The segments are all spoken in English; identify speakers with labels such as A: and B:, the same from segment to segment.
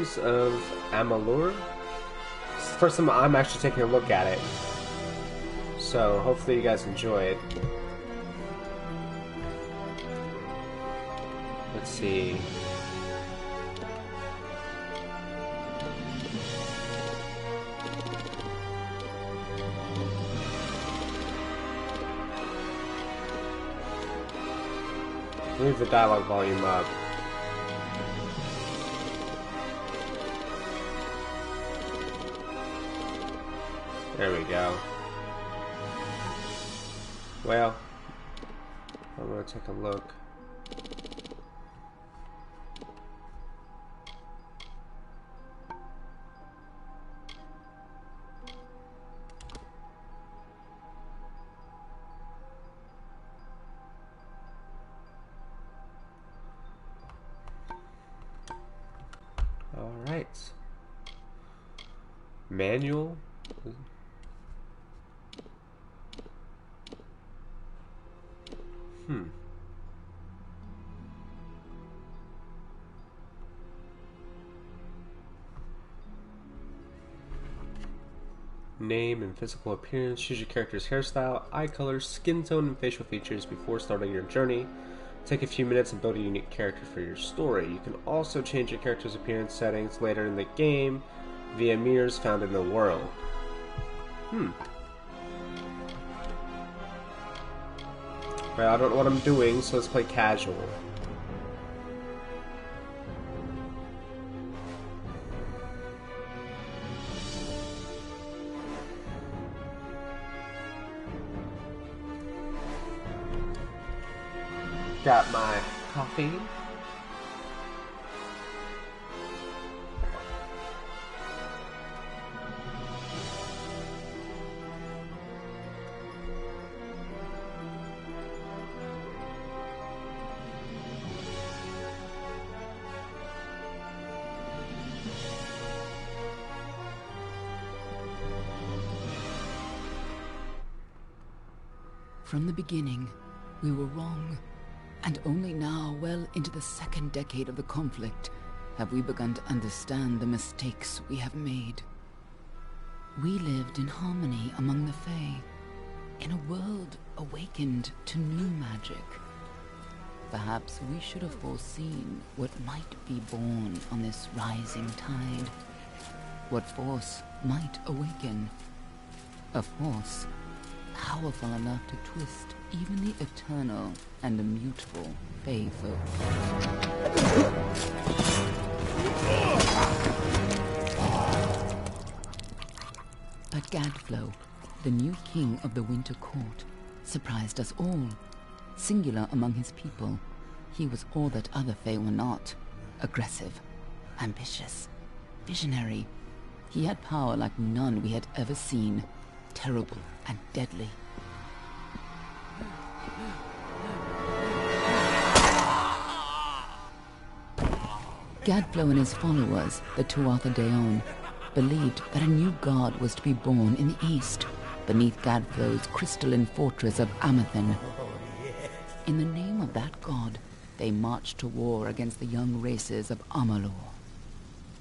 A: Ruins of Amalur. It's the first time I'm actually taking a look at it. So, hopefully you guys enjoy it. Let's see. Leave the dialogue volume up. There we go. Well, I'm gonna take a look. Alright. Manual. Name and physical appearance. Choose your character's hairstyle, eye color, skin tone, and facial features before starting your journey. Take a few minutes and build a unique character for your story. You can also change your character's appearance settings later in the game via mirrors found in the world. Right, I don't know what I'm doing, so let's play casual. Got my coffee.
B: From the beginning, we were wrong. And only now, well into the second decade of the conflict, have we begun to understand the mistakes we have made. We lived in harmony among the Fae, in a world awakened to new magic. Perhaps we should have foreseen what might be born on this rising tide. What force might awaken. A force powerful enough to twist even the eternal and immutable Fae folk. But Gadflow, the new king of the Winter Court, surprised us all. Singular among his people, he was all that other Fae were not. Aggressive, ambitious, visionary. He had power like none we had ever seen, terrible and deadly. Gadflow and his followers, the Tuatha Deon, believed that a new god was to be born in the east, beneath Gadflow's crystalline fortress of Amathen. In the name of that god, they marched to war against the young races of Amalur.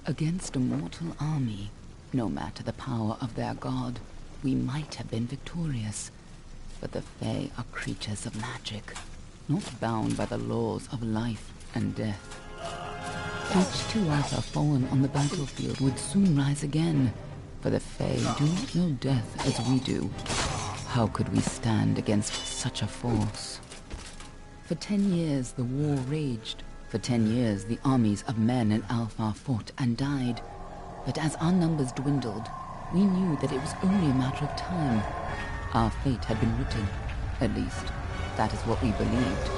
B: Against a mortal army, no matter the power of their god, we might have been victorious. But the Fae are creatures of magic, not bound by the laws of life and death. Each Tuatha fallen on the battlefield would soon rise again, for the Fae do not know death as we do. How could we stand against such a force? For 10 years the war raged. For 10 years the armies of men in Alfar fought and died. But as our numbers dwindled, we knew that it was only a matter of time. Our fate had been written. At least, that is what we believed.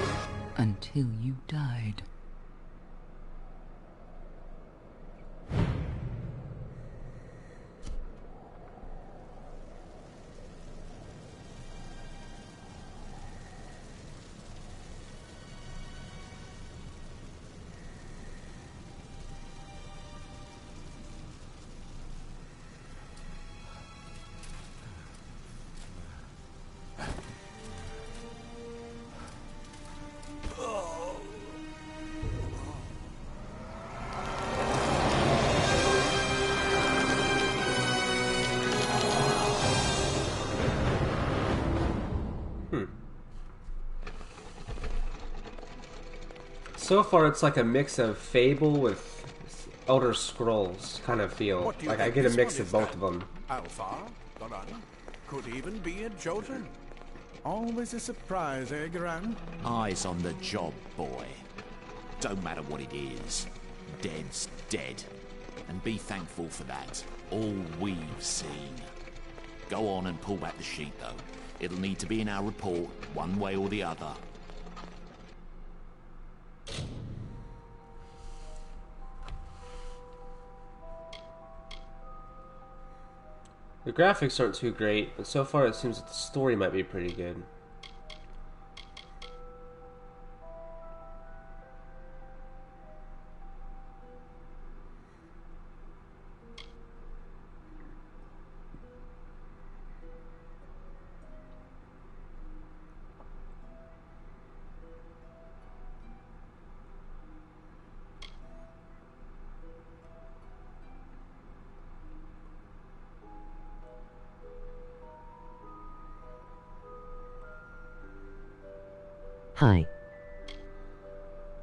B: Until you died.
A: So far, it's like a mix of Fable with Elder Scrolls kind of feel. Like I get a mix of both of them.
C: Alpha, Garan, could even be a Jotun. Always a surprise, eh, Garan?
D: Eyes on the job, boy. Don't matter what it is. Dead's dead. And be thankful for that. All we've seen. Go on and pull back the sheet, though. It'll need to be in our report, one way or the other.
A: The graphics aren't too great, but so far it seems that the story might be pretty good.
E: Hi.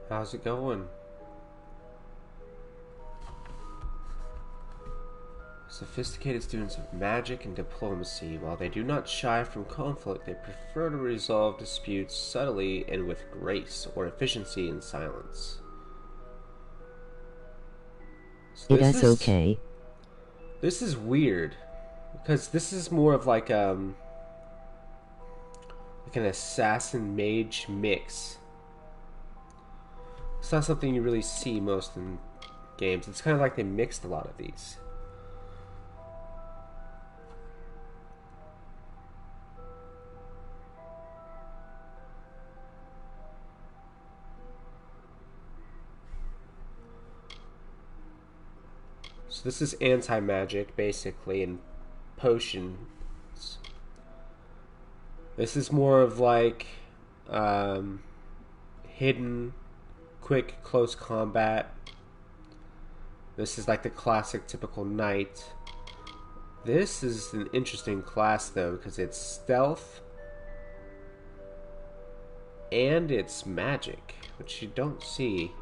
A: How's it going? Sophisticated students of magic and diplomacy. While they do not shy from conflict, they prefer to resolve disputes subtly and with grace, or efficiency in silence. So
E: It is okay.
A: This is weird, because this is more of like an assassin mage mix. It's not something you really see most in games. It's kind of like they mixed a lot of these. So this is anti-magic, basically, and potions. This is more of like hidden, quick, close combat. This is like the classic, typical knight. This is an interesting class, though, because it's stealth and it's magic, which you don't see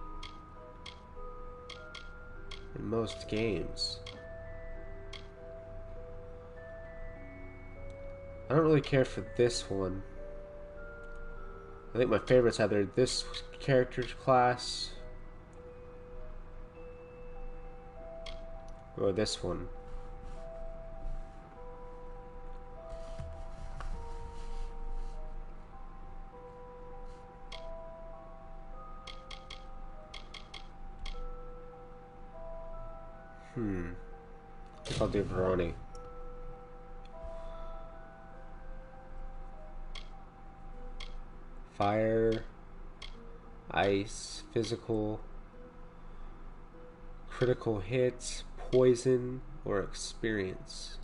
A: in most games. I don't really care for this one. I think my favorite's either this character's class or this one. I think I'll do Veroni. Fire, ice, physical, critical hits, poison, or experience.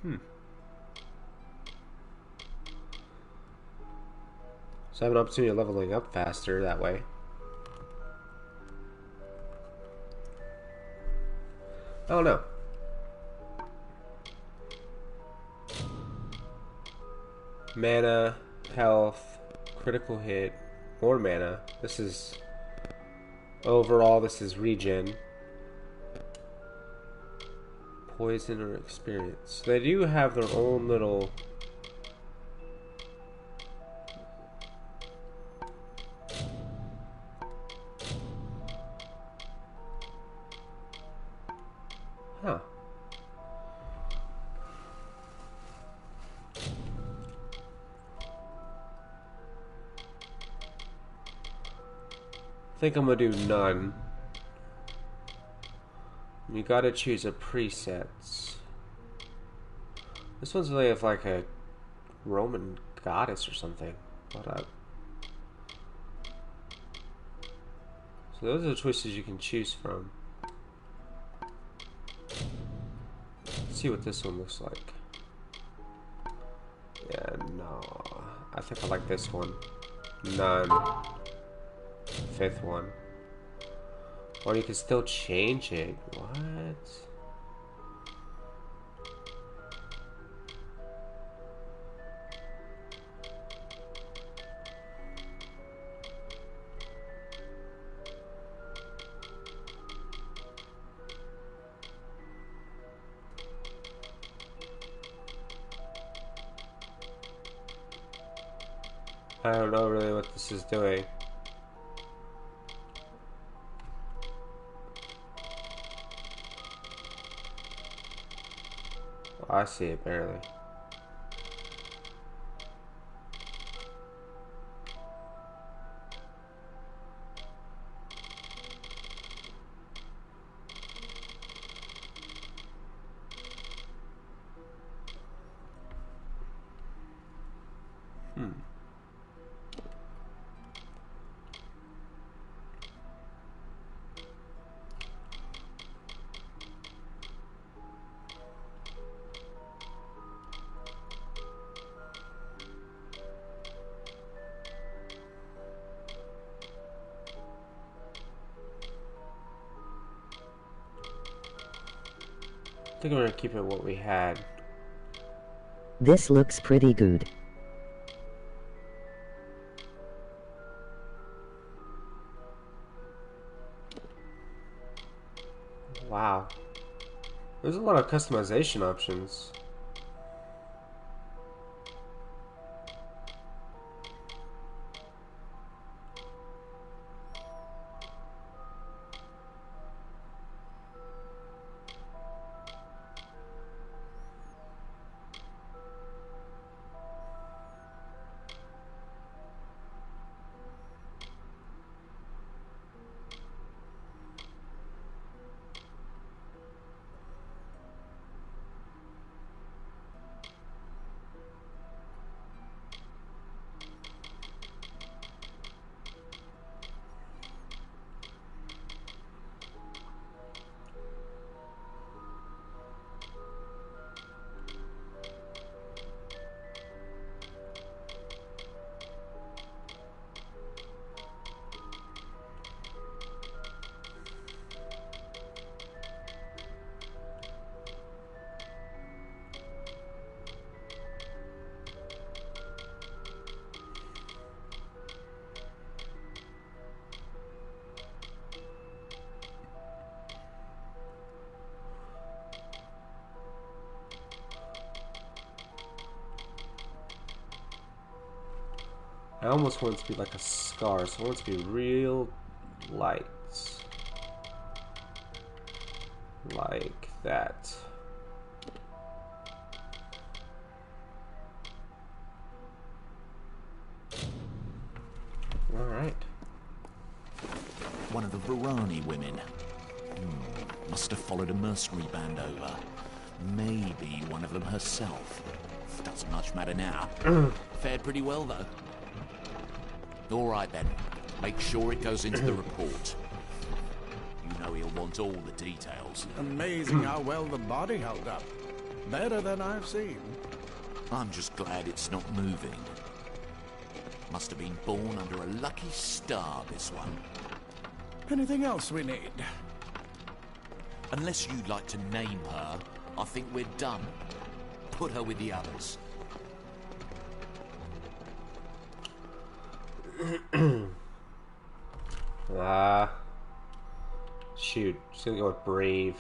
A: So I have an opportunity of leveling up faster that way. I don't know. Mana, health, critical hit, more mana. This is overall, this is regen. Poison or experience. They do have their own little I think I'm gonna do none. You gotta choose a preset. This one's really of like a Roman goddess or something. Hold up. So those are the choices you can choose from. Let's see what this one looks like. Yeah, no. I think I like this one. None. Fifth one. Or you can still change it. What? I don't know really what this is doing. Oh, I see it barely. I think we're gonna keep it what we had.
E: This looks pretty good.
A: Wow. There's a lot of customization options. I almost want it to be like a scar, so I want it to be real light. Like that. Alright.
D: One of the Varani women. Must have followed a mercenary band over. Maybe one of them herself. Doesn't much matter now. Fared pretty well, though. All right, then. Make sure it goes into the report. You know he'll want all the details.
C: Amazing how well the body held up. Better than I've seen.
D: I'm just glad it's not moving. Must have been born under a lucky star, this one.
C: Anything else we need?
D: Unless you'd like to name her, I think we're done. Put her with the others.
A: Shoot. Just gonna go with Brave.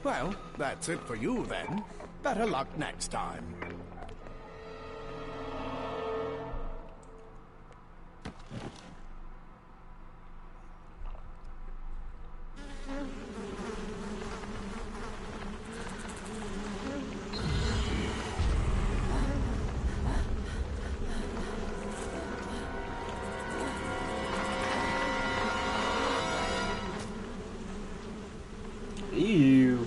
C: Well, that's it for you then. Better luck next time.
A: Ew.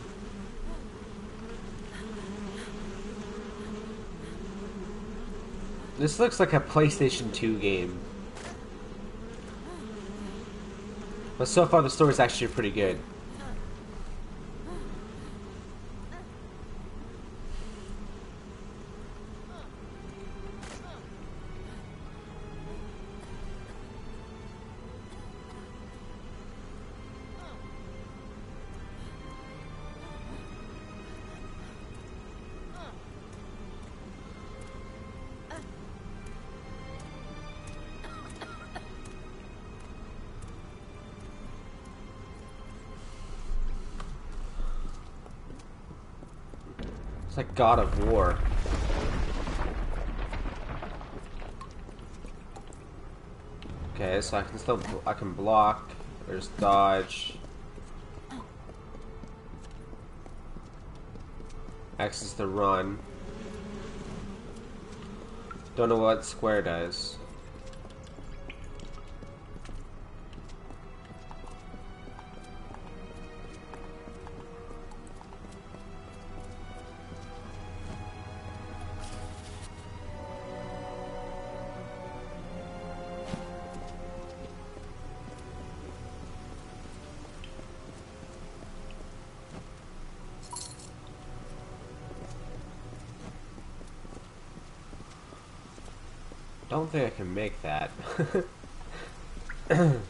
A: This looks like a PlayStation 2 game. But so far the story's actually pretty good. It's like God of War. Okay, so I can block. There's dodge. X is to run. Don't know what square does. Don't think I can make that. What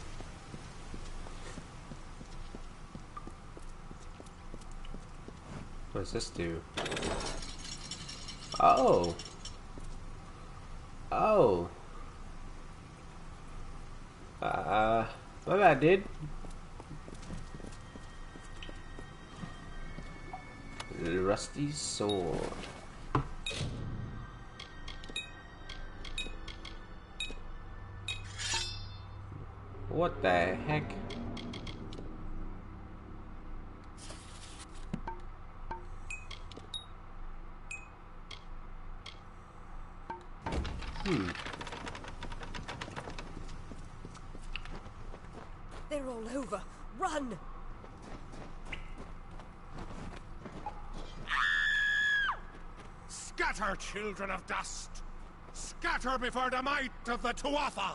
A: does this do? Oh. Oh. My bad, dude. The rusty sword. What the heck?
F: They're all over. Run!
C: Scatter, children of dust! Scatter before the might of the Tuatha!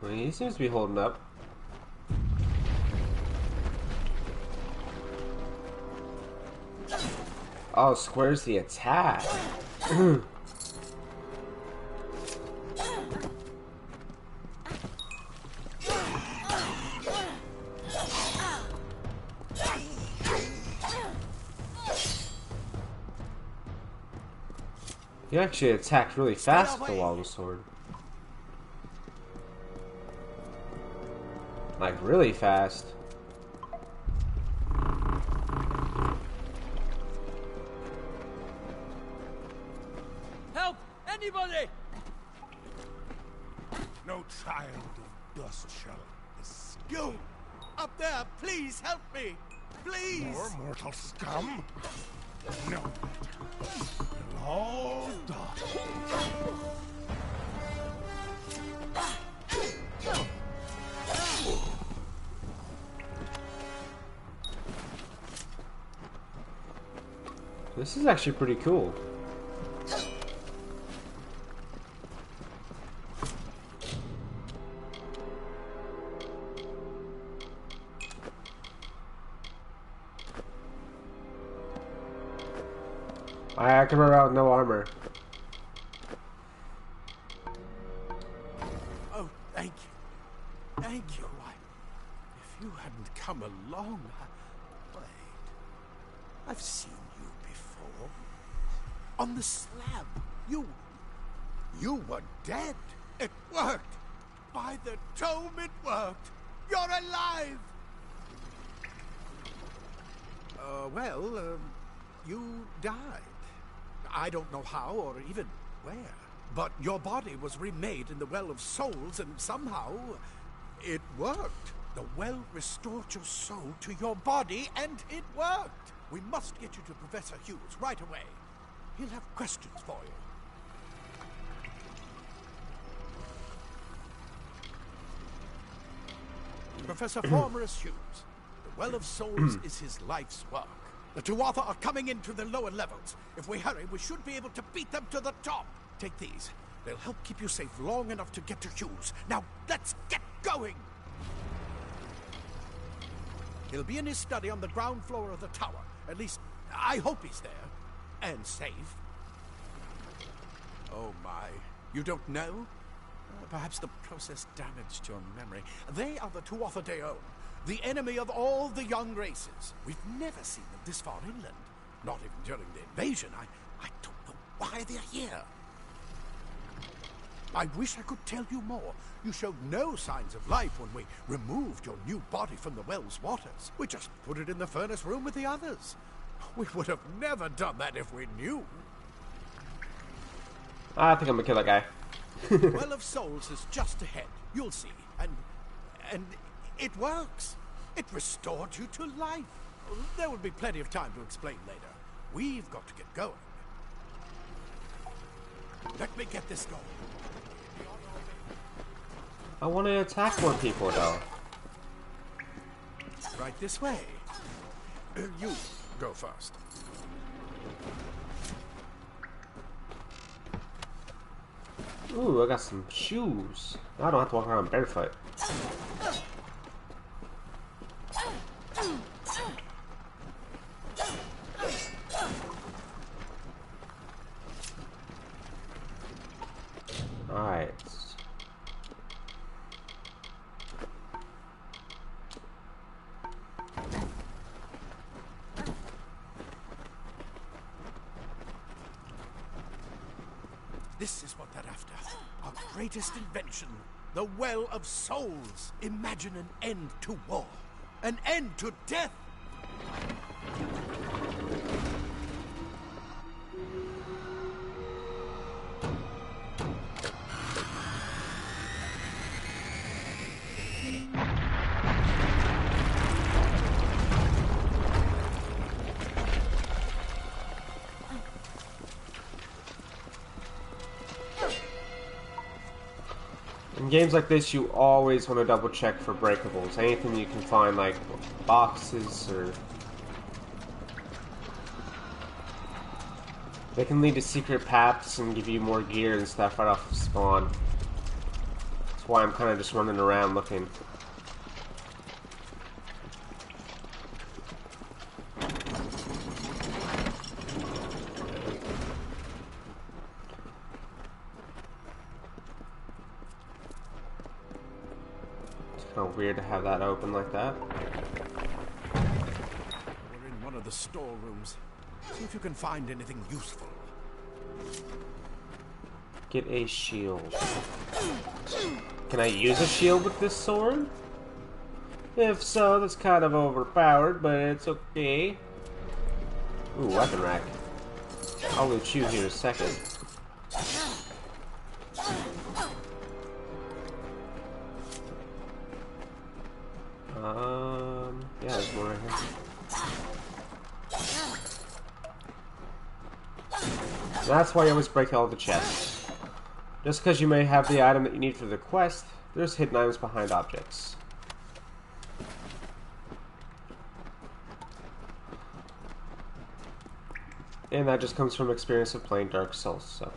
A: Well, he seems to be holding up. Oh, square's the attack. He actually attacked really fast with the long sword. Like, really fast.
F: Help! Anybody!
C: No child of dust shall escape.
G: You! Up there, please help me! Please!
C: More mortal scum? No. You'll all die.
A: This is actually pretty cool. I can run out with no armor.
C: Oh, thank you. Thank you. If you hadn't come along, wait. I've seen you before. On the slab. You were dead. It worked. By the tome, it worked. You're alive. You died. I don't know how or even where. But your body was remade in the Well of Souls, and somehow it worked. The well restored your soul to your body, and it worked. We must get you to Professor Hughes right away. He'll have questions for you. Professor Formorus Hughes. The Well of Souls is his life's work. The Tuatha are coming into the lower levels. If we hurry, we should be able to beat them to the top. Take these. They'll help keep you safe long enough to get to Hughes. Now, let's get going! He'll be in his study on the ground floor of the tower. At least, I hope he's there. And safe. Oh my. You don't know? Perhaps the process damaged your memory. They are the Tuatha Deon, the enemy of all the young races. We've never seen them this far inland. Not even during the invasion. I don't know why they're here. I wish I could tell you more. You showed no signs of life when we removed your new body from the well's waters. We just put it in the furnace room with the others. We would have never done that if we knew.
A: I think I'm gonna kill that guy.
C: The Well of Souls is just ahead. You'll see. And it works. It restored you to life. There will be plenty of time to explain later. We've got to get going. Let me get this going.
A: I want to attack more people, though.
C: Right this way. You go first.
A: Ooh, I got some shoes. I don't have to walk around barefoot. Alright.
C: This is what they're after. Our greatest invention. The Well of Souls. Imagine an end to war. An end to death.
A: In games like this, you always want to double check for breakables. Anything you can find, like boxes or... They can lead to secret paths and give you more gear and stuff right off of spawn. That's why I'm kind of just running around looking. Kind of weird to have that open like that.
C: We're in one of the storerooms. See if you can find anything useful.
A: Get a shield. Can I use a shield with this sword? If so, that's kind of overpowered, but it's okay. Ooh, weapon rack. I'll loot you here in a second. Yeah, there's one right here. That's why you always break all the chests. Just because you may have the item that you need for the quest, there's hidden items behind objects. And that just comes from experience of playing Dark Souls, so...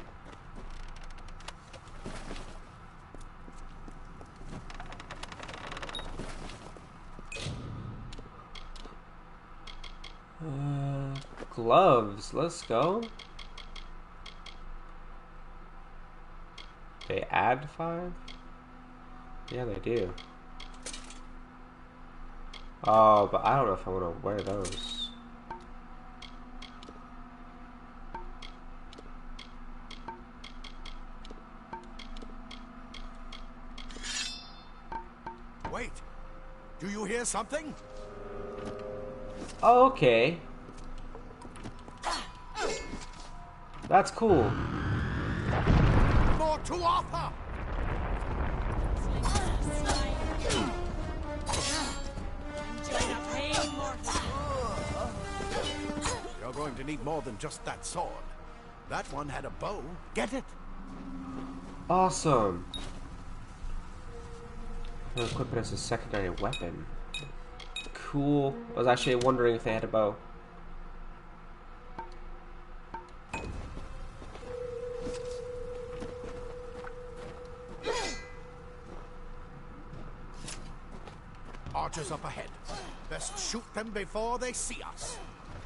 A: gloves, let's go. They add 5? Yeah, they do. Oh, but I don't know if I want to wear those.
C: Wait. Do you hear something?
A: Oh, okay. That's cool.
C: More to offer! You're going to need more than just that sword. That one had a bow. Get it?
A: Awesome. I'll equip it as a secondary weapon. Cool. I was actually wondering if they had a bow.
C: Archers up ahead. Best shoot them before they see us.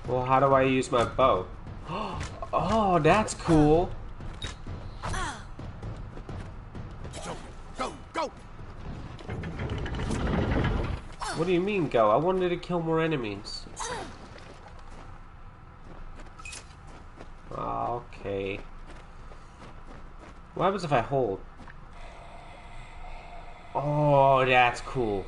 A: Well, how do I use my bow? Oh, that's cool.
C: Go, go!
A: What do you mean, go? I wanted to kill more enemies. Okay. What happens if I hold? Oh, that's cool.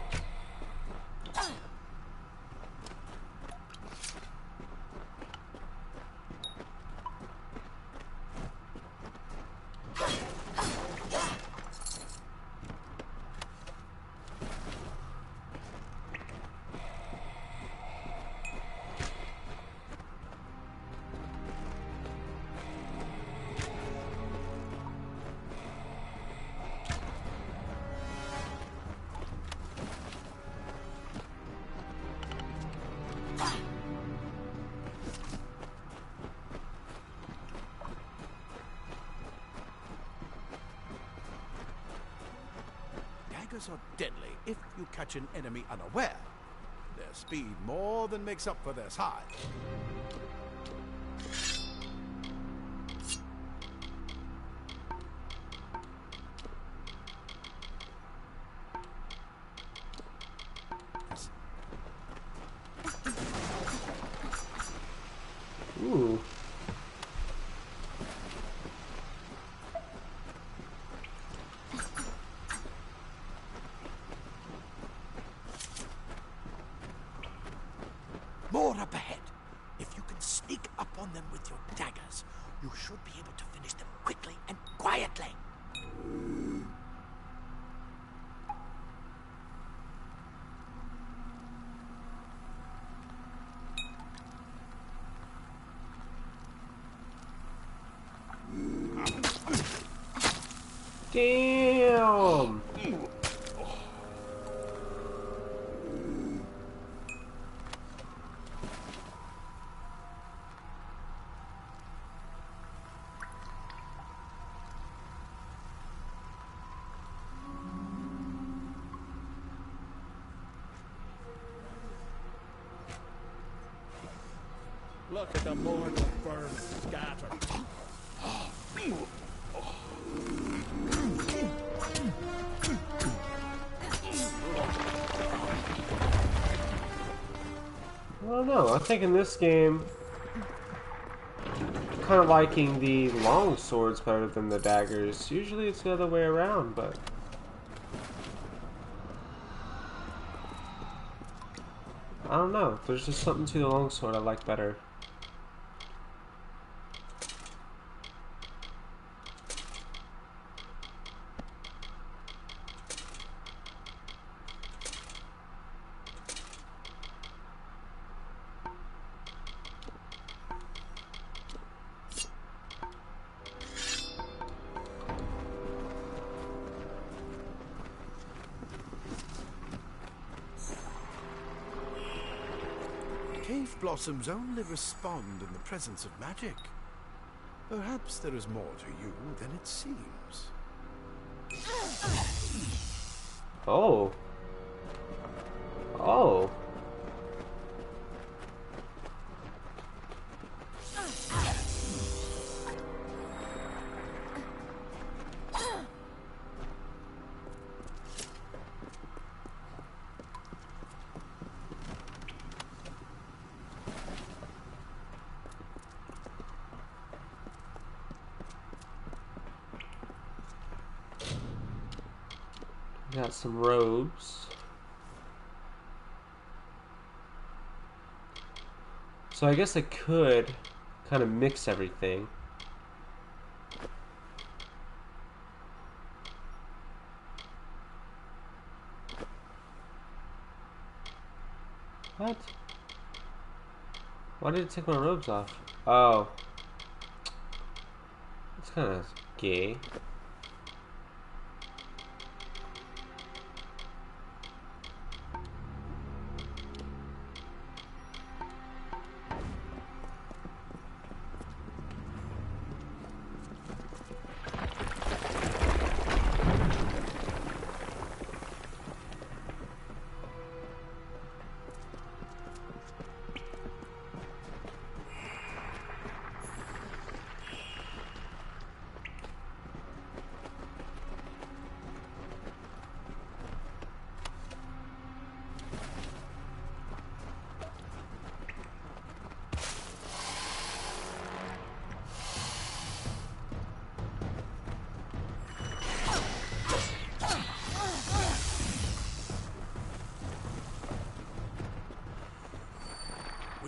C: Daggers are deadly if you catch an enemy unaware. Their speed more than makes up for their size.
A: Ooh.
C: More up ahead. If you can sneak up on them with your daggers, you should be able to finish them quickly and quietly.
A: Damn!
C: Look at the mortal birds scattered.
A: I don't know. I think in this game, I'm kind of liking the long swords better than the daggers. Usually it's the other way around, but I don't know. There's just something to the longsword I like better.
C: Cave blossoms only respond in the presence of magic. Perhaps there is more to you than it seems.
A: Oh. Oh. Got some robes. So I guess I could kind of mix everything. What? Why did it take my robes off? Oh. It's kind of gay.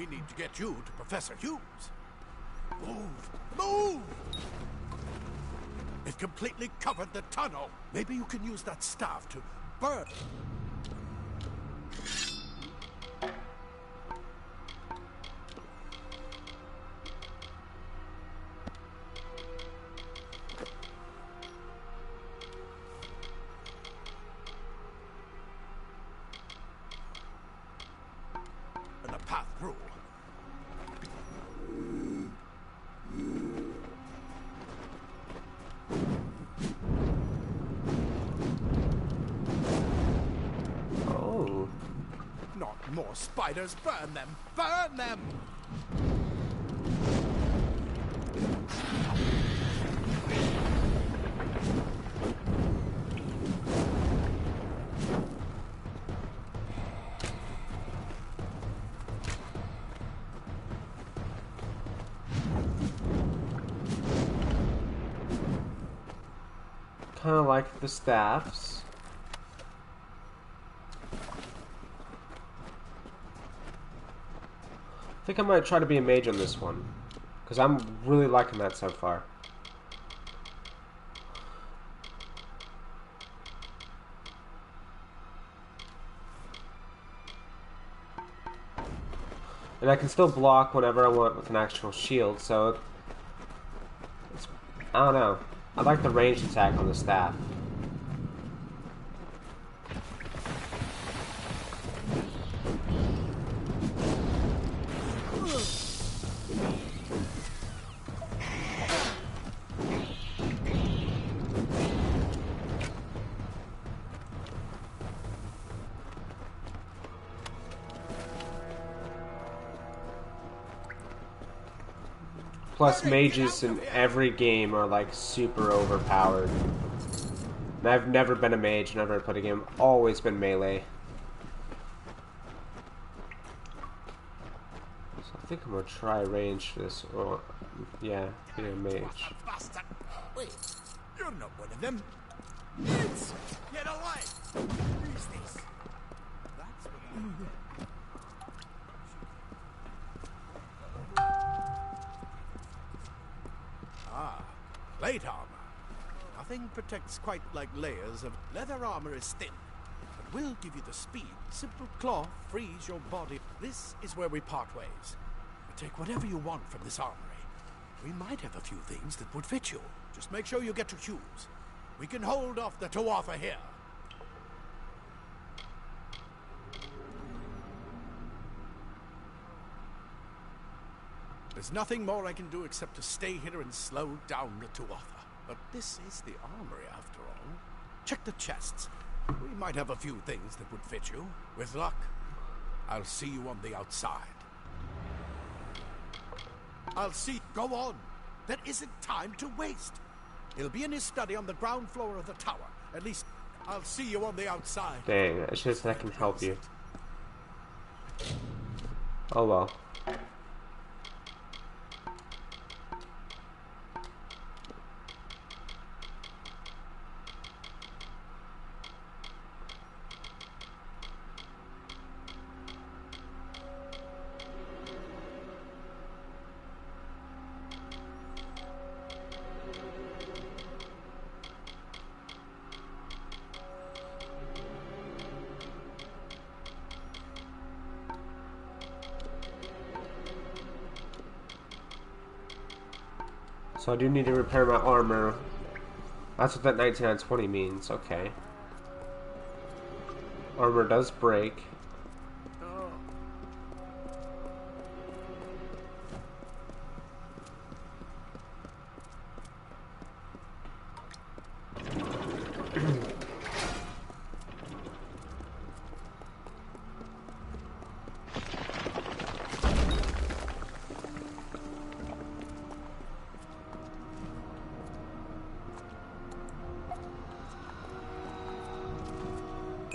C: need to get you to Professor Hughes. Move! Move! It completely covered the tunnel. Maybe you can use that staff to burn. And a path through.
A: Oh.
C: Not more spiders. Burn them! Burn them!
A: Kind of like the staffs. I think I might try to be a mage on this one, because I'm really liking that so far. And I can still block whenever I want with an actual shield, so it's, I don't know. I like the ranged attack on the staff. Plus, mages in every game are like super overpowered. And I've never been a mage, never played a game, always been melee. So I think I'm gonna try range for this. Or, yeah, be a mage.
C: Wait, you're not one of them. It's, get away! Who's this? That's what plate armor. Nothing protects quite like layers of leather armor is thin, but will give you the speed. Simple cloth frees your body. This is where we part ways. Take whatever you want from this armory. We might have a few things that would fit you. Just make sure you get to Hughes. We can hold off the Tuatha here. There's nothing more I can do except to stay here and slow down the Tuatha. But this is the armory after all. Check the chests. We might have a few things that would fit you. With luck, I'll see you on the outside. I'll see. Go on. There isn't time to waste. He'll be in his study on the ground floor of the tower. At least, I'll see you on the outside.
A: Dang, it's just that I can help you. Oh well. So I do need to repair my armor. That's what that 1920 means. Okay. Armor does break.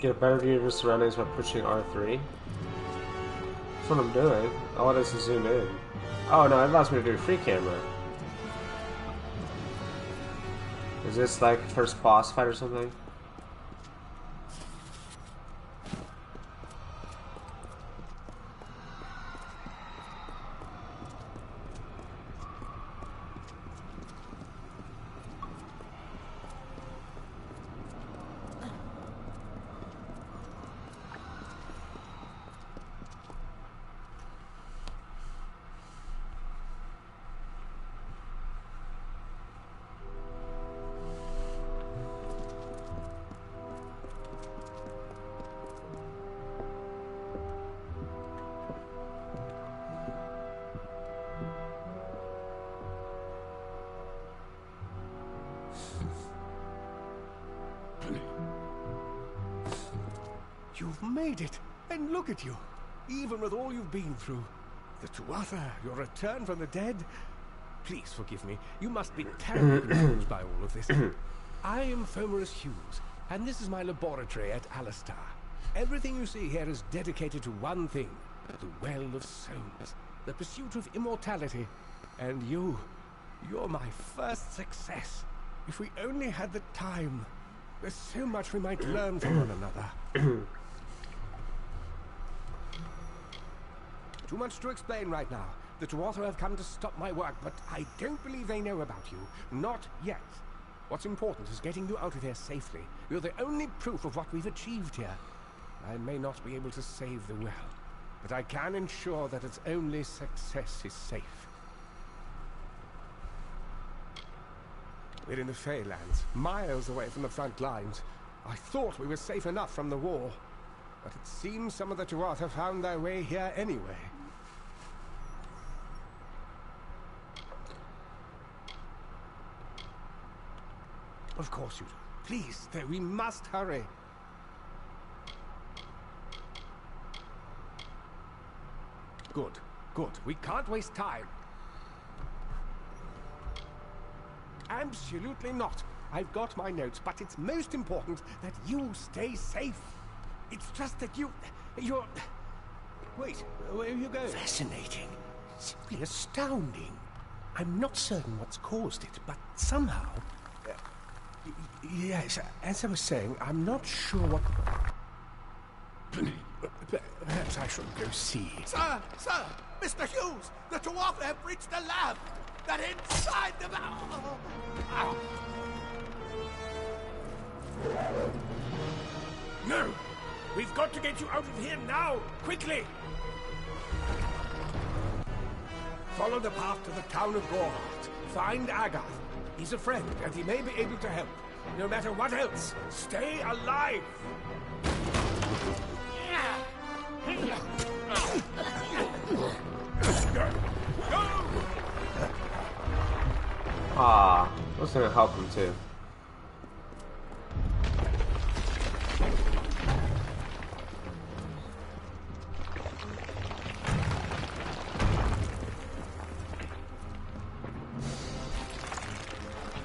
A: Get a better view of your surroundings by pushing R3. That's what I'm doing. I want us to zoom in. Oh no, it allows me to do a free camera. Is this like first boss fight or something?
C: You've made it, and look at you. Even with all you've been through. The Tuatha, your return from the dead. Please forgive me. You must be terribly confused by all of this. I am Fomerus Hughes, and this is my laboratory at Alistar. Everything you see here is dedicated to one thing. The Well of Souls. The pursuit of immortality. And you're my first success. If we only had the time. There's so much we might learn from one another. Too much to explain right now. The Tuatha have come to stop my work, but I don't believe they know about you. Not yet. What's important is getting you out of here safely. You're the only proof of what we've achieved here. I may not be able to save the well, but I can ensure that its only success is safe. We're in the Feylands, miles away from the front lines. I thought we were safe enough from the war, but it seems some of the Tuatha found their way here anyway. Of course you do. Please, we must hurry. Good, good. We can't waste time. Absolutely not. I've got my notes, but it's most important that you stay safe. It's just that you're... Wait, where are you going? Fascinating. Simply astounding. I'm not certain what's caused it, but somehow... yes, as I was saying, I'm not sure what... Perhaps I should go see.
G: Sir! Mr. Hughes! The Tuatha have breached the lab! They're inside the... Oh.
C: No! We've got to get you out of here now! Quickly! Follow the path to the town of Gorhart. Find Agath. He's a friend, and he may be able to help. No matter what else, stay alive!
A: Ah, what's gonna help him too?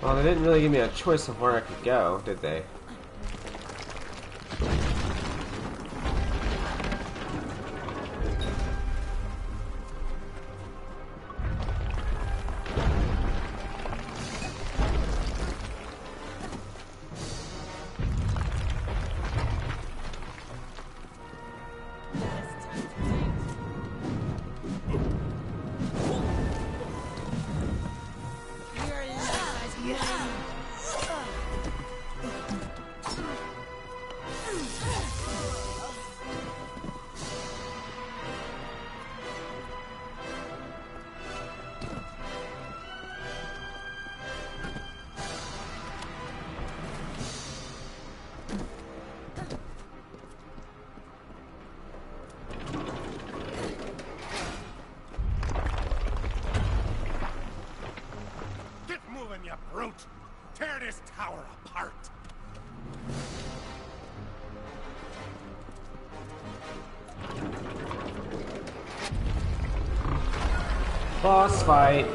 A: Well, they didn't really give me a choice of where I could go, did they?
C: You brute! Tear this tower apart!
A: Boss fight.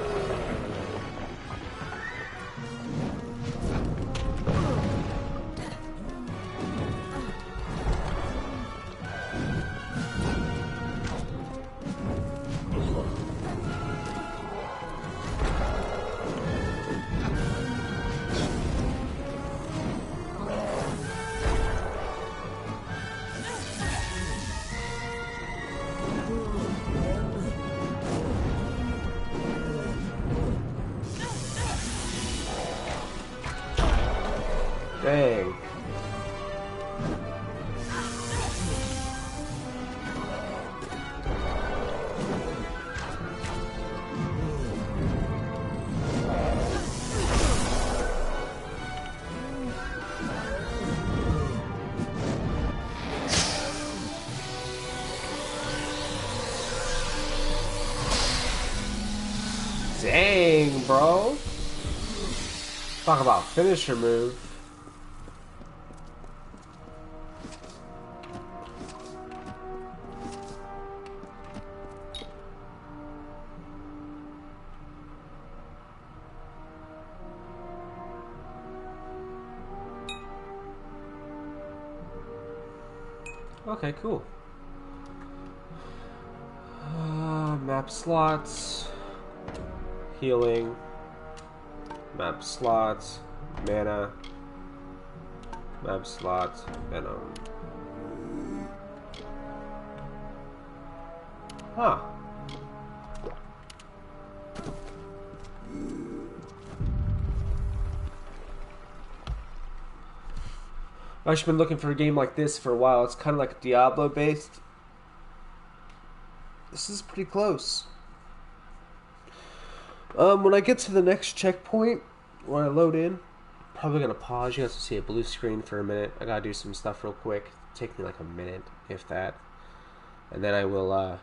A: Dang. Dang, bro. Talk about finisher move. Okay, cool. Map slots, healing, map slots, mana, map slots, venom. Huh. I've actually been looking for a game like this for a while. It's kind of like Diablo based. This is pretty close. When I get to the next checkpoint where I load in, probably gonna pause. You guys will see a blue screen for a minute. I gotta do some stuff real quick. Take me like a minute, if that, and then I will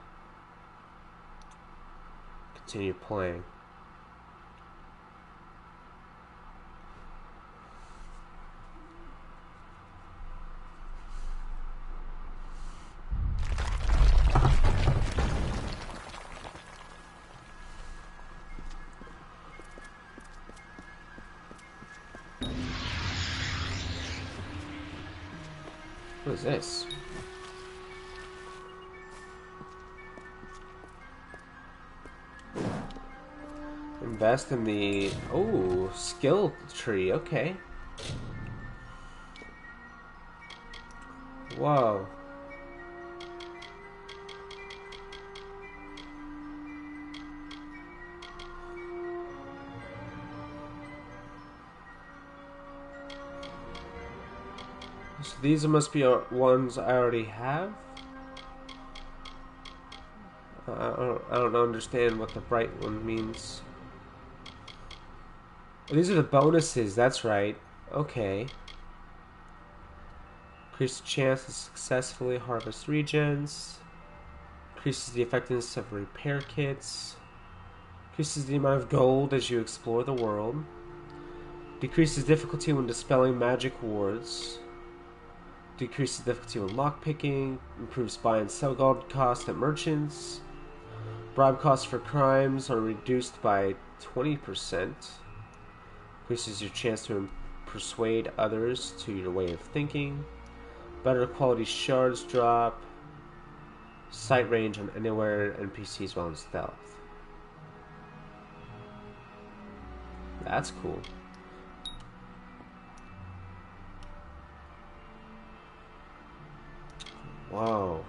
A: continue playing. What is this? Invest in the skill tree. Okay. Whoa. So these must be ones I already have. I don't understand what the bright one means. Oh, these are the bonuses. That's right. Okay. Increase the chance to successfully harvest regens. Increases the effectiveness of repair kits. Increases the amount of gold as you explore the world. Decreases difficulty when dispelling magic wards. Decreases difficulty when lockpicking. Improves buy and sell gold costs at merchants. Bribe costs for crimes are reduced by 20%. Increases your chance to persuade others to your way of thinking. Better quality shards drop. Sight range on anywhere NPCs while in stealth. That's cool. Whoa.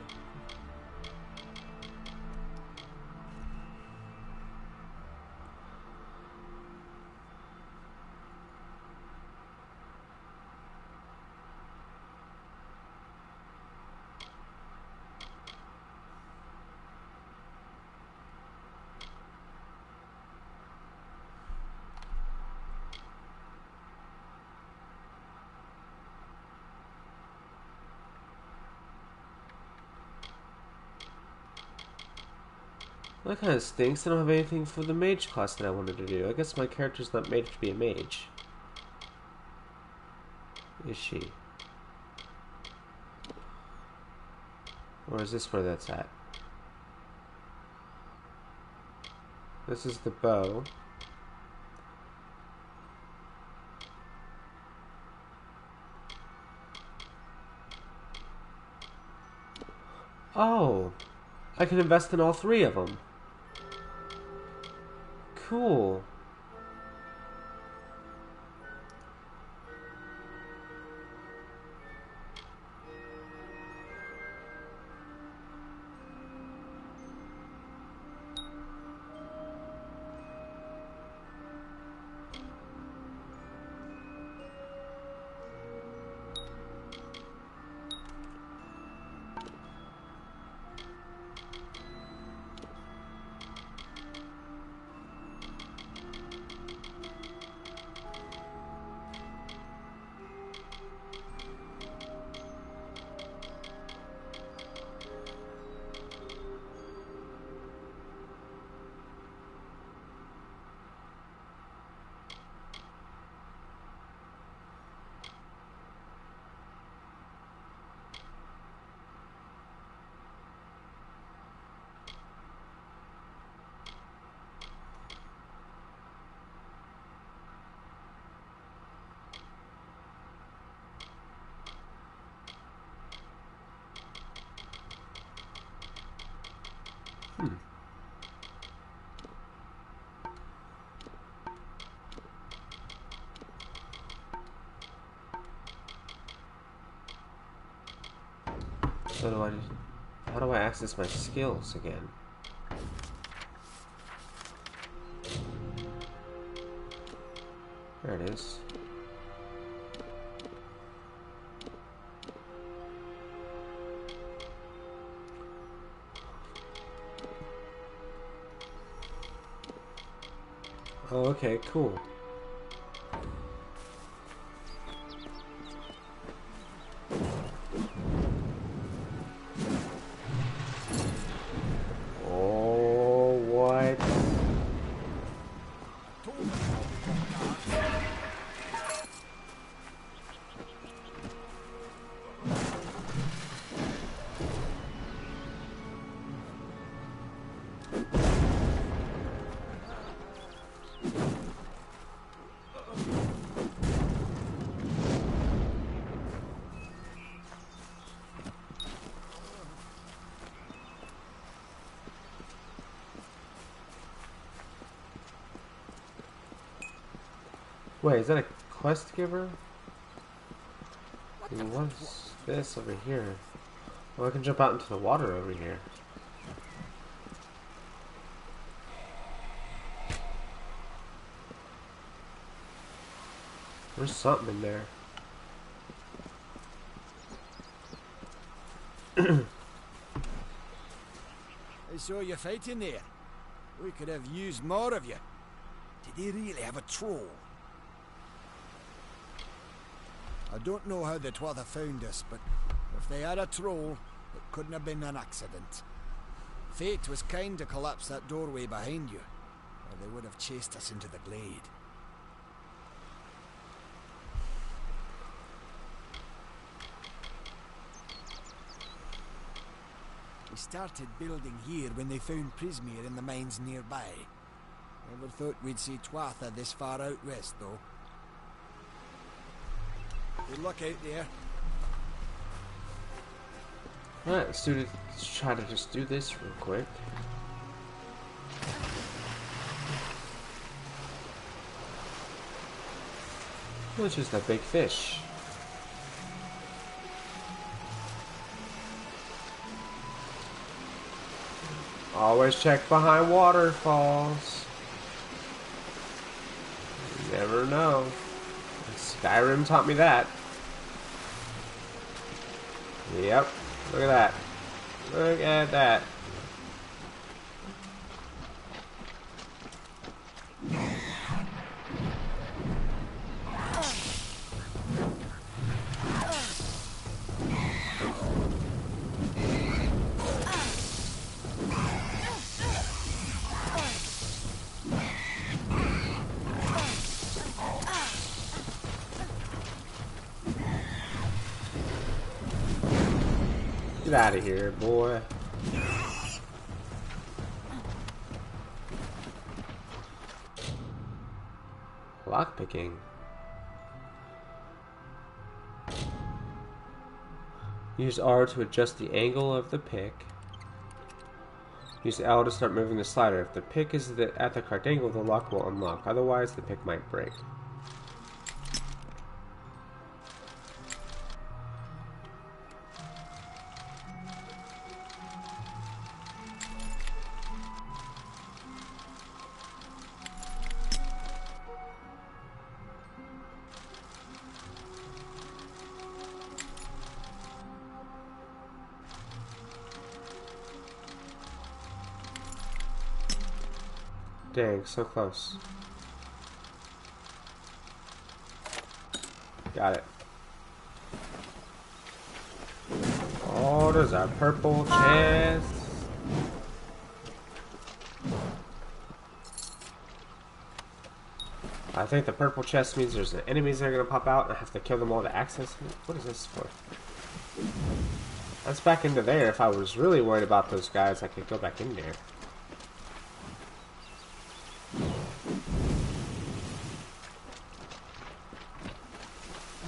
A: That kind of stinks. I don't have anything for the mage class that I wanted to do. I guess my character's not made to be a mage. Is she? Or is this where that's at? This is the bow. Oh! I can invest in all three of them. Cool. So how do I access my skills again? There it is. Oh, okay, cool. Oh, what? Wait, is that a quest giver? What's this over here? Oh, I can jump out into the water over here. There's something in there.
H: I saw you fighting there. We could have used more of you. Did they really have a troll? I don't know how the Twatha found us, but if they had a troll, it couldn't have been an accident. Fate was kind to collapse that doorway behind you, or they would have chased us into the glade. We started building here when they found Prismere in the mines nearby. Never thought we'd see Twatha this far out west, though. Good luck out there.
A: Alright, let's try to just do this real quick. It's just a big fish. Always check behind waterfalls. You never know. Skyrim taught me that. Yep. Look at that. Look at that. Get out of here, boy. Lockpicking. Use R to adjust the angle of the pick. Use L to start moving the slider. If the pick is at the correct angle, the lock will unlock. Otherwise, the pick might break. Dang, so close. Got it. Oh, there's a purple chest. I think the purple chest means there's enemies that are going to pop out and I have to kill them all to access it. What is this for? That's back into there. If I was really worried about those guys, I could go back in there.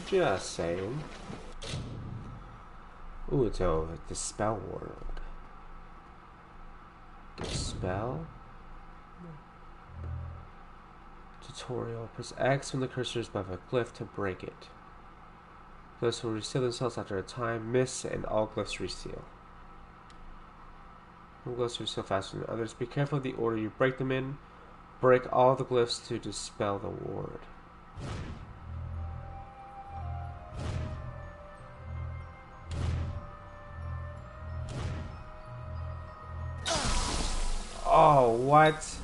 A: Just saying. Ooh, it's over the spell world. Get a spell. Tutorial. Press X when the cursor is above a glyph to break it. Glyphs will reseal themselves after a time. Miss and all glyphs reseal. Some glyphs reseal faster than others. Be careful of the order you break them in. Break all the glyphs to dispel the ward. Oh, what?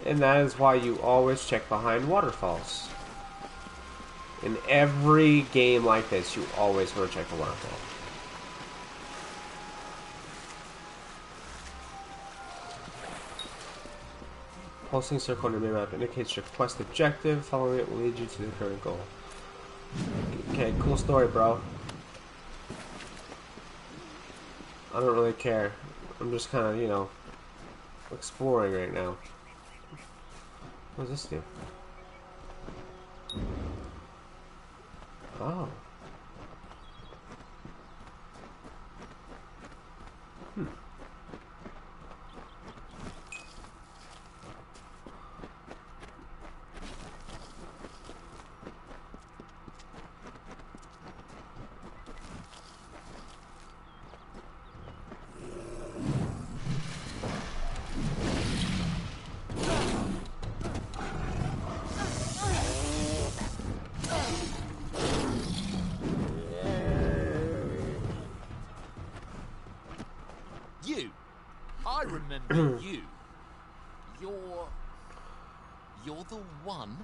A: And that is why you always check behind waterfalls. In every game like this, you always want to check the waterfall. Pulsing circle on your minimap indicates your quest objective. Following it will lead you to the current goal. Okay, cool story, bro. I don't really care. I'm just kind of, you know, exploring right now. What does this do? Oh.
D: I remember you. You're the one?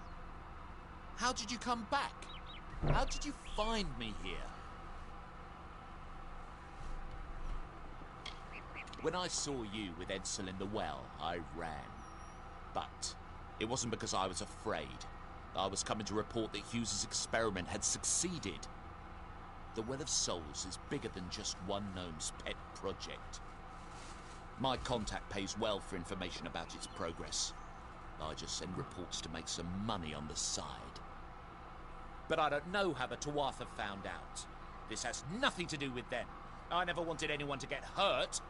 D: How did you come back? How did you find me here? When I saw you with Edsel in the well, I ran. But it wasn't because I was afraid. I was coming to report that Hughes's experiment had succeeded. The Well of Souls is bigger than just one gnome's pet project. My contact pays well for information about its progress. I just send reports to make some money on the side. But I don't know how the Tuatha found out. This has nothing to do with them. I never wanted anyone to get hurt.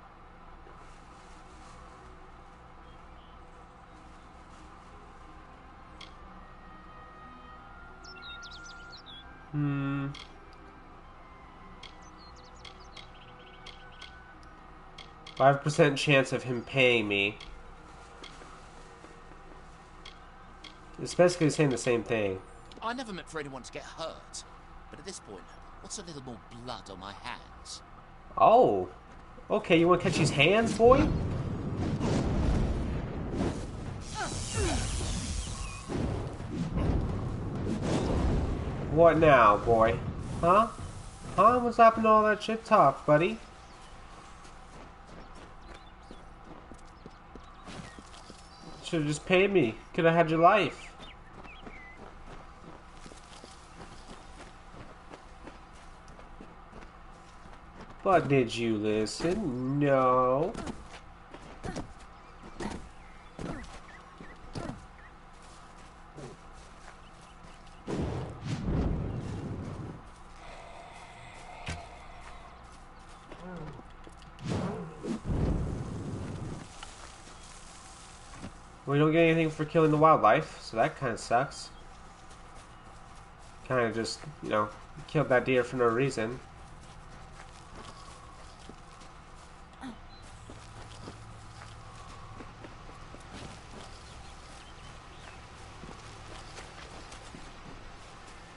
A: Hmm. 5% chance of him paying me. It's basically saying the same thing.
D: I never meant for anyone to get hurt. But at this point, what's a little more blood on my hands?
A: Oh. Okay, you want to catch his hands, boy? What now, boy? Huh? Huh? What's happened to all that shit talk, buddy? Should have just paid me. Could have had your life. But did you listen? No. We don't get anything for killing the wildlife, so that kind of sucks. Kind of just, you know, killed that deer for no reason.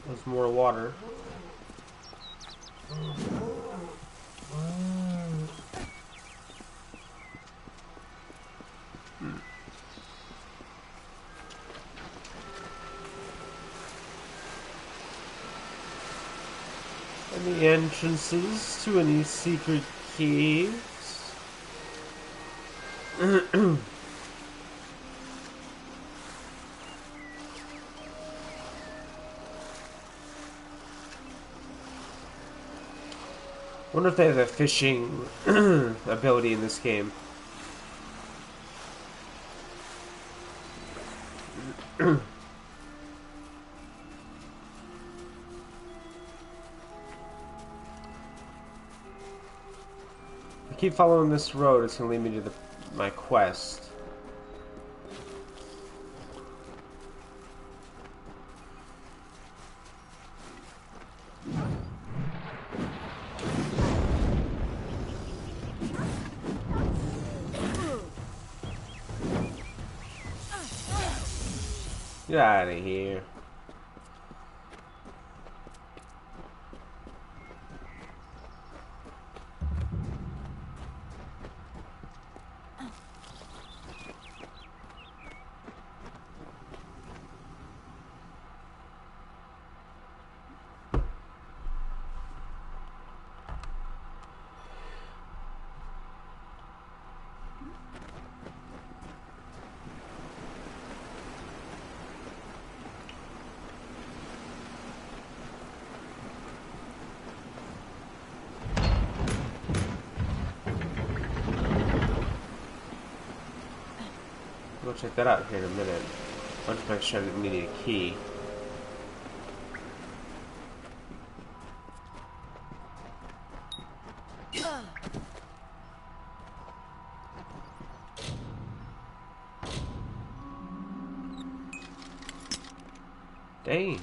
A: There's more water. Any entrances to any secret caves? Wonder if they have a fishing ability in this game. I keep following this road, it's gonna lead me to my quest. Get out of here. We'll check that out here in a minute. I'll just make sure I didn't need a key. Dang.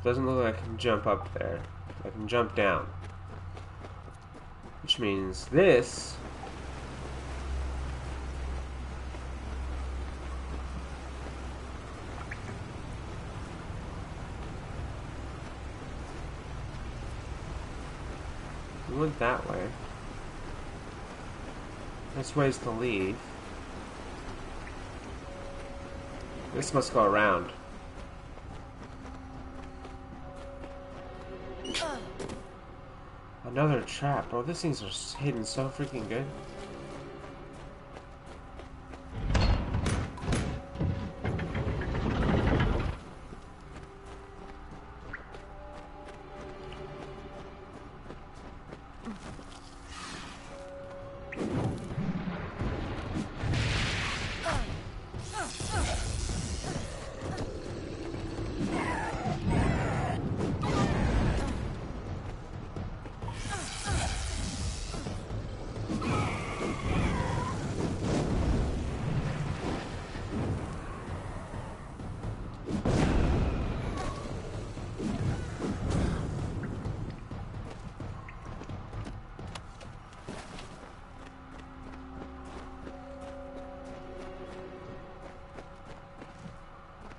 A: Doesn't look like I can jump up there. I can jump down. Which means this... We went that way. This way's to leave. This must go around. Another trap, bro. These things are hidden so freaking good.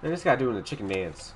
A: And this guy doing the chicken dance.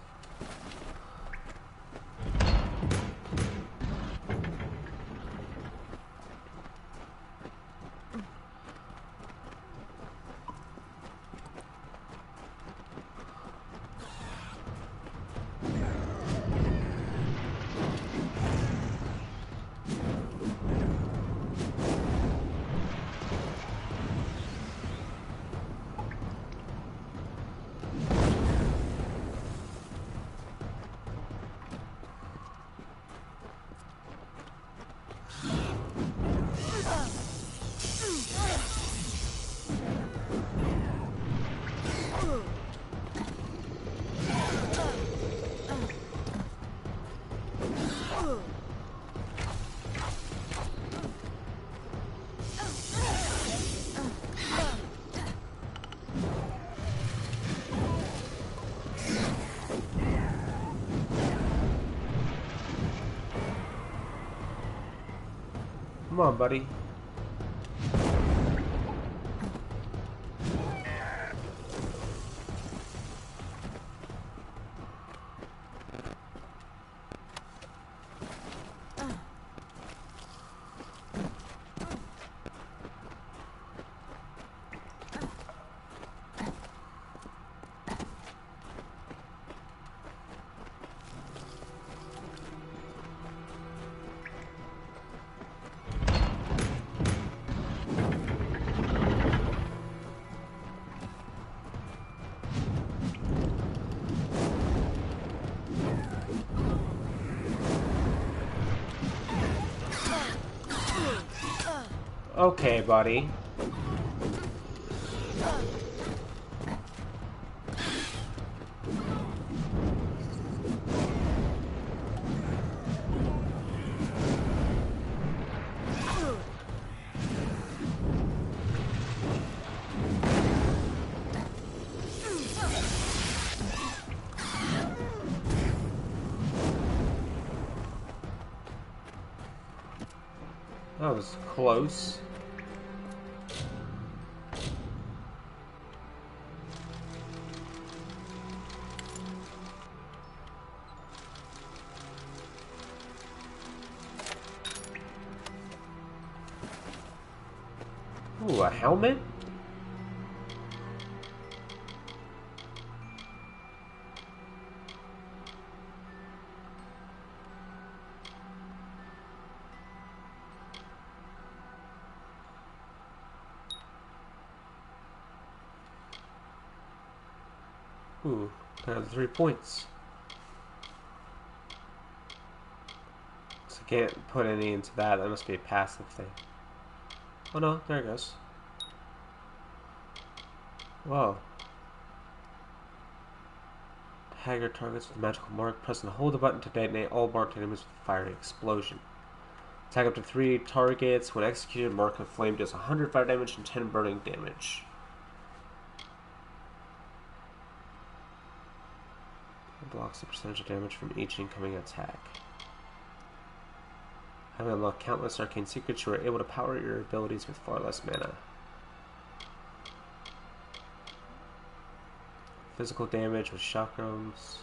A: Come on, buddy. Okay, buddy. That was close. Ooh, a helmet? Ooh, kind of 3 points. So I can't put any into that. That must be a passive thing. Oh no, there it goes. Whoa. Haggard targets with a magical mark. Press and hold the button to detonate all marked enemies with a fiery explosion. Attack up to 3 targets. When executed, mark of flame does 100 fire damage and 10 burning damage. It blocks the percentage of damage from each incoming attack. Having unlocked countless arcane secrets, you are able to power your abilities with far less mana. Physical damage with chakrams.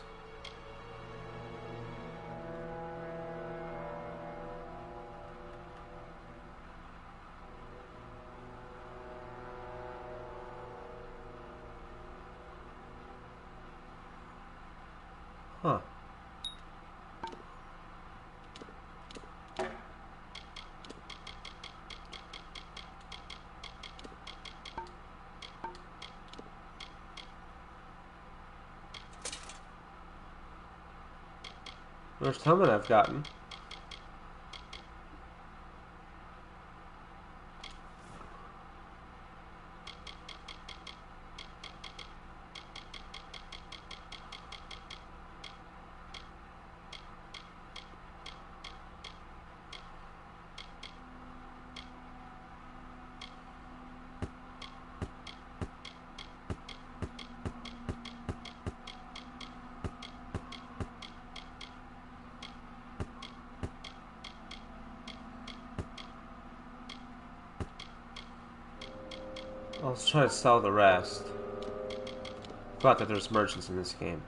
A: Huh. First helmet I've gotten. Let's try to sell the rest. Forgot that there's merchants in this game.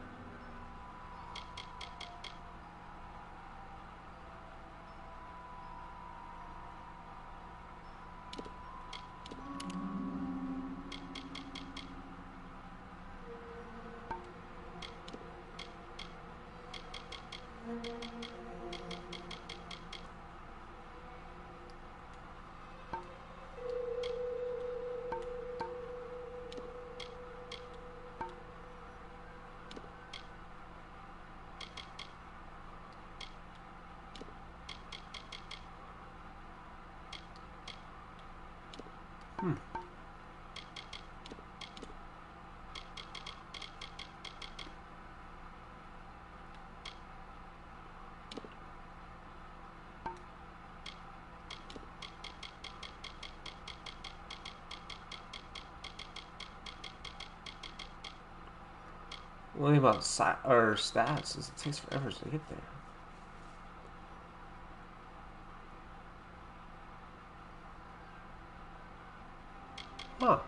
A: One thing about stats is it takes forever to get there. Huh.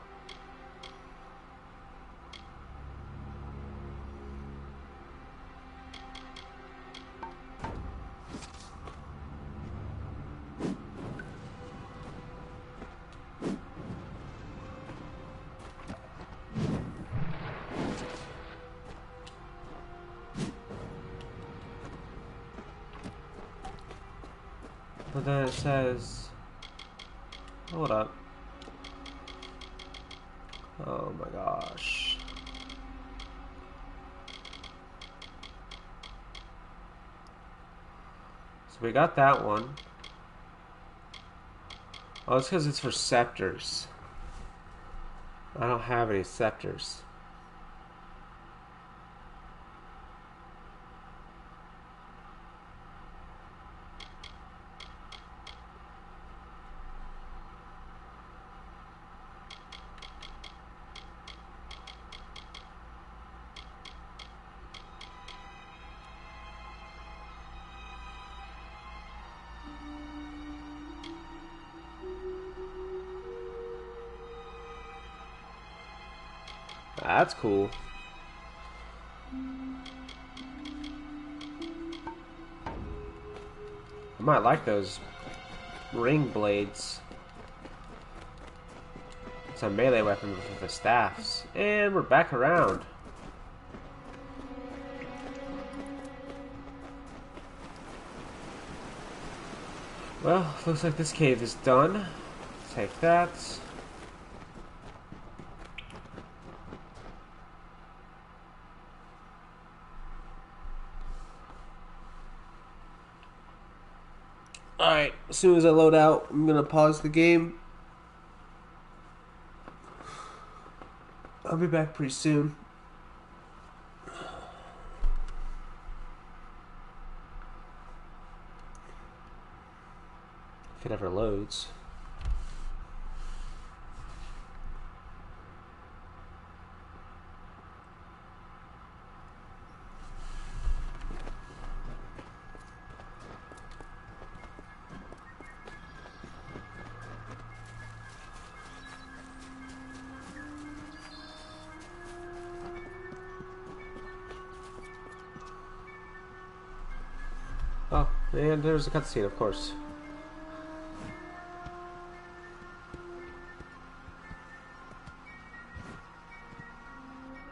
A: But then it says, hold up. Oh my gosh. So we got that one. Oh, it's because it's for scepters. I don't have any scepters. That's cool. I might like those ring blades. It's a melee weapon with the staffs. And we're back around. Well, looks like this cave is done. Take that. Alright, as soon as I load out, I'm gonna pause the game. I'll be back pretty soon. If it ever loads. Oh, and there's a cutscene, of course.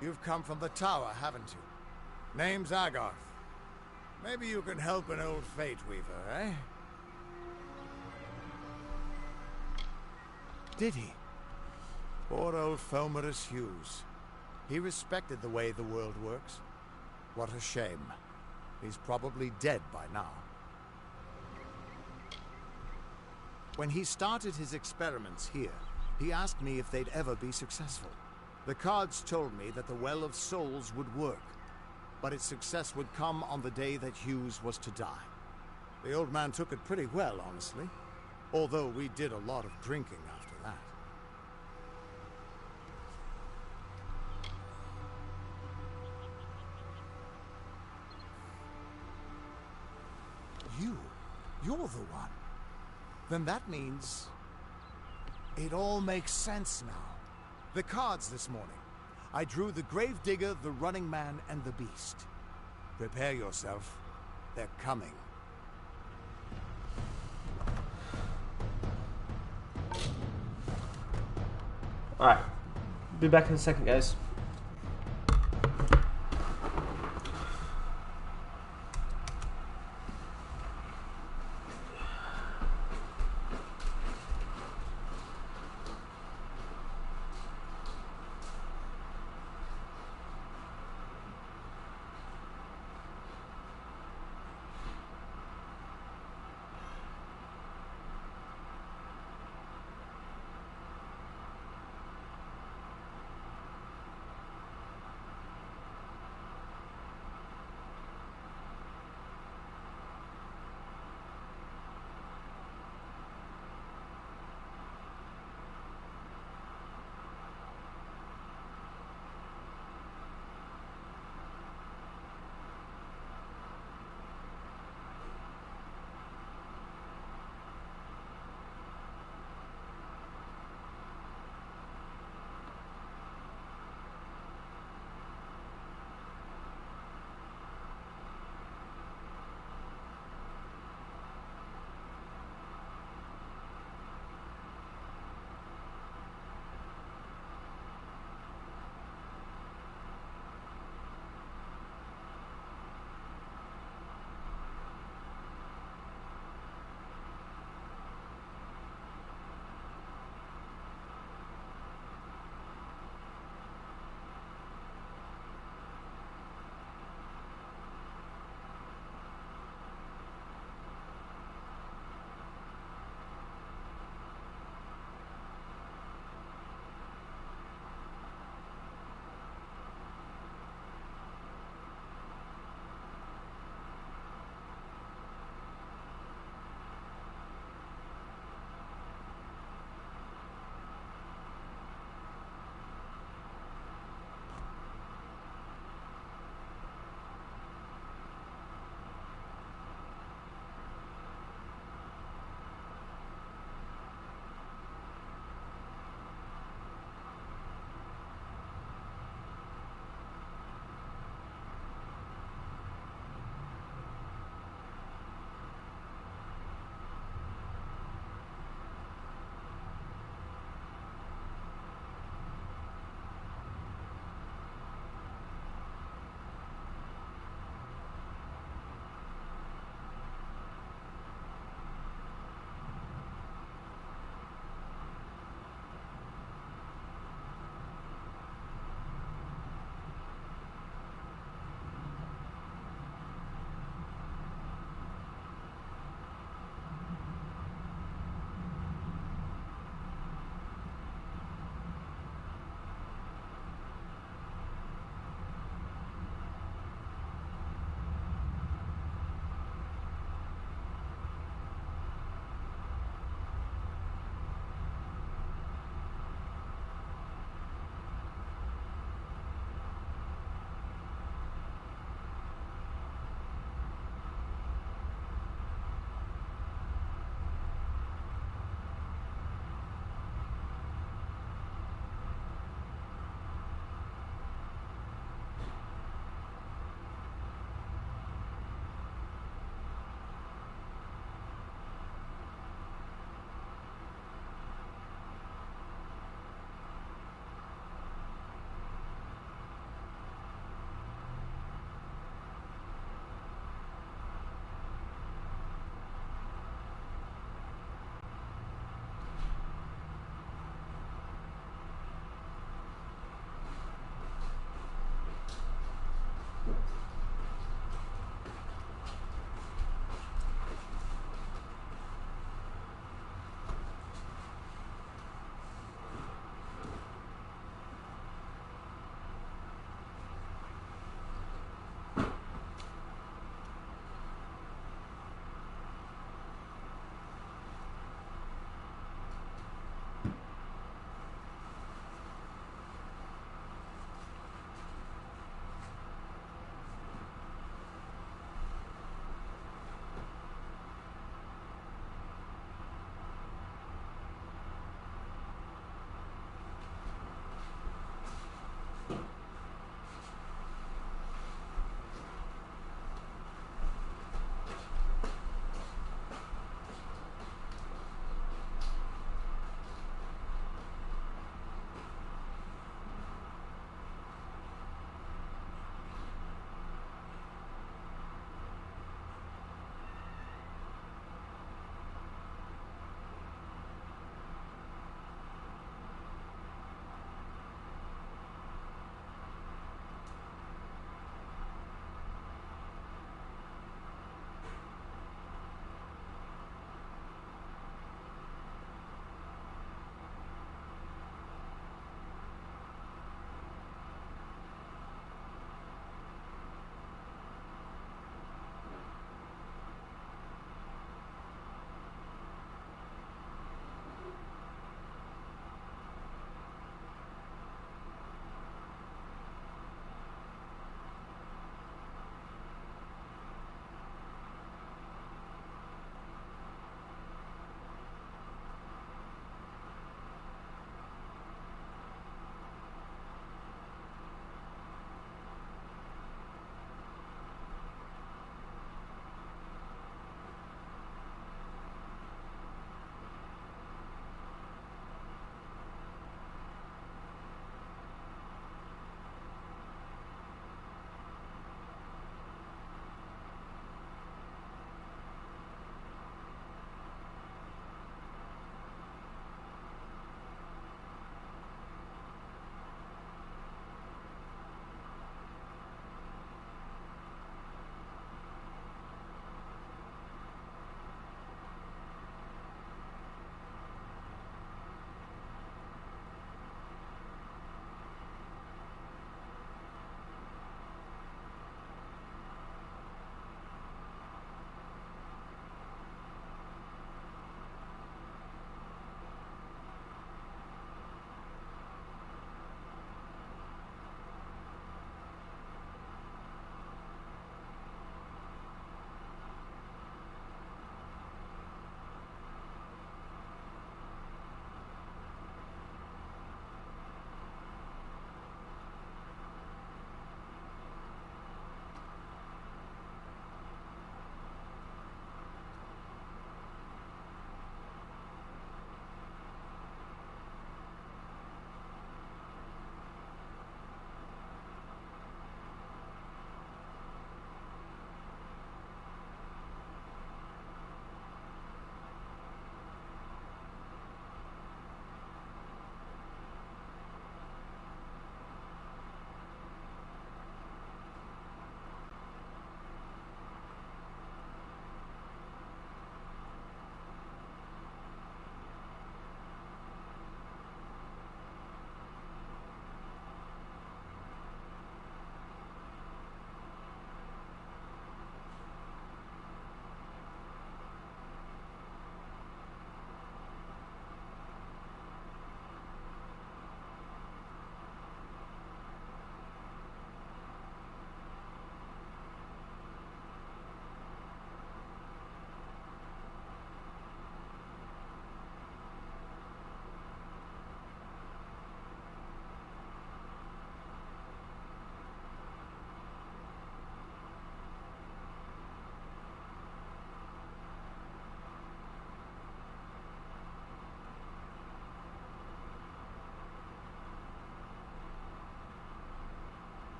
H: You've come from the tower, haven't you? Name's Agarth. Maybe you can help an old Fate Weaver, eh? Did he? Poor old Fomerus Hughes. He respected the way the world works. What a shame. He's probably dead by now. When he started his experiments here, he asked me if they'd ever be successful. The cards told me that the Well of Souls would work, but its success would come on the day that Hughes was to die. The old man took it pretty well, honestly, although we did a lot of drinking after that. You're the one. Then that means it all makes sense now. The cards this morning. I drew the Gravedigger, the Running Man, and the Beast. Prepare yourself. They're coming.
A: Alright. Be back in a second, guys.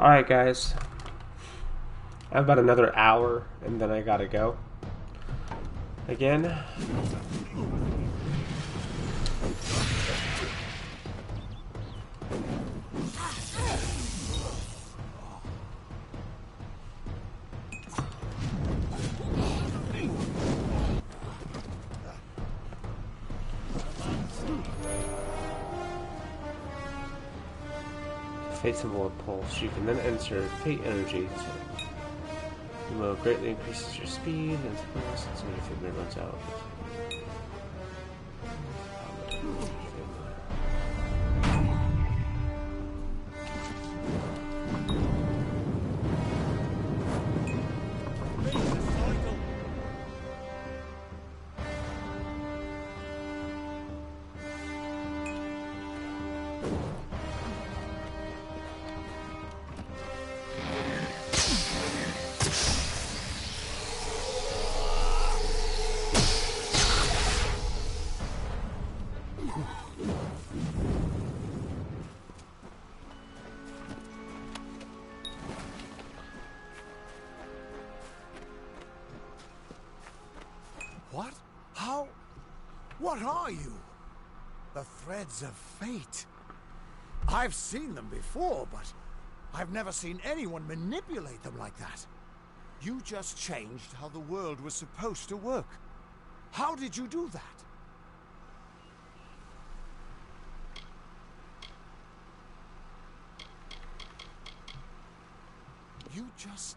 A: Alright, guys. I have about another hour, and then I gotta go. Again. Fate symbol and pulse. You can then enter fate energy. The mode greatly increases your speed and pulse until your fate meter runs out.
C: What? How? What are you? The threads of fate. I've seen them before, but I've never seen anyone manipulate them like that. You just changed how the world was supposed to work. How did you do that? You just...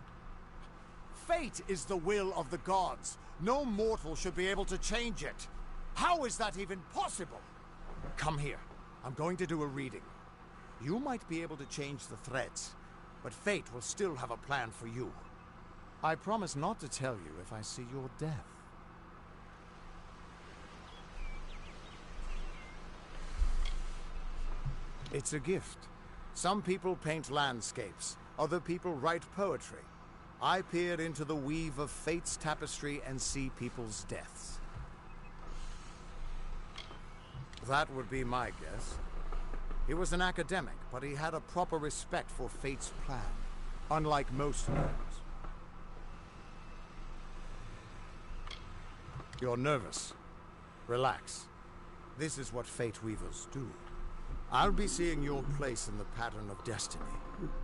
C: Fate is the will of the gods. No mortal should be able to change it. How is that even possible? Come here. I'm going to do a reading. You might be able to change the threads, but fate will still have a plan for you. I promise not to tell you if I see your death. It's a gift. Some people paint landscapes, other people write poetry. I peer into the weave of fate's tapestry and see people's deaths. That would be my guess. He was an academic, but he had a proper respect for fate's plan, unlike most nerds. You're nervous. Relax. This is what fate weavers do. I'll be seeing your place in the pattern of destiny.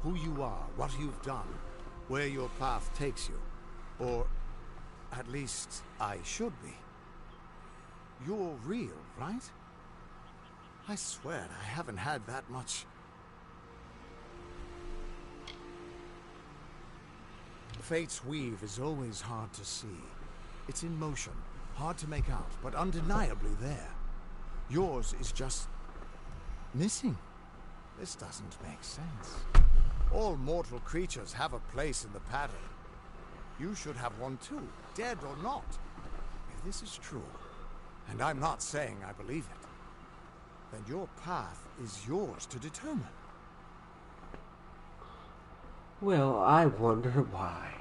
C: Who you are, what you've done, where your path takes you. Or, at least, I should be. You're real, right? I swear I haven't had that much. Fate's weave is always hard to see. It's in motion, hard to make out, but undeniably there. Yours is just... missing. This doesn't make sense. All mortal creatures have a place in the pattern. You should have one too, dead or not. If this is true, and I'm not saying I believe it, then your path is yours to determine.
A: Well, I wonder why.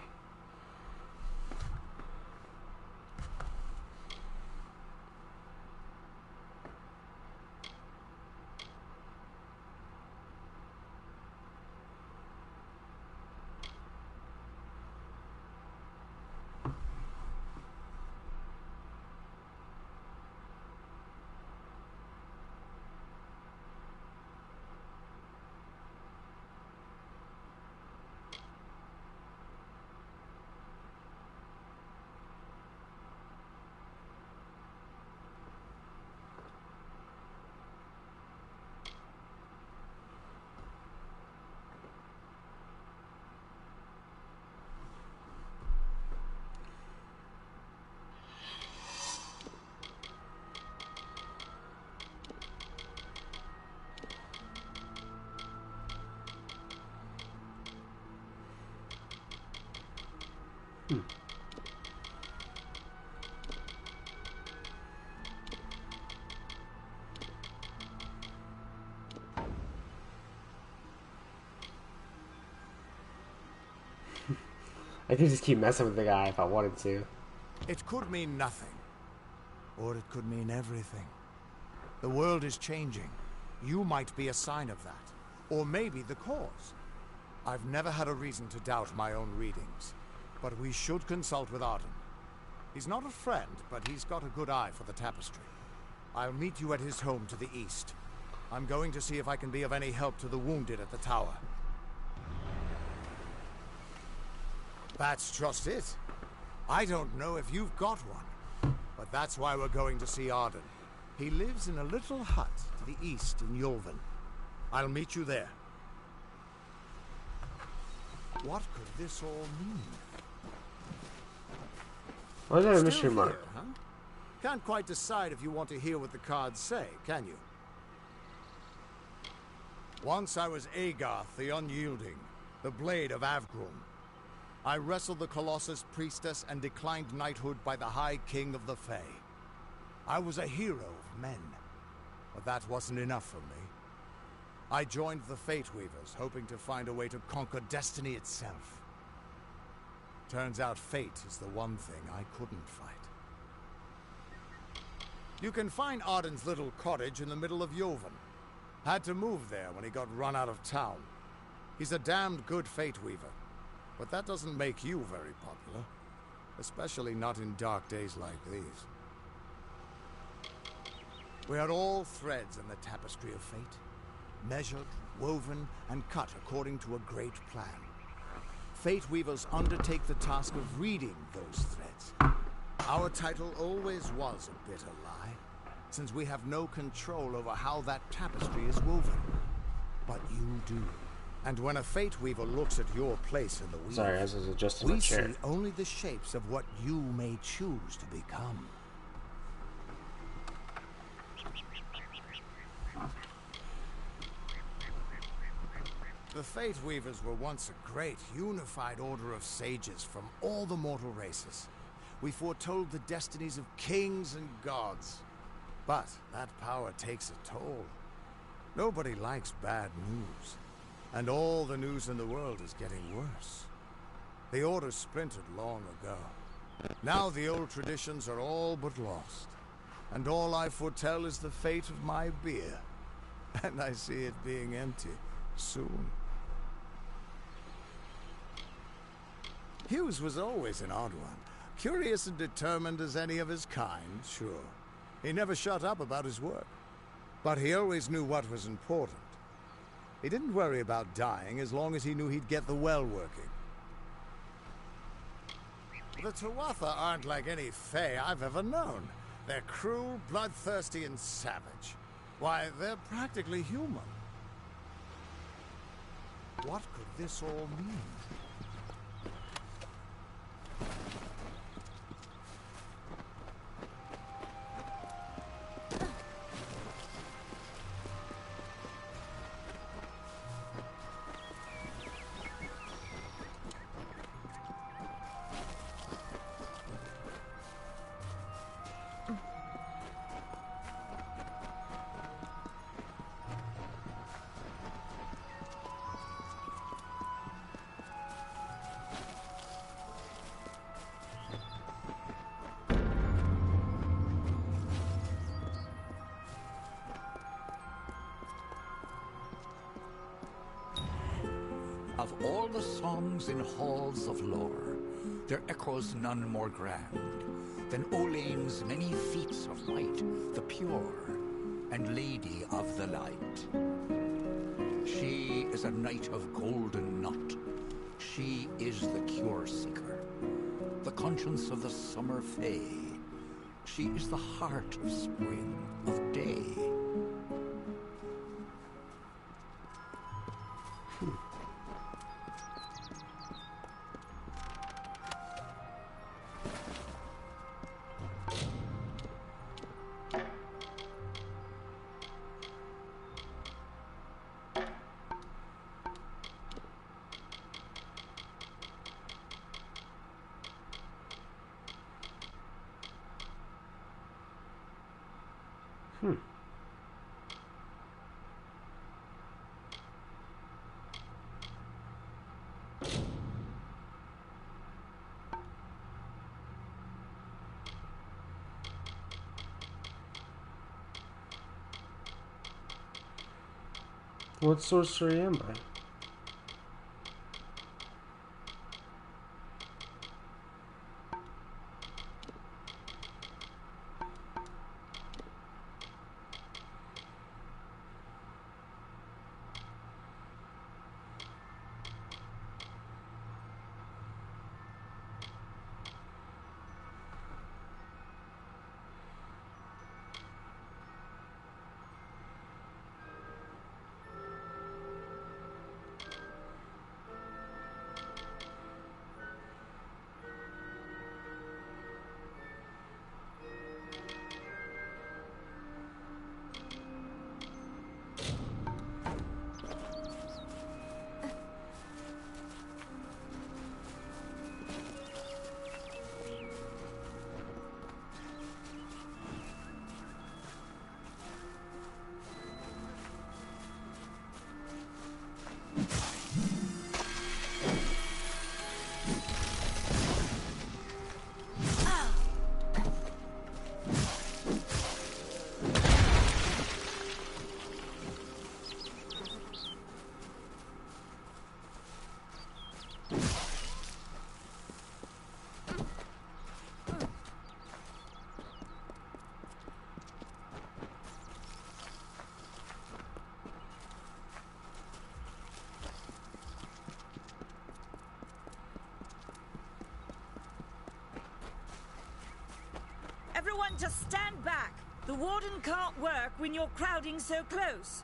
A: I could just keep messing with the guy if I wanted to.
C: It could mean nothing. Or it could mean everything. The world is changing. You might be a sign of that. Or maybe the cause. I've never had a reason to doubt my own readings, but we should consult with Arden. He's not a friend, but he's got a good eye for the tapestry. I'll meet you at his home to the east. I'm going to see if I can be of any help to the wounded at the tower. That's just it. I don't know if you've got one, but that's why we're going to see Arden. He lives in a little hut to the east in Yulven. I'll meet you there. What could this all mean?
A: Why is that a
C: Still
A: mystery
C: here,
A: mark?
C: huh? Can't quite decide if you want to hear what the cards say, can you? Once I was Agarth the Unyielding, the Blade of Avgrum. I wrestled the Colossus Priestess and declined knighthood by the High King of the Fae. I was a hero of men, but that wasn't enough for me. I joined the Fate Weavers, hoping to find a way to conquer destiny itself. Turns out fate is the one thing I couldn't fight. You can find Arden's little cottage in the middle of Yulven. Had to move there when he got run out of town. He's a damned good Fate Weaver, but that doesn't make you very popular. Especially not in dark days like these. We are all threads in the tapestry of fate. Measured, woven, and cut according to a great plan. Fate Weavers undertake the task of reading those threads. Our title always was a bitter lie, since we have no control over how that tapestry is woven. But you do. And when a Fate Weaver looks at your place in the weave,
A: Sorry, I was adjusting my
C: we
A: chair.
C: see only the shapes of what you may choose to become. The Fate Weavers were once a great, unified order of sages from all the mortal races. We foretold the destinies of kings and gods. But that power takes a toll. Nobody likes bad news. And all the news in the world is getting worse. The Order splintered long ago. Now the old traditions are all but lost. And all I foretell is the fate of my beer. And I see it being empty soon. Hughes was always an odd one. Curious and determined as any of his kind, sure. He never shut up about his work. But he always knew what was important. He didn't worry about dying as long as he knew he'd get the well working. The Tuatha aren't like any Fae I've ever known. They're cruel, bloodthirsty, and savage. Why, they're practically human. What could this all mean?
I: Of all the songs in halls of lore, there echoes none more grand than Olain's many feats of might, the pure and lady of the light. She is a knight of golden knot. She is the cure seeker, the conscience of the summer fae. She is the heart of spring, of day.
A: What sorcery am I?
J: Everyone just stand back. The warden can't work when you're crowding so close.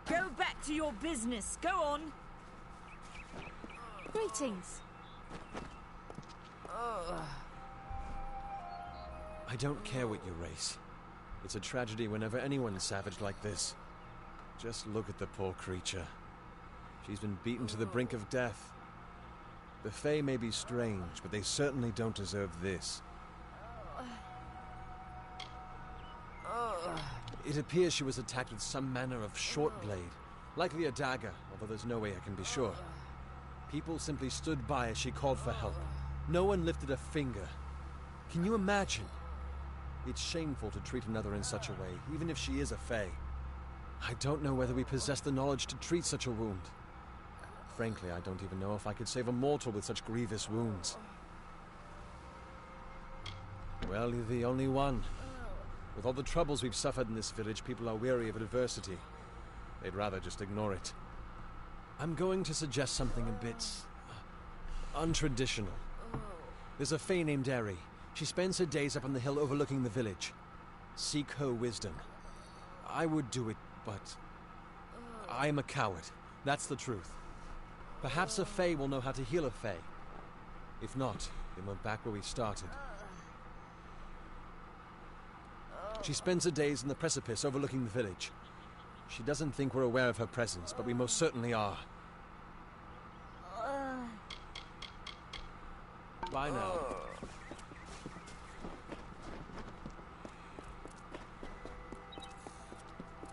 J: Go back to your business. Go on.
K: Greetings.
L: I don't care what you race. It's a tragedy whenever anyone's savage like this. Just look at the poor creature. She's been beaten to the brink of death. The Fae may be strange, but they certainly don't deserve this. It appears she was attacked with some manner of short blade, likely a dagger, although there's no way I can be sure. People simply stood by as she called for help. No one lifted a finger. Can you imagine? It's shameful to treat another in such a way, even if she is a Fae. I don't know whether we possess the knowledge to treat such a wound. Frankly, I don't even know if I could save a mortal with such grievous wounds. Well, you're the only one. With all the troubles we've suffered in this village, people are weary of adversity. They'd rather just ignore it. I'm going to suggest something a bit untraditional. There's a Fae named Eri. She spends her days up on the hill overlooking the village. Seek her wisdom. I would do it, but I'm a coward. That's the truth. Perhaps a Fae will know how to heal a Fae. If not, then we're back where we started. She spends her days in the precipice overlooking the village. She doesn't think we're aware of her presence, but we most certainly are. Bye now.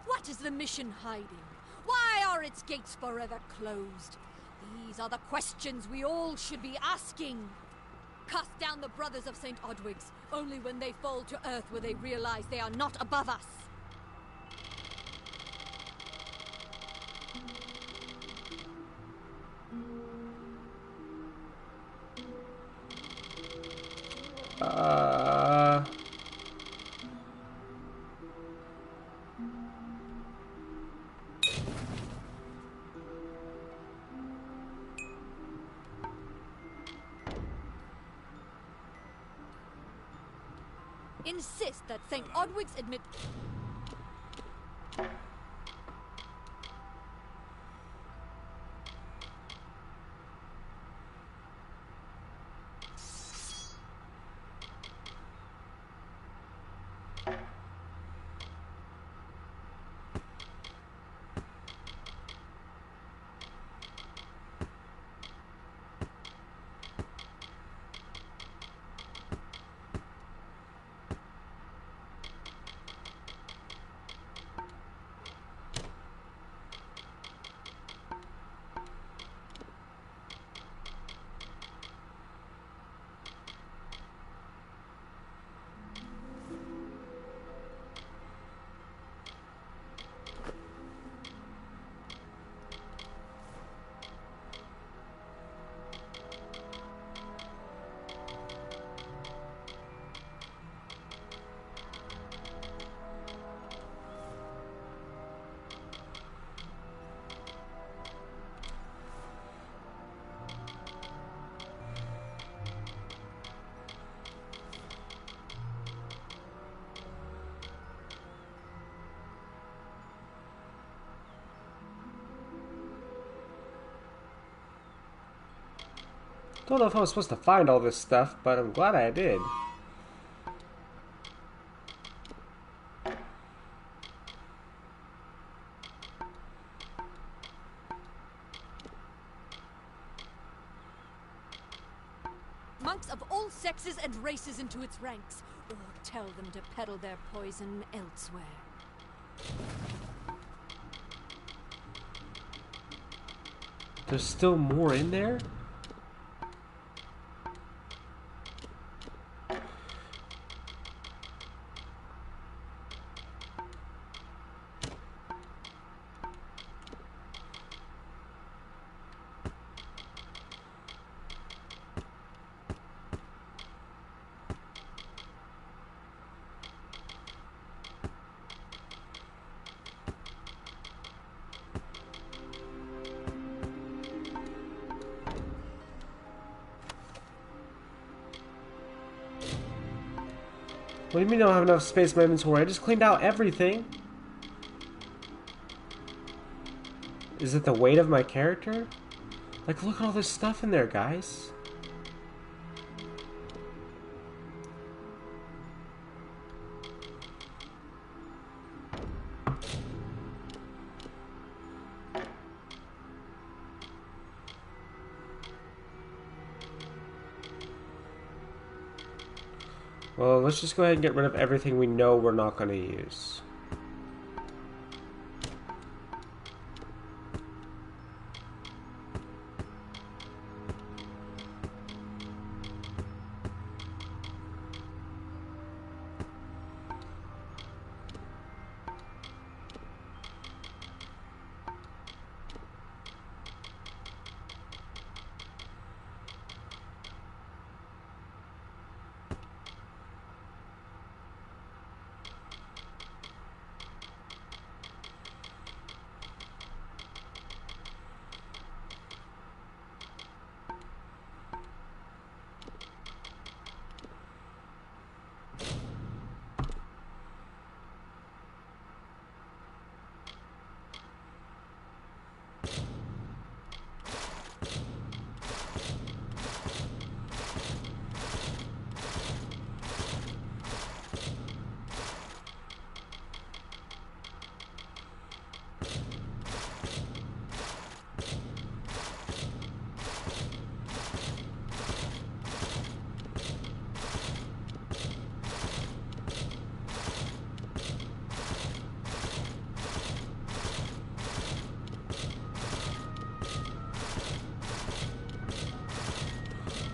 K: What is the mission hiding? Why are its gates forever closed? These are the questions we all should be asking. Cast down the brothers of St. Odwig's. Only when they fall to earth will they realize they are not above us. Insist that St. Odwig's admit...
A: Don't know if I was supposed to find all this stuff, but I'm glad I did.
K: monks of all sexes and races into its ranks, or tell them to peddle their poison elsewhere.
A: There's still more in there? What do you mean I don't have enough space in my inventory? I just cleaned out everything. Is it the weight of my character? Like, look at all this stuff in there, guys. Well, let's just go ahead and get rid of everything we know we're not going to use.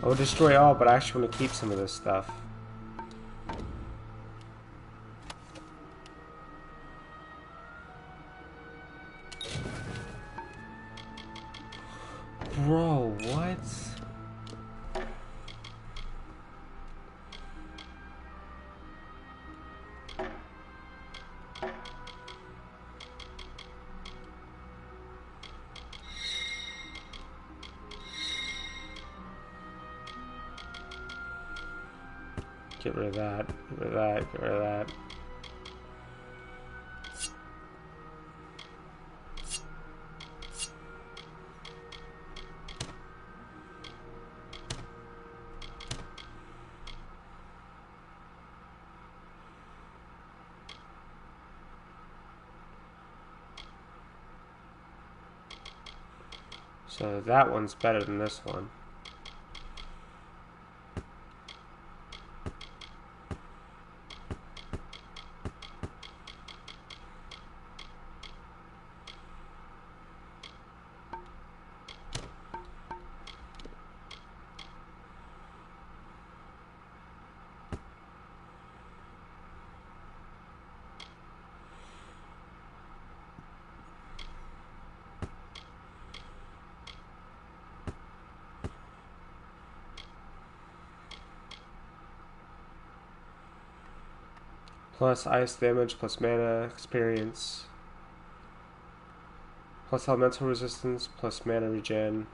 A: I will destroy all, but I actually want to keep some of this stuff. Bro, what? Get rid of that, get rid of that, get rid of that. So that one's better than this one. Plus ice damage, plus mana, experience, plus elemental resistance, plus mana regen.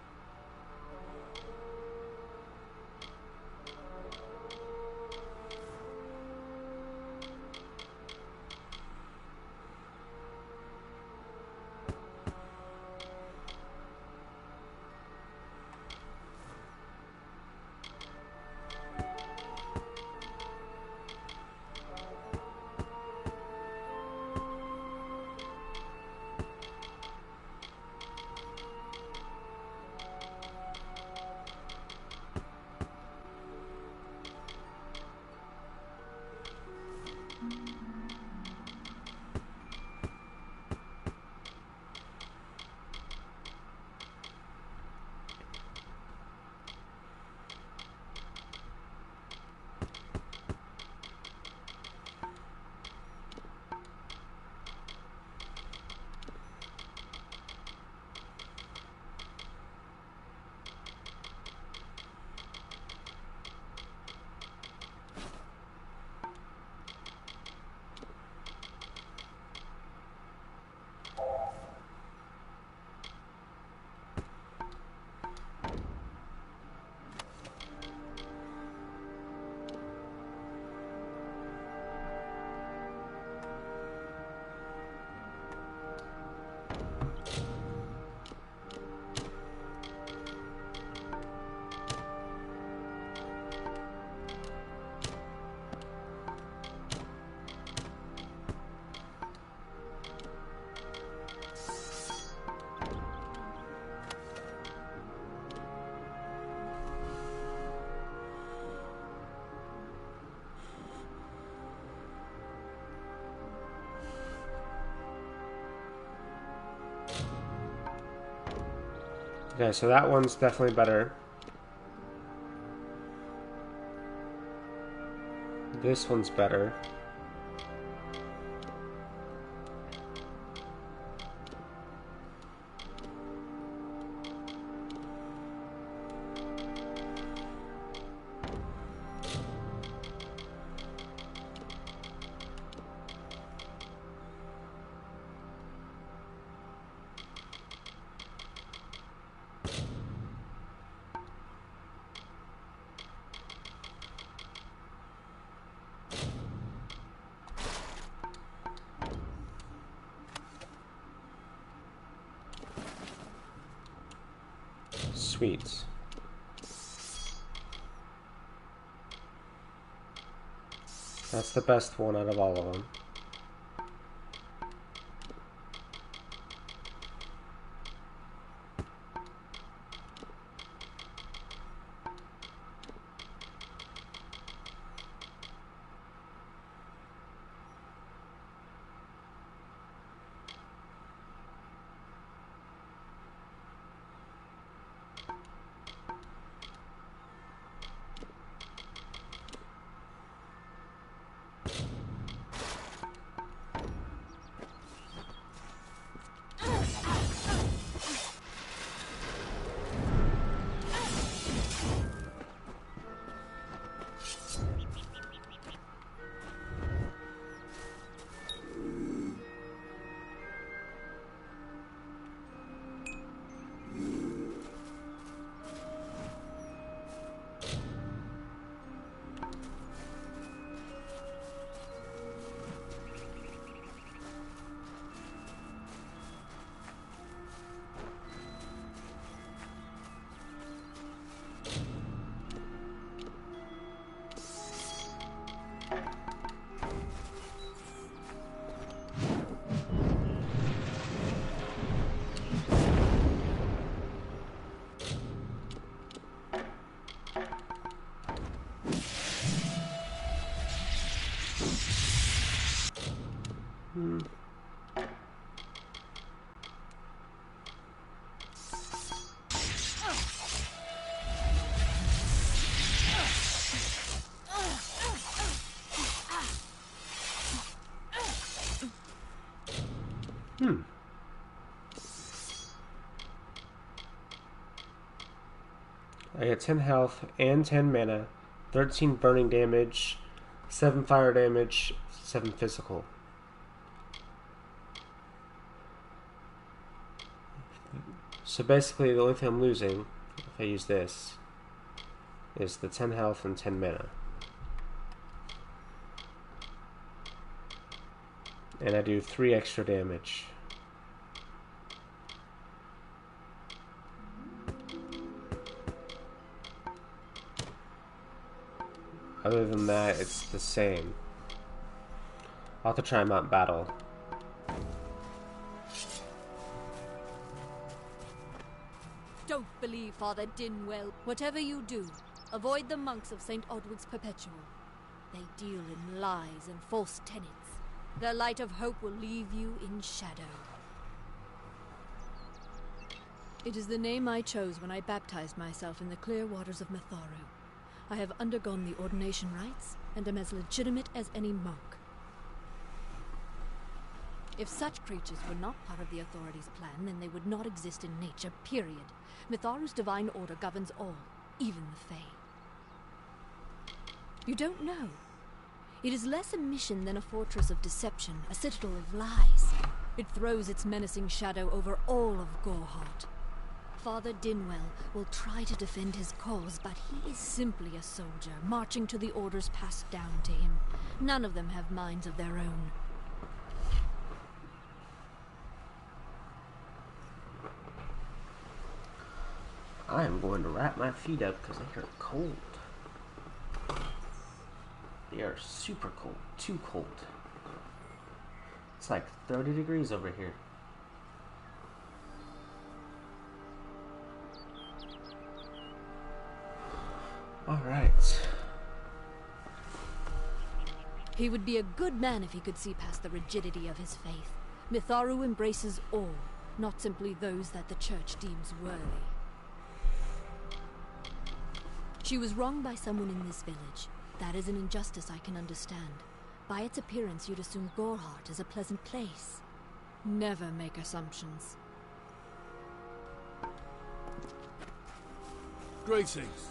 A: Okay, so that one's definitely better. This one's better. Sweet. That's the best one out of all of them. I get 10 health and 10 mana, 13 burning damage, 7 fire damage, 7 physical. So basically the only thing I'm losing, if I use this, is the 10 health and 10 mana. And I do 3 extra damage. Other than that, it's the same. I'll have to try them out in battle.
K: Don't believe Father Dinwell. Whatever you do, avoid the monks of St. Odwig's Perpetual. They deal in lies and false tenets. Their light of hope will leave you in shadow. It is the name I chose when I baptized myself in the clear waters of Mitharu. I have undergone the ordination rites, and am as legitimate as any monk. If such creatures were not part of the authorities' plan, then they would not exist in nature, period. Mitharu's divine order governs all, even the Fae. You don't know. It is less a mission than a fortress of deception, a citadel of lies. It throws its menacing shadow over all of Gorehart. Father Dinwell will try to defend his cause, but he is simply a soldier, marching to the orders passed down to him. None of them have minds of their own.
A: I am going to wrap my feet up because they are cold. They are super cold. Too cold. It's like 30 degrees over here. Alright.
K: He would be a good man if he could see past the rigidity of his faith. Mitharu embraces all, not simply those that the Church deems worthy. She was wronged by someone in this village. That is an injustice I can understand. By its appearance, you'd assume Goreheart is a pleasant place. Never make assumptions.
C: Greetings.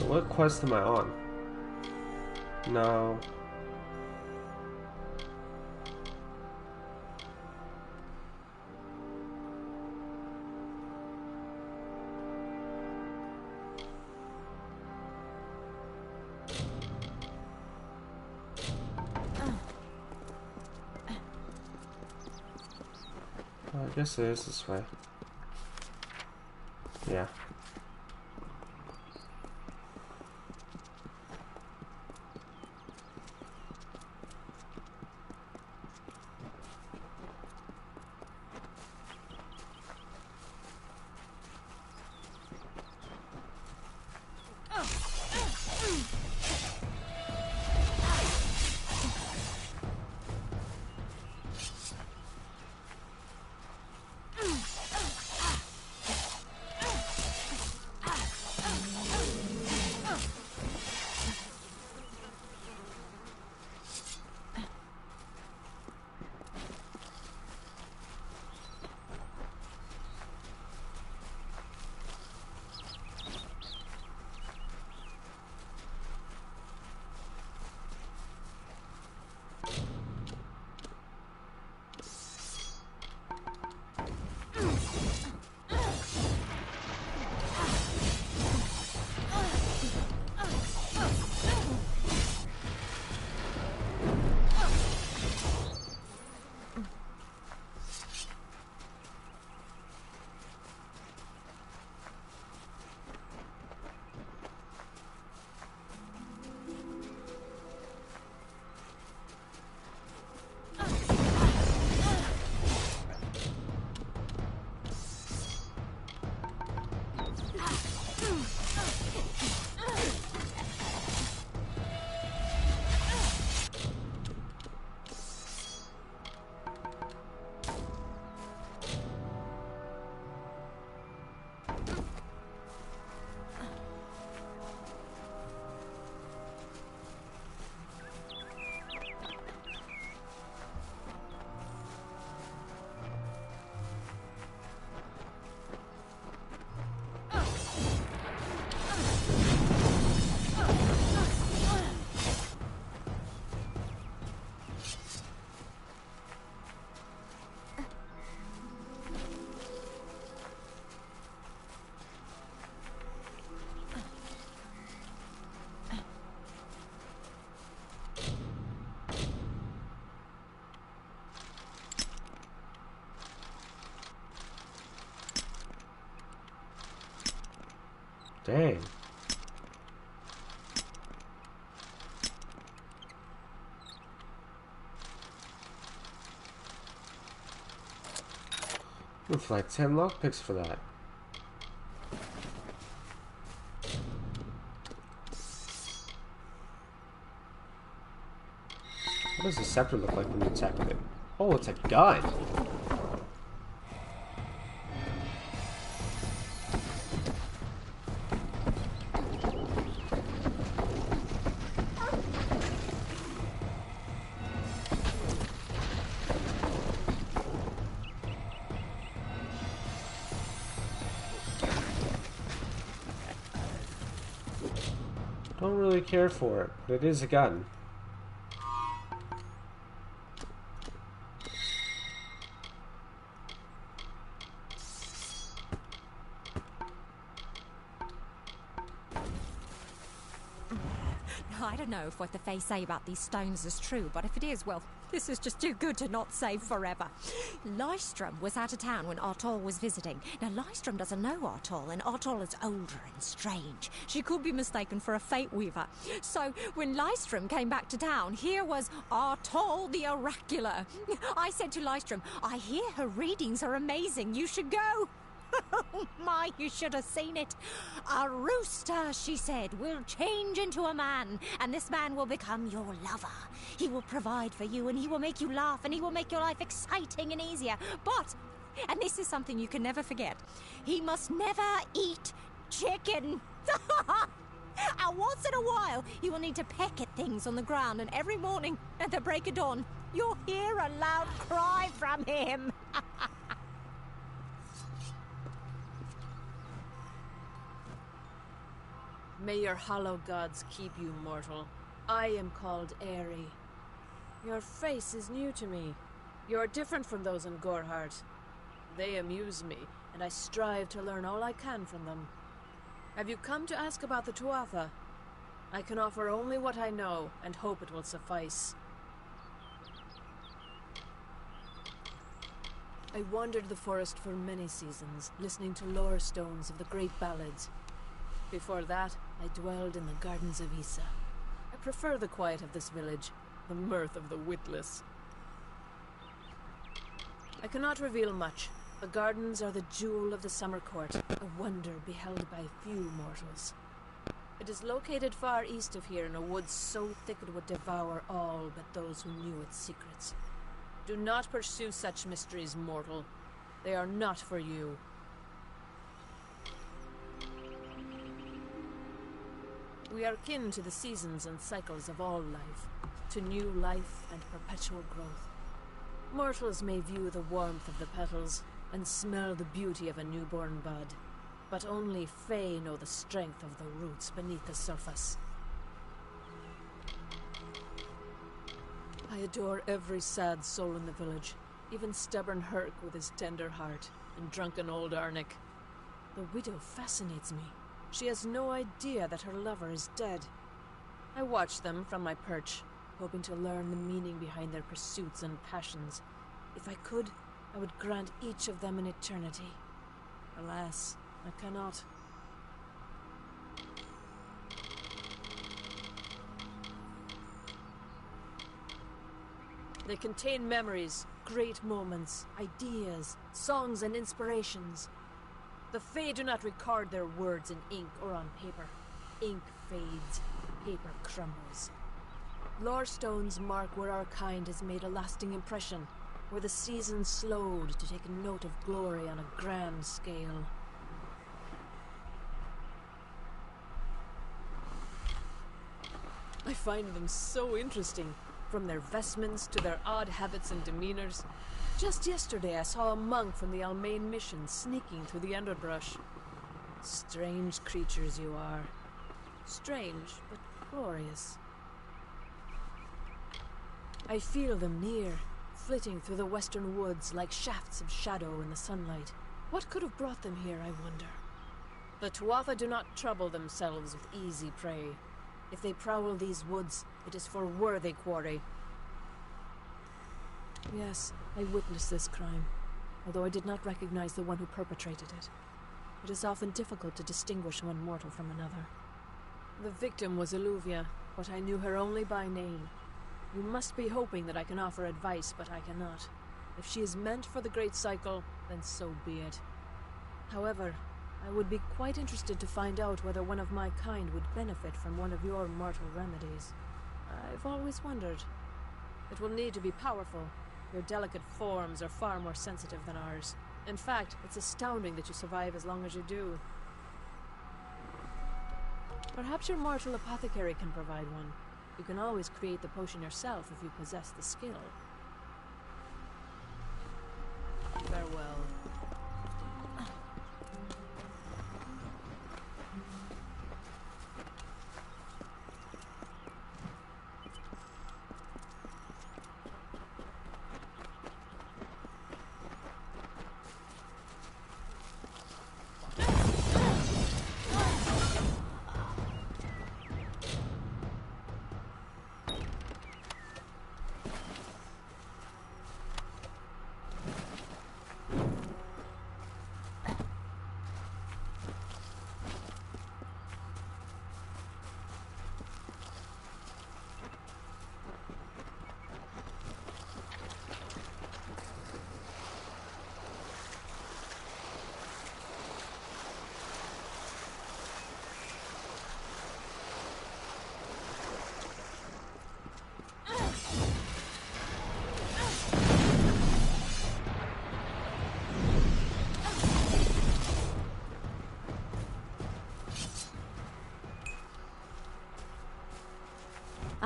A: What quest am I on? No. I guess it is this way. Yeah. Dang. With like 10 lockpicks for that. What does the scepter look like when you attack with it? Oh, it's a gun! Don't really care for it, but it is a gun.
M: I don't know if what the Fae say about these stones is true, but if it is, well, this is just too good to not save forever. Lystrom was out of town when Artol was visiting. Now, Lystrom doesn't know Artol, and Artol is older and strange. She could be mistaken for a Fate Weaver. So, when Lystrom came back to town, here was Artol the Oracular. I said to Lystrom, I hear her readings are amazing. You should go. Oh my, you should have seen it. A rooster, she said, will change into a man, and this man will become your lover. He will provide for you, and he will make you laugh, and he will make your life exciting and easier. But, and this is something you can never forget, he must never eat chicken. And once in a while, he will need to peck at things on the ground, and every morning at the break of dawn, you'll hear a loud cry from him.
N: May your hollow gods keep you, mortal. I am called Aerie. Your face is new to me. You are different from those in Gorhart. They amuse me, and I strive to learn all I can from them. Have you come to ask about the Tuatha? I can offer only what I know, and hope it will suffice. I wandered the forest for many seasons, listening to lore stones of the great ballads. Before that, I dwelled in the gardens of Issa. I prefer the quiet of this village, the mirth of the witless. I cannot reveal much. The gardens are the jewel of the summer court, a wonder beheld by few mortals. It is located far east of here in a wood so thick it would devour all but those who knew its secrets. Do not pursue such mysteries, mortal. They are not for you. We are kin to the seasons and cycles of all life, to new life and perpetual growth. Mortals may view the warmth of the petals and smell the beauty of a newborn bud, but only Fae know the strength of the roots beneath the surface. I adore every sad soul in the village, even stubborn Herc with his tender heart, and drunken old Arnick. The widow fascinates me. She has no idea that her lover is dead. I watch them from my perch, hoping to learn the meaning behind their pursuits and passions. If I could, I would grant each of them an eternity. Alas, I cannot. They contain memories, great moments, ideas, songs, and inspirations. The Fae do not record their words in ink or on paper. Ink fades, paper crumbles. Lore stones mark where our kind has made a lasting impression, where the seasons slowed to take note of glory on a grand scale. I find them so interesting, from their vestments to their odd habits and demeanors. Just yesterday I saw a monk from the Almain mission sneaking through the underbrush. Strange creatures you are. Strange, but glorious. I feel them near, flitting through the western woods like shafts of shadow in the sunlight. What could have brought them here, I wonder? The Tuatha do not trouble themselves with easy prey. If they prowl these woods, it is for worthy quarry. Yes, I witnessed this crime, although I did not recognize the one who perpetrated it. It is often difficult to distinguish one mortal from another. The victim was Illuvia, but I knew her only by name. You must be hoping that I can offer advice, but I cannot. If she is meant for the Great Cycle, then so be it. However, I would be quite interested to find out whether one of my kind would benefit from one of your mortal remedies. I've always wondered. It will need to be powerful. Your delicate forms are far more sensitive than ours. In fact, it's astounding that you survive as long as you do. Perhaps your mortal apothecary can provide one. You can always create the potion yourself if you possess the skill. Farewell.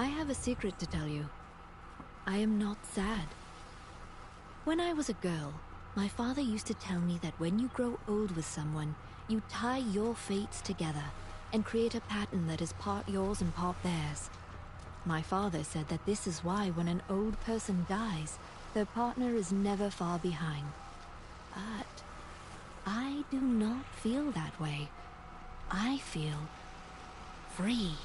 O: I have a secret to tell you. I am not sad. When I was a girl, my father used to tell me that when you grow old with someone, you tie your fates together and create a pattern that is part yours and part theirs. My father said that this is why when an old person dies, their partner is never far behind. But I do not feel that way. I feel free.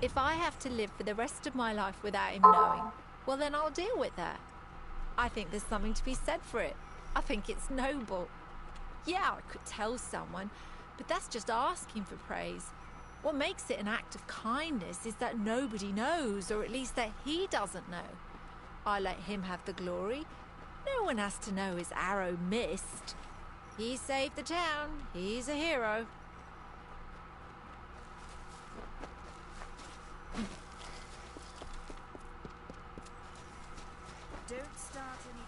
M: If I have to live for the rest of my life without him knowing, well then I'll deal with that. I think there's something to be said for it. I think it's noble. Yeah, I could tell someone, but that's just asking for praise.
P: What makes it an act of kindness is that nobody knows, or at least that he doesn't know. I let him have the glory. No one has to know his arrow missed. He saved the town. He's a hero.
J: Don't start any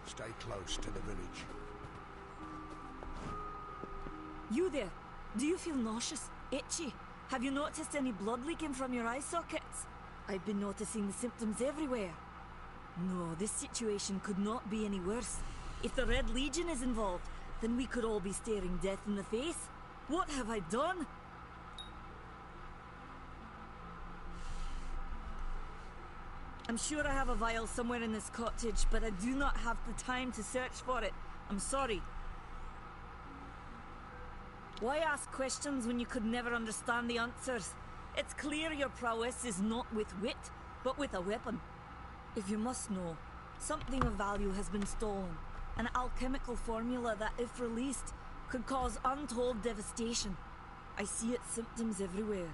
C: Stay close to the village.
J: You there? Do you feel nauseous? Itchy? Have you noticed any blood leaking from your eye sockets? I've been noticing the symptoms everywhere. No, this situation could not be any worse. If the Red Legion is involved, then we could all be staring death in the face. What have I done? I'm sure I have a vial somewhere in this cottage, but I do not have the time to search for it. I'm sorry. Why ask questions when you could never understand the answers? It's clear your prowess is not with wit, but with a weapon. If you must know, something of value has been stolen. An alchemical formula that, if released, could cause untold devastation. I see its symptoms everywhere.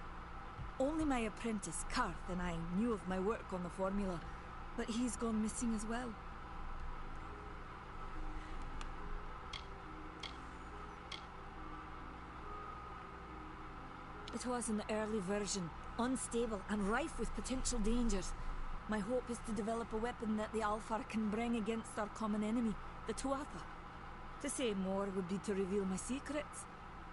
J: Only my apprentice, Karth, and I knew of my work on the formula, but he's gone missing as well. It was an early version, unstable and rife with potential dangers. My hope is to develop a weapon that the Alfar can bring against our common enemy, the Tuatha. To say more would be to reveal my secrets.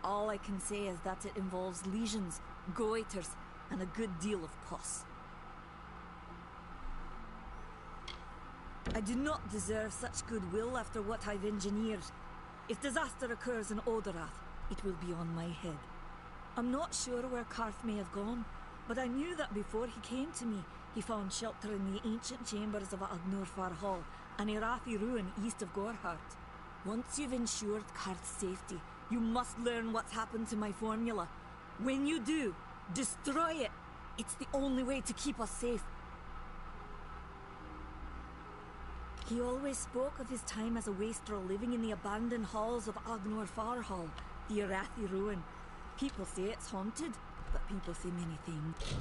J: All I can say is that it involves lesions, goiters, and a good deal of pus. I do not deserve such goodwill after what I've engineered. If disaster occurs in Odorath, it will be on my head. I'm not sure where Karth may have gone, but I knew that before he came to me, he found shelter in the ancient chambers of Agnurfar Hall, an Irathi ruin east of Gorhart. Once you've ensured Karth's safety, you must learn what's happened to my formula. When you do, destroy it! It's the only way to keep us safe. He always spoke of his time as a wastrel living in the abandoned halls of Agnurfar Hall, the Irathi ruin. People say it's haunted, but people say many things.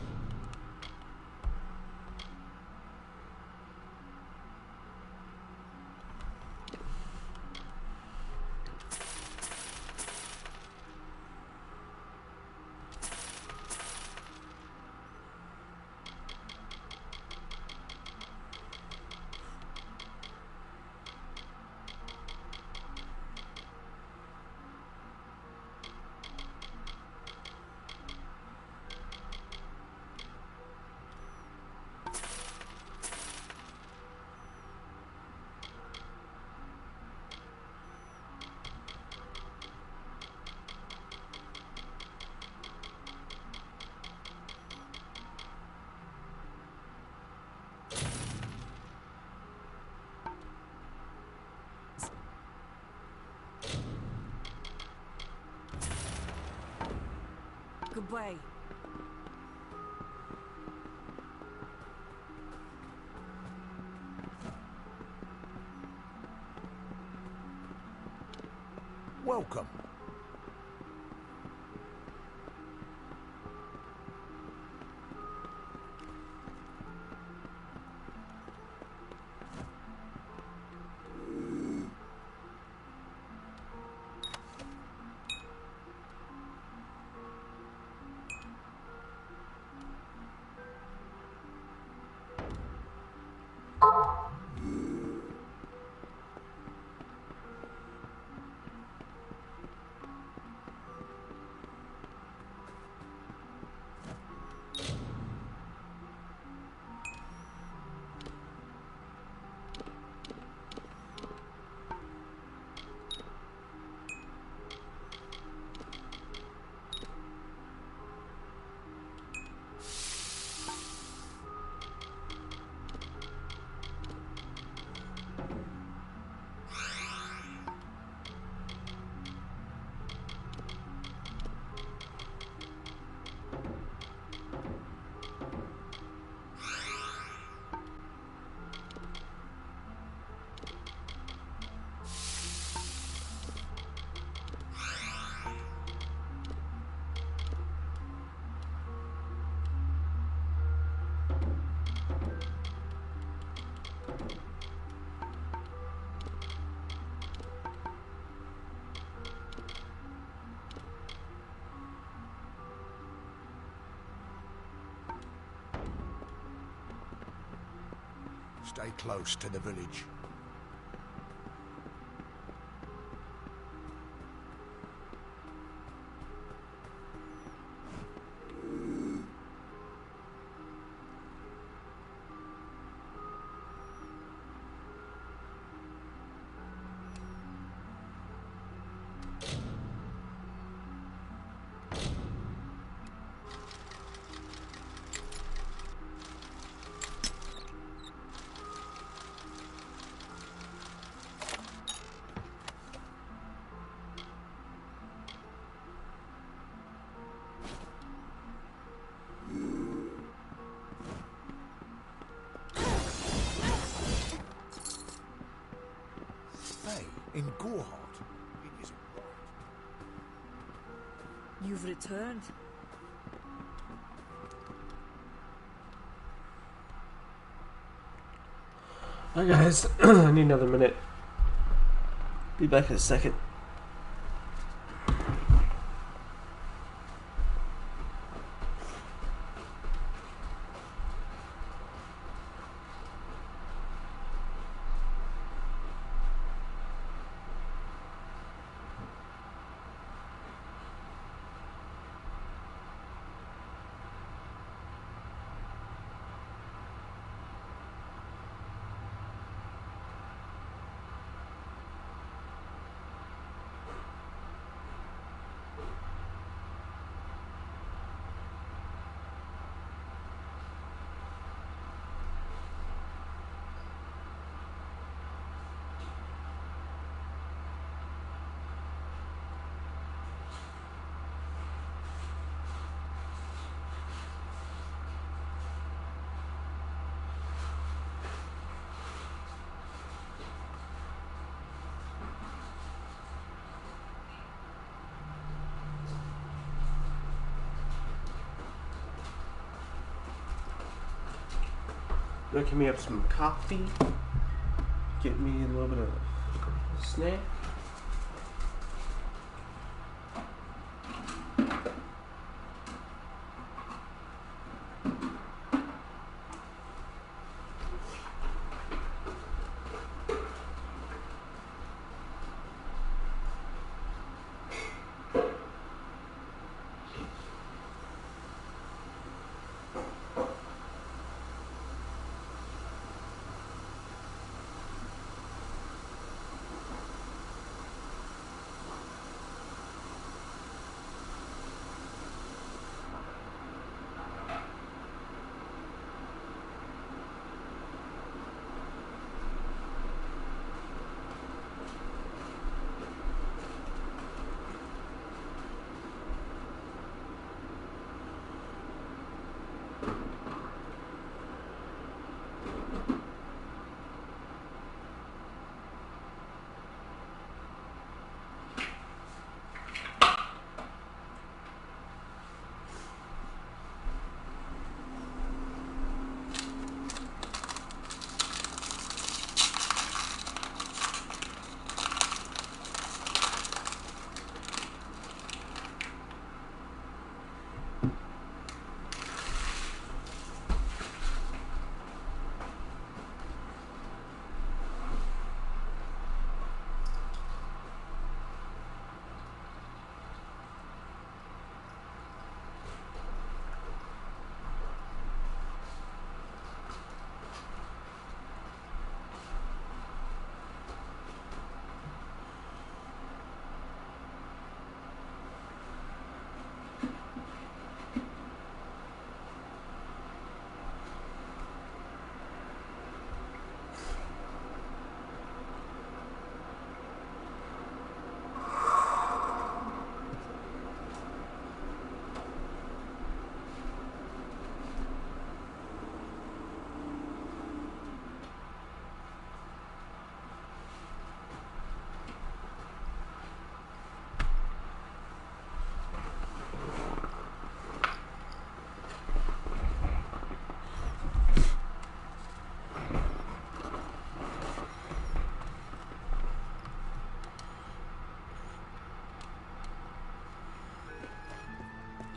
J: Goodbye.
C: Welcome. Stay close to the village. In Gorhard. It isn't right.
J: You've returned.
A: Alright guys, I need another minute. Be back in a second. Making me up some coffee. Get me a little bit of a snack.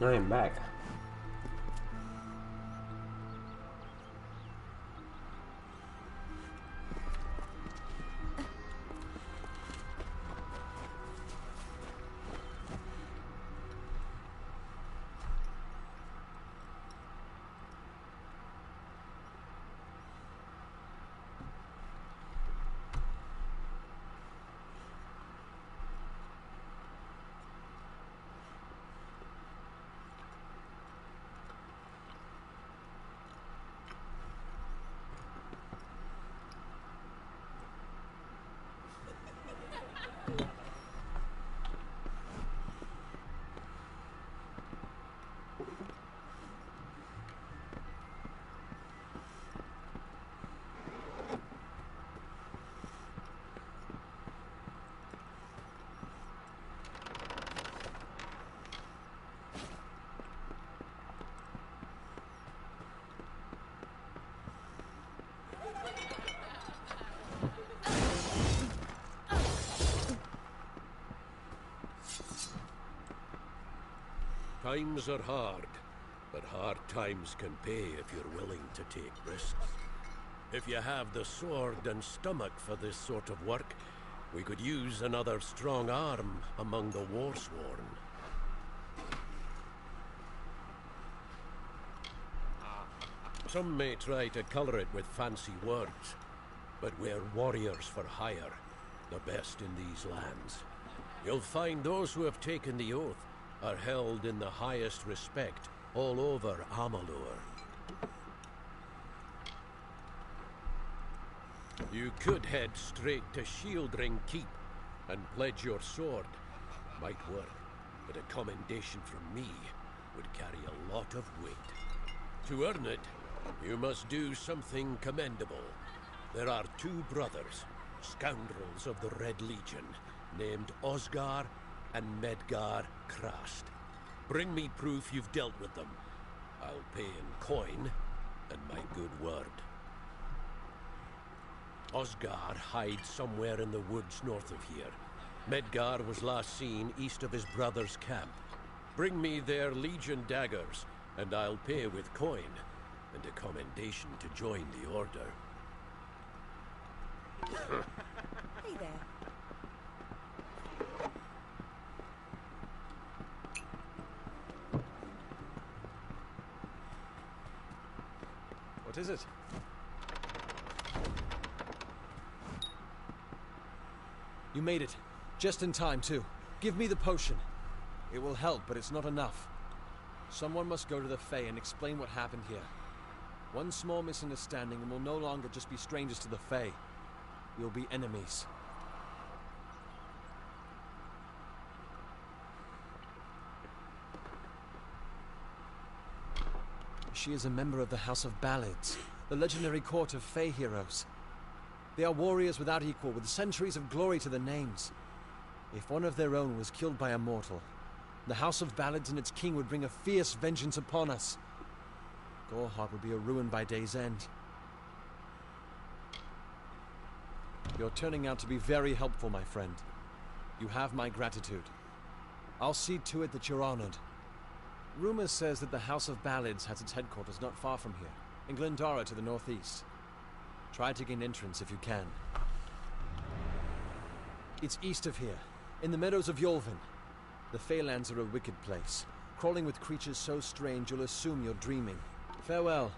A: I am back.
C: Times are hard, but hard times can pay if you're willing to take risks. If you have the sword and stomach for this sort of work, we could use another strong arm among the warsworn. Some may try to color it with fancy words, but we're warriors for hire, the best in these lands. You'll find those who have taken the oath are held in the highest respect all over Alamur. You could head straight to Shieldring Keep and pledge your sword. Might work, but a commendation from me would carry a lot of weight. To earn it, you must do something commendable. There are two brothers, scoundrels of the Red Legion, named Osgar and Medgar Krast. Bring me proof you've dealt with them. I'll pay in coin and my good word. Osgar hides somewhere in the woods north of here. Medgar was last seen east of his brother's camp. Bring me their Legion daggers, and I'll pay with coin, and a commendation to join the order.
J: Hey there.
L: What is it? You made it. Just in time, too. Give me the potion. It will help, but it's not enough. Someone must go to the Fae and explain what happened here. One small misunderstanding and we'll no longer just be strangers to the Fae. We'll be enemies. She is a member of the House of Ballads, the legendary court of Fae heroes. They are warriors without equal, with centuries of glory to their names. If one of their own was killed by a mortal, the House of Ballads and its king would bring a fierce vengeance upon us. Gorehart would be a ruin by day's end. You're turning out to be very helpful, my friend. You have my gratitude. I'll see to it that you're honored. Rumor says that the House of Ballads has its headquarters not far from here, in Glendara to the northeast. Try to gain entrance if you can. It's east of here, in the meadows of Yolvin. The Feylands are a wicked place, crawling with creatures so strange you'll assume you're dreaming. Farewell.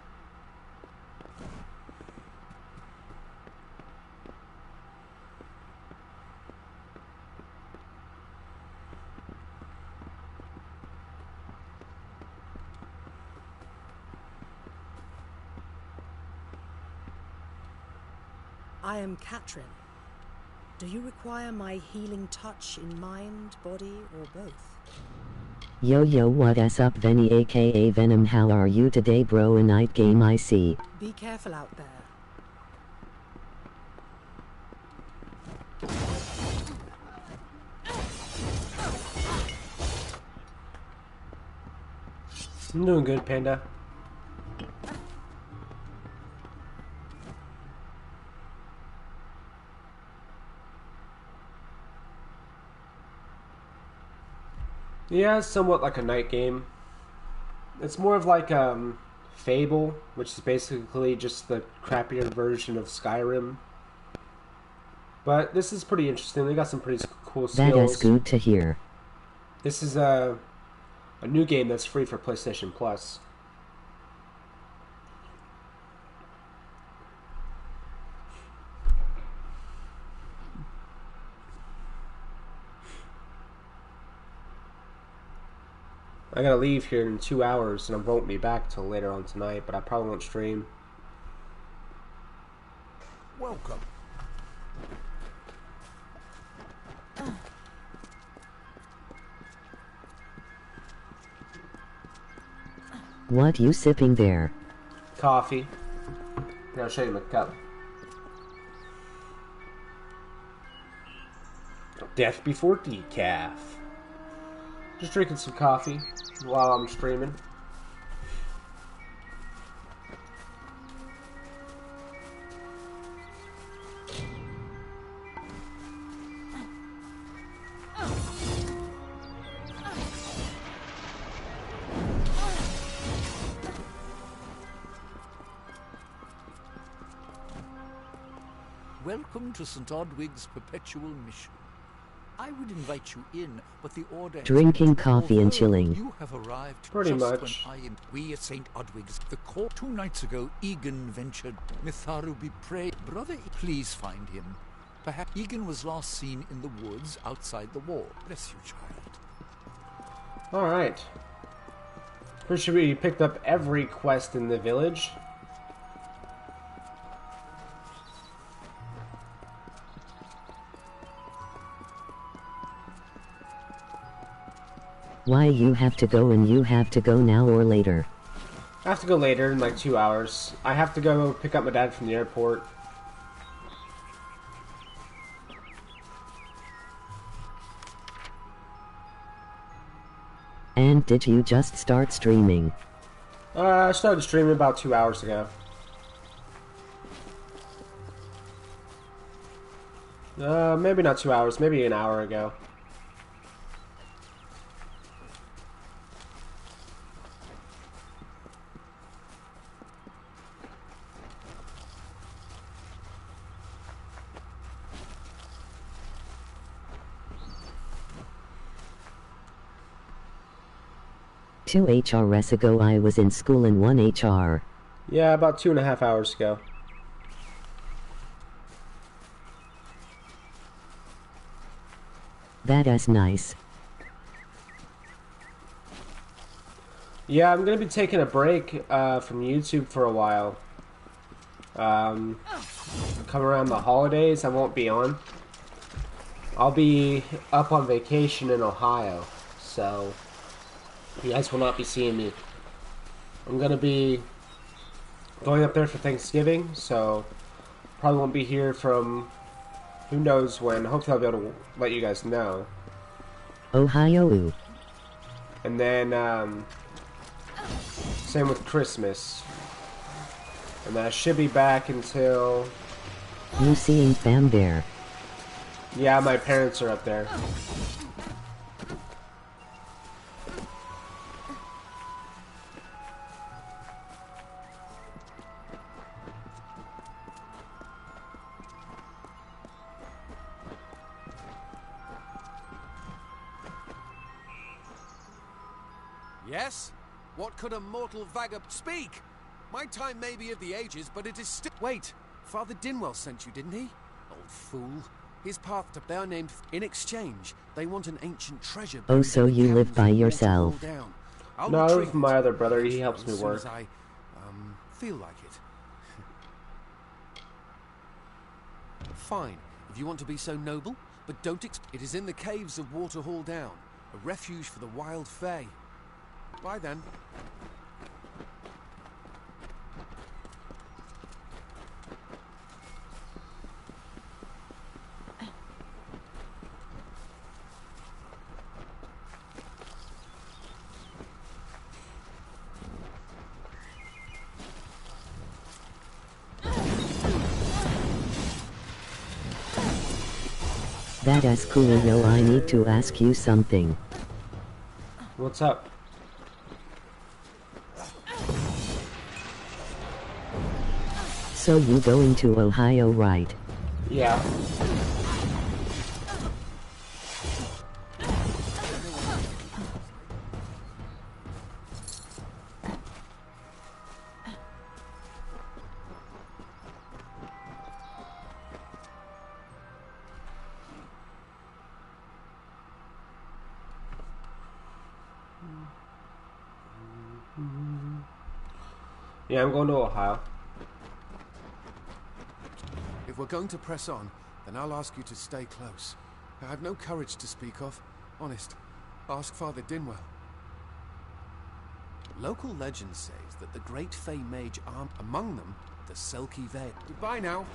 Q: I am Katrin. Do you require my healing touch in mind, body, or both?
E: Yo, what's up, Venny aka Venom? How are you today, bro? A night game, I see.
Q: Be careful out there.
A: I'm doing good, Panda. Yeah, it's somewhat like a night game. It's more of like Fable, which is basically just the crappier version of Skyrim. But this is pretty interesting. They got some pretty cool skills.
E: That is good to hear.
A: This is a new game that's free for PlayStation Plus. I gotta leave here in 2 hours, and I won't be back till later on tonight, but I probably won't stream.
C: Welcome.
E: What you sipping there?
A: Coffee. Here, I'll show you my cup. Death before decaf. Just drinking some coffee while I'm streaming.
I: Welcome to St. Odwig's perpetual mission. I would invite you in, but the order has
E: Drinking
I: been
E: coffee and
I: although
E: chilling.
I: You have arrived
A: Pretty
I: just
A: much.
I: when I am. We at St. Odwig's, the court 2 nights ago, Egan ventured. Mitharu be prayed. Brother, please find him. Perhaps Egan was last seen in the woods outside the wall. Bless you, child.
A: Alright. Pretty sure we picked up every quest in the village.
E: Why you have to go and you have to go now or later?
A: I have to go later in like 2 hours. I have to go pick up my dad from the airport.
E: And did you just start streaming?
A: I started streaming about 2 hours ago. Maybe not 2 hours, maybe an hour ago.
E: Two HRs ago I was in school in 1 HR.
A: Yeah, about 2.5 hours ago.
E: That is nice.
A: Yeah, I'm gonna be taking a break from YouTube for a while. Come around the holidays, I won't be on. I'll be up on vacation in Ohio, so you guys will not be seeing me. I'm gonna be going up there for Thanksgiving, so probably won't be here from who knows when. Hopefully I'll be able to let you guys know.
E: Ohio.
A: And then, same with Christmas. And then I should be back until...
E: You seeing fam there?
A: Yeah, my parents are up there.
C: Yes? What could a mortal vagabond speak? My time may be of the ages, but it is still... Wait, Father Dinwell sent you, didn't he? Old fool. His path to... They are named... In exchange, they want an ancient treasure...
E: Oh, so you live by yourself?
A: No, I live with my other brother. He helps me work.
C: As I, feel like it. Fine, if you want to be so noble, but don't... It is in the caves of Waterhall Down, a refuge for the wild fae. Bye then.
E: That is cool. Yo, I need to ask you something.
A: What's up?
E: So you going to Ohio, right?
A: Yeah. Yeah, I'm going to Ohio.
C: If we're going to press on, then I'll ask you to stay close. I have no courage to speak of. Honest. Ask Father Dinwell. Local legend says that the great Fey mage armed among them the Selkie Veil. Goodbye now.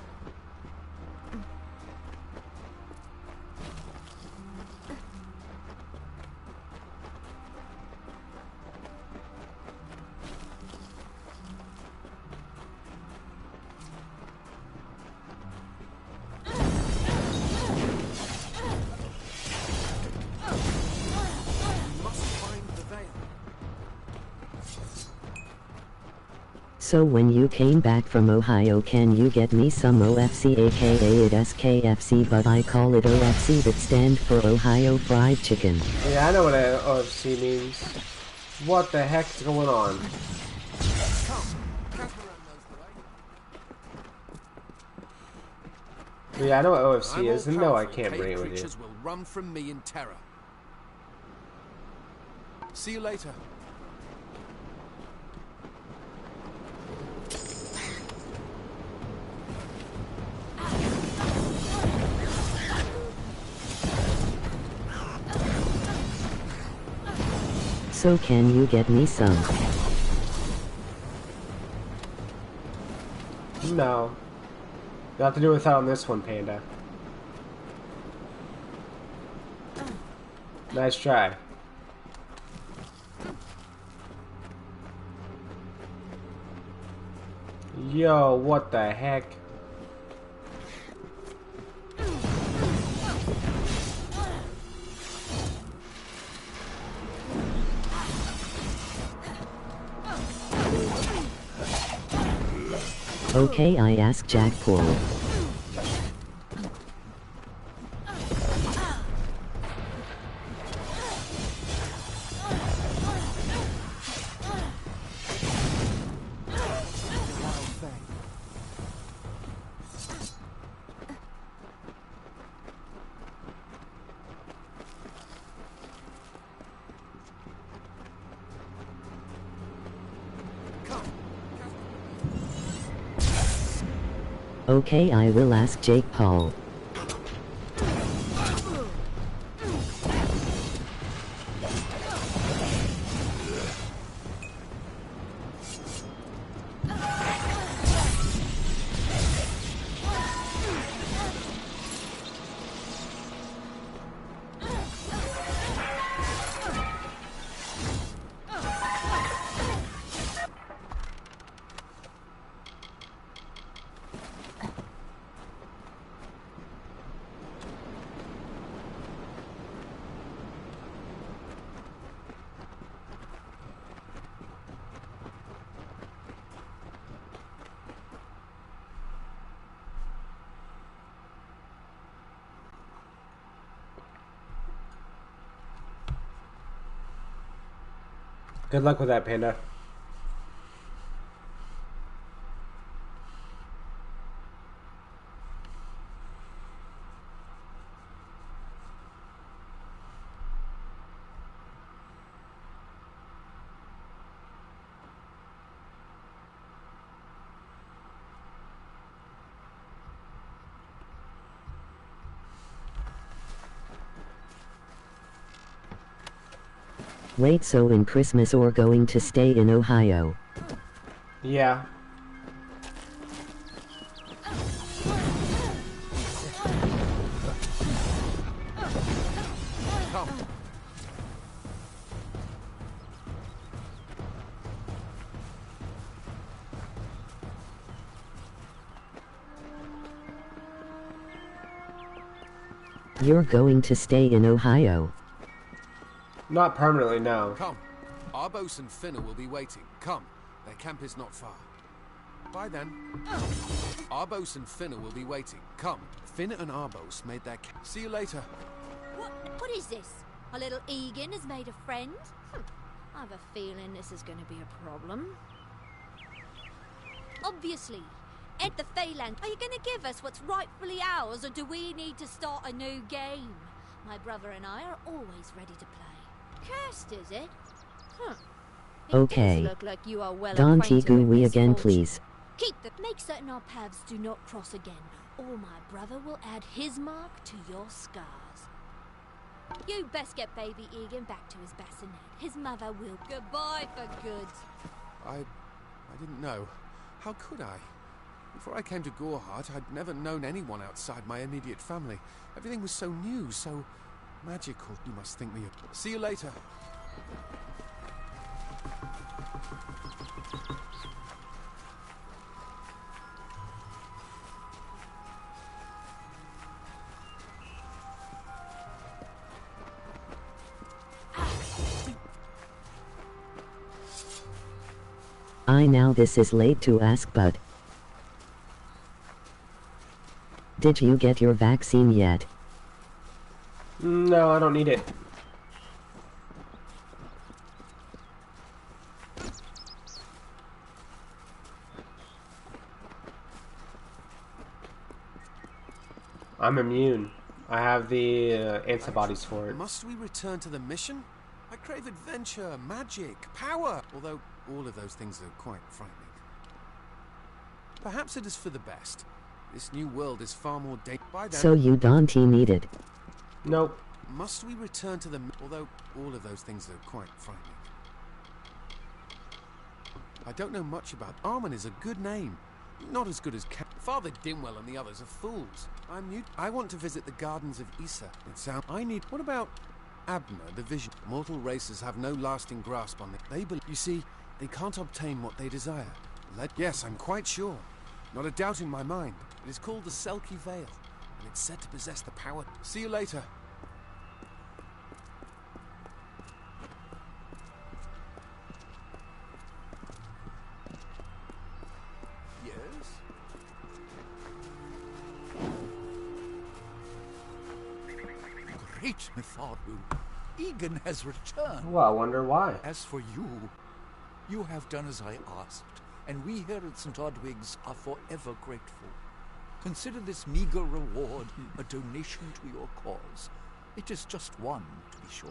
E: So when you came back from Ohio, can you get me some OFC, aka it's KFC, but I call it OFC that stand for Ohio Fried Chicken.
A: Yeah, I know what OFC means. What the heck's going on? Yeah, I know what OFC is, and no, I can't bring it with you.
C: Creatures will run from me in terror. See you later.
E: So can you get me some?
A: No. You'll have to do without on this one, Panda. Nice try. Yo, what the heck?
E: Okay, I ask Jack Paul. Okay, I will ask Jake Paul.
A: Good luck with that, Panda.
E: Wait, so in Christmas or going to stay in Ohio?
A: Yeah.
E: You're going to stay in Ohio?
A: Not permanently, no.
C: Come. Arbos and Finna will be waiting. Come. Their camp is not far. Bye then. Arbos and Finna will be waiting. Come. Finna and Arbos made their camp. See you later.
K: What is this? Our little Egan has made a friend? I have a feeling this is going to be a problem. Obviously. Ed the Phalanx, are you going to give us what's rightfully ours, or do we need to start a new game? My brother and I are always ready to play. Cursed, is it? Huh. It
E: Okay.
K: does look like you are well
E: Don't
K: acquainted
E: go
K: with
E: we again,
K: misfortune.
E: please.
K: Keep the... Make certain our paths do not cross again, or my brother will add his mark to your scars. You best get baby Egan back to his bassinet. His mother will... Goodbye for good.
C: I didn't know. How could I? Before I came to Gorehart, I'd never known anyone outside my immediate family. Everything was so new, so magical. You must think me a... See you later.
E: I know this is late to ask, but did you get your vaccine yet?
A: No, I don't need it. I'm immune. I have the antibodies for it.
C: Must we return to the mission? I crave adventure, magic, power, although all of those things are quite frightening. Perhaps it is for the best. This new world is far more dangerous.
E: So you don't need it.
A: Nope.
C: Must we return to the... although all of those things are quite frightening. I don't know much about... Armin is a good name. Not as good as... Father Dinwell and the others are fools. I'm new... I want to visit the gardens of Issa. It sounds... I need... What about Abner, the vision? Mortal races have no lasting grasp on it. They believe... You see, they can't obtain what they desire. Yes, I'm quite sure. Not a doubt in my mind. It is called the Selkie Veil, and it's said to possess the power... See you later.
I: Great Mitharu, Egan has returned.
A: Well, I wonder why.
I: As for you, you have done as I asked, and we here at St. Odwig's are forever grateful. Consider this meager reward a donation to your cause. It is just one, to be sure.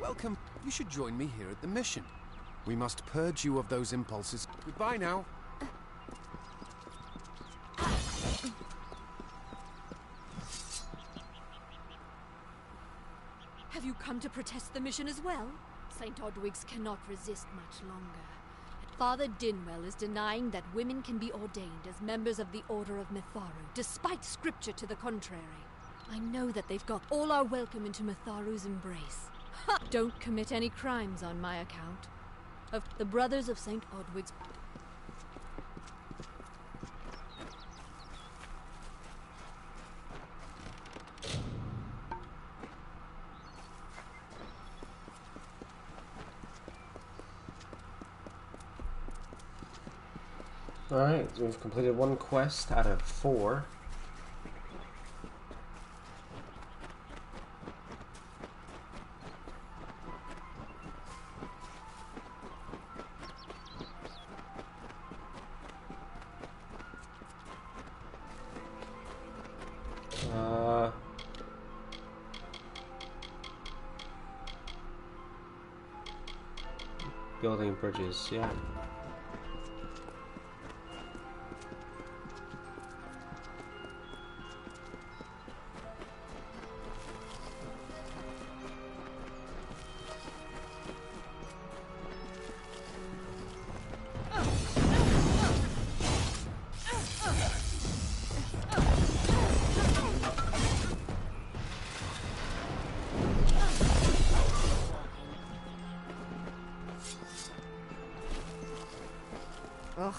C: Welcome. You should join me here at the mission. We must purge you of those impulses. Goodbye now.
K: Have you come to protest the mission as well? St. Odwig's cannot resist much longer. Father Dinwell is denying that women can be ordained as members of the Order of Mitharu, despite scripture to the contrary. I know that they've got all our welcome into Mitharu's embrace. Ha! Don't commit any crimes on my account. Of the Brothers of St. Odwig's...
A: Alright, so we've completed one quest out of 4. Building bridges, yeah.
F: Ugh,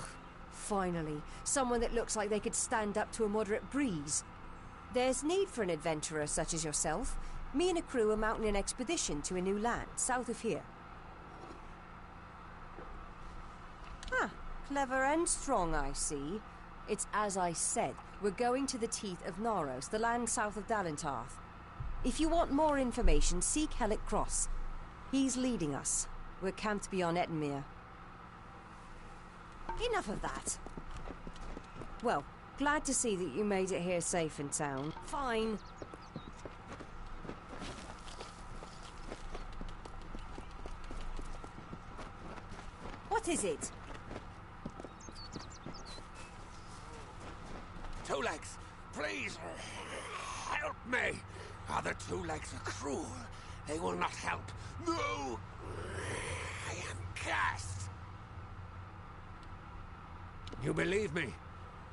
F: finally. Someone that looks like they could stand up to a moderate breeze. There's need for an adventurer such as yourself. Me and a crew are mounting an expedition to a new land, south of here. Ah, clever and strong, I see. It's as I said. We're going to the teeth of Naros, the land south of Dalentarth. If you want more information, seek Hellick Cross. He's leading us. We're camped beyond Ettenmere. Enough of that. Well, glad to see that you made it here safe and sound. Fine. What is it?
C: Two Legs, please, help me. Other Two Legs are cruel. They will not help. No! I am cast. You believe me?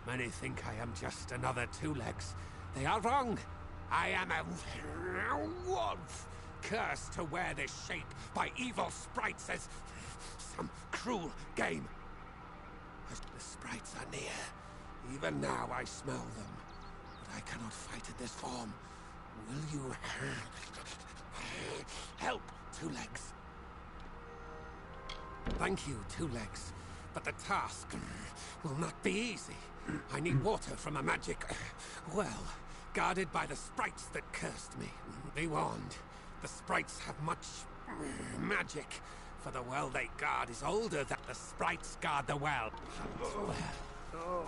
C: Many think I am just another Two Legs. They are wrong. I am a wolf, cursed to wear this shape by evil sprites as some cruel game. As the sprites are near. Even now I smell them, but I cannot fight in this form. Will you help, Two Legs? Thank you, Two Legs, but the task will not be easy. I need water from a magic well, guarded by the sprites that cursed me. Be warned, the sprites have much magic, for the well they guard is older than the sprites guard the well. Oh.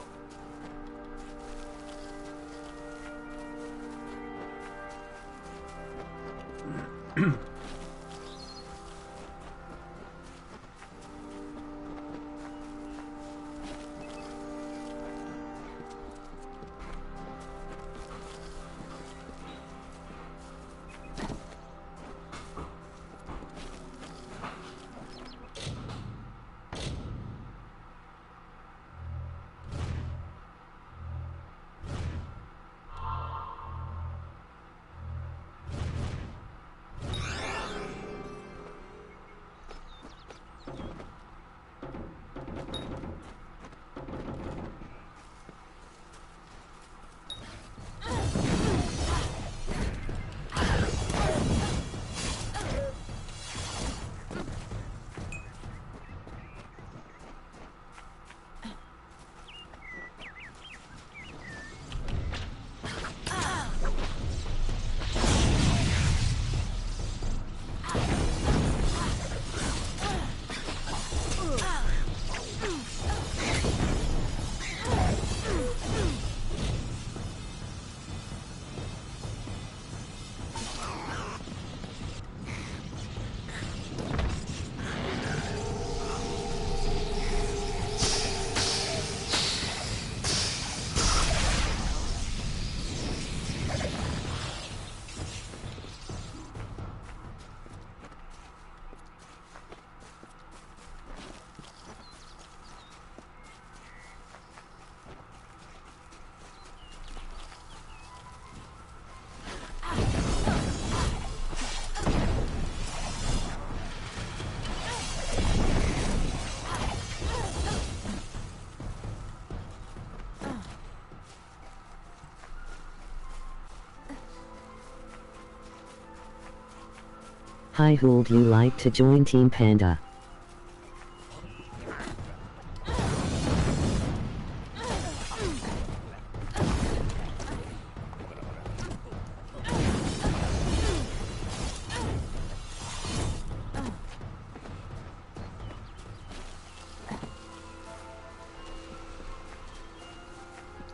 E: Hi, who'd you like to join Team Panda?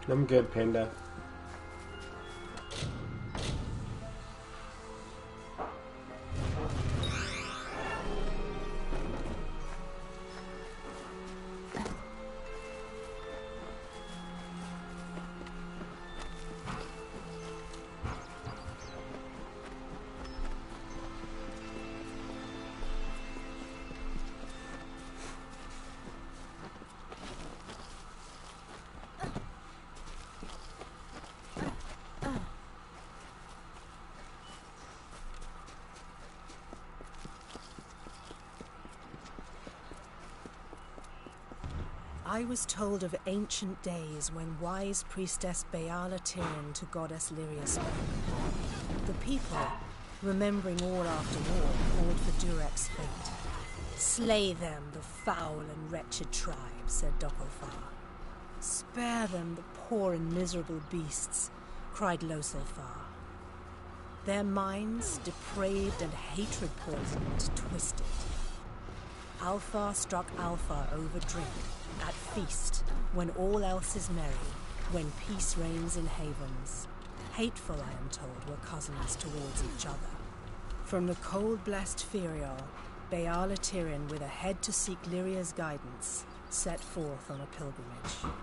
A: I'm good, Panda.
Q: I was told of ancient days when wise priestess Beala Tyrion to goddess Lyria spoke. The people, remembering all after war, called for Durek's fate. Slay them, the foul and wretched tribe, said Dokofar. Spare them, the poor and miserable beasts, cried Losilfar. Their minds, depraved and hatred-poisoned, twisted. Alfar struck Alfar over drink, at feast, when all else is merry, when peace reigns in havens. Hateful, I am told, were cousins towards each other. From the cold-blessed Ferial, Beala Tyrion, with a head to seek Lyria's guidance, set forth on a pilgrimage.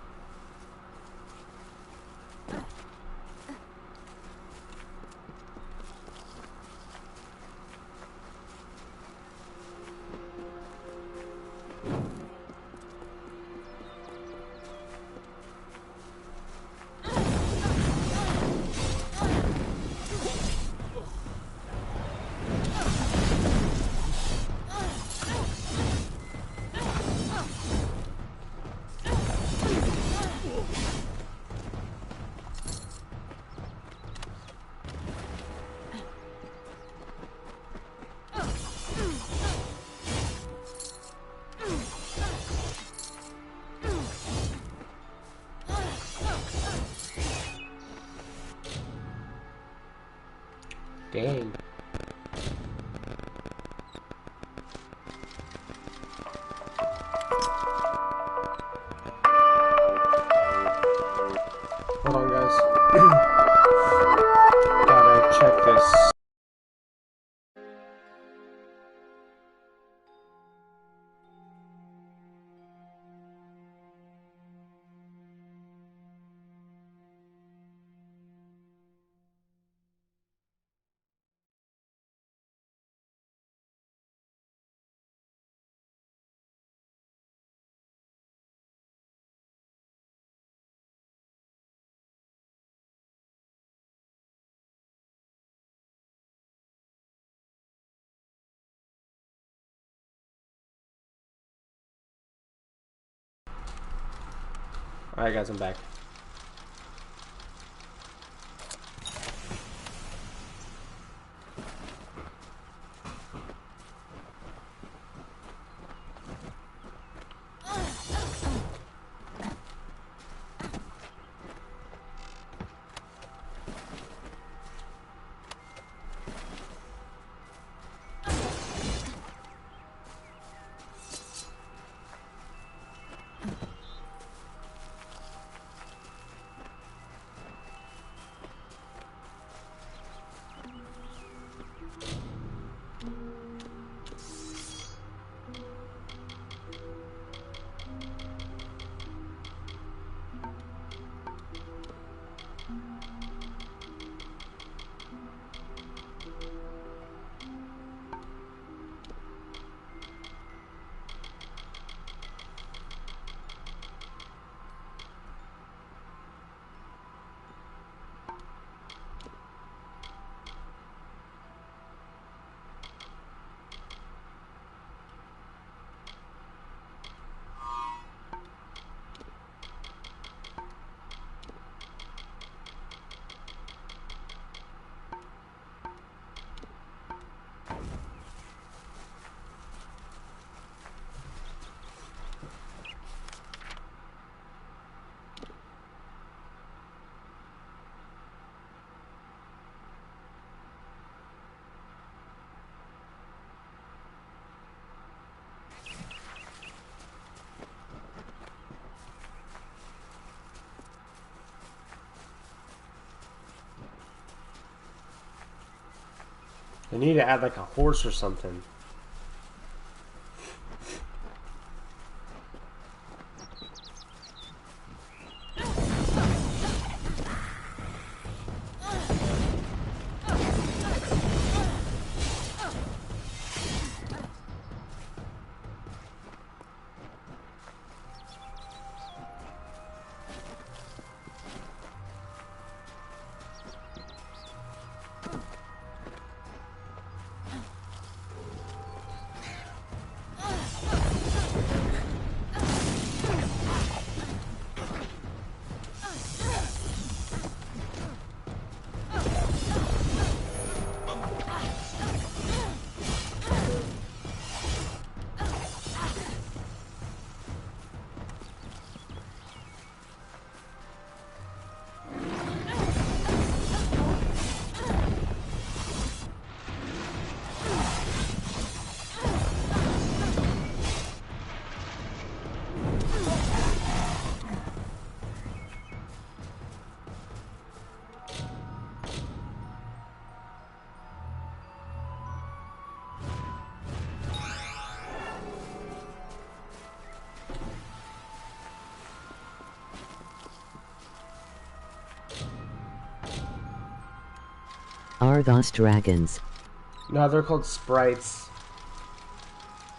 A: Dang. Hold on, guys. Gotta check this. Alright guys, I'm back. I need to add like a horse or something.
E: are those dragons?
A: No, they're called sprites.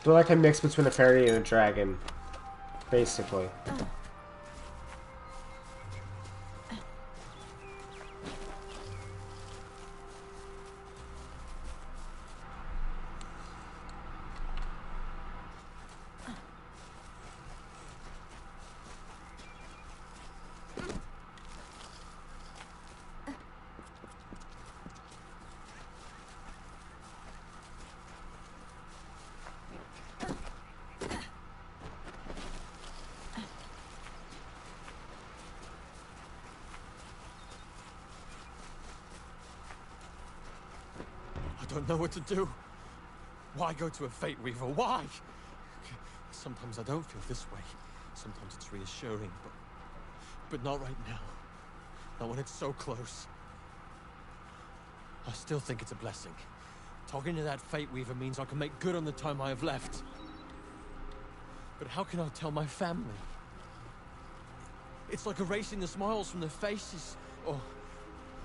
A: They're like a mix between a fairy and a dragon, basically.
C: I don't know what to do. Why go to a Fate Weaver? Why? Sometimes I don't feel this way. Sometimes it's reassuring, but not right now. Not when it's so close. I still think it's a blessing. Talking to that Fate Weaver means I can make good on the time I have left. But how can I tell my family? It's like erasing the smiles from their faces, or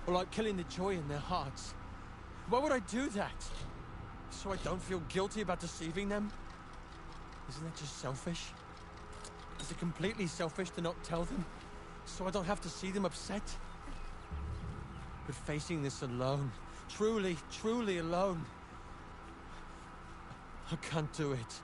C: like killing the joy in their hearts. Why would I do that? So I don't feel guilty about deceiving them? Isn't that just selfish? Is it completely selfish to not tell them, so I don't have to see them upset? But facing this alone, truly, truly alone, I can't do it.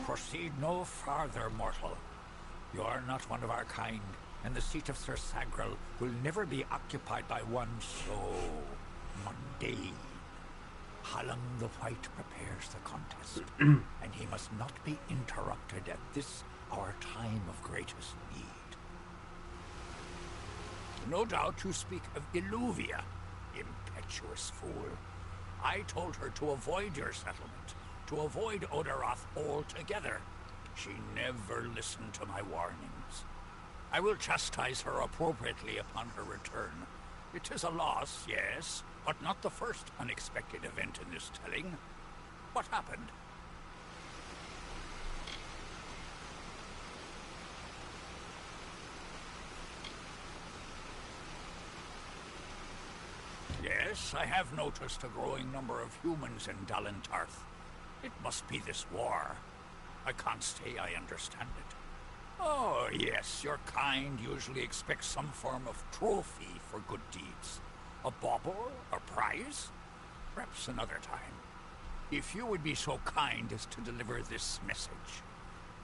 I: Proceed no farther, mortal. You are not one of our kind, and the seat of Sir Sagrel will never be occupied by one so mundane. Hallam the White prepares the contest, and he must not be interrupted at this, our time of greatest need. No doubt you speak of Illuvia, impetuous fool. I told her to avoid your settlement, to avoid Odorath altogether. She never listened to my warnings. I will chastise her appropriately upon her return. It is a loss, yes, but not the first unexpected event in this telling. What happened? Yes, I have noticed a growing number of humans in Dalentarth. It must be this war. I can't say I understand it. Oh, yes, your kind usually expects some form of trophy for good deeds. A bauble? A prize? Perhaps another time. If you would be so kind as to deliver this message.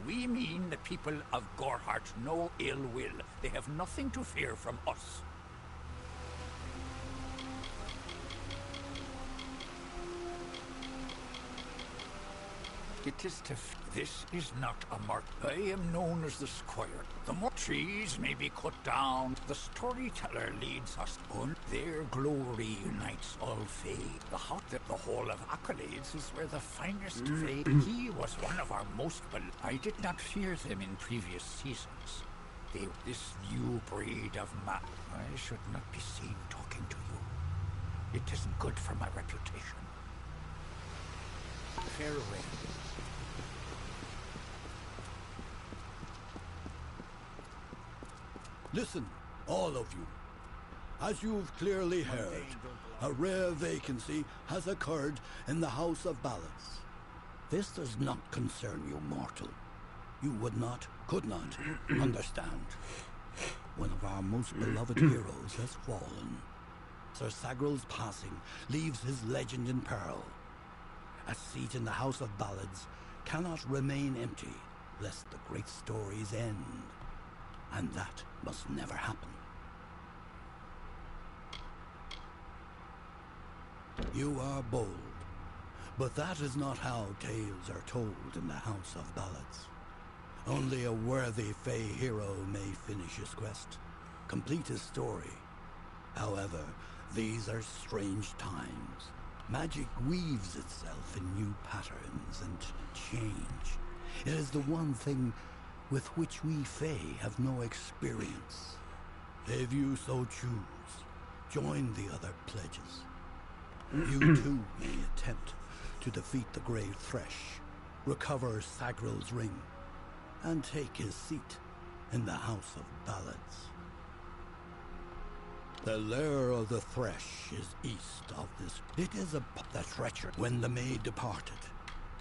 I: We mean the people of Gorhart no ill will. They have nothing to fear from us. It is this is not a mark. I am known as the Squire. The more trees may be cut down, the storyteller leads us on. Their glory unites all Fae. The hall of accolades is where the finest Fae. He was one of our most beloved. I did not fear them in previous seasons. This new breed of man. I should not be seen talking to you. It isn't good for my reputation. Farewell.
R: Listen, all of you. As you've clearly heard, a rare vacancy has occurred in the House of Balance. This does not concern you, mortal. You would not, could not, understand. One of our most beloved heroes has fallen. Sir Sagrel's passing leaves his legend in peril. A seat in the House of Ballads cannot remain empty, lest the great stories end. And that must never happen. You are bold, but that is not how tales are told in the House of Ballads. Only a worthy Fey hero may finish his quest, complete his story. However, these are strange times. Magic weaves itself in new patterns and change. It is the one thing with which we Fae have no experience. If you so choose, join the other pledges. You too may attempt to defeat the Grey Thresh, recover Sagril's ring, and take his seat in the House of Ballads. The lair of the Thresh is east of this. It is the treachery when the maid departed.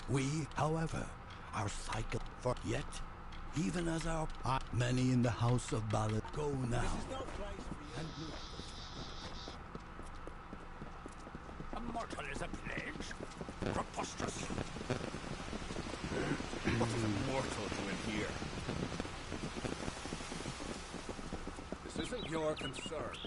R: We, however, are cycled for yet, even as our many in the House of Ballads go now.
I: A mortal is a pledge. Preposterous. What is a mortal doing here? This isn't your concern.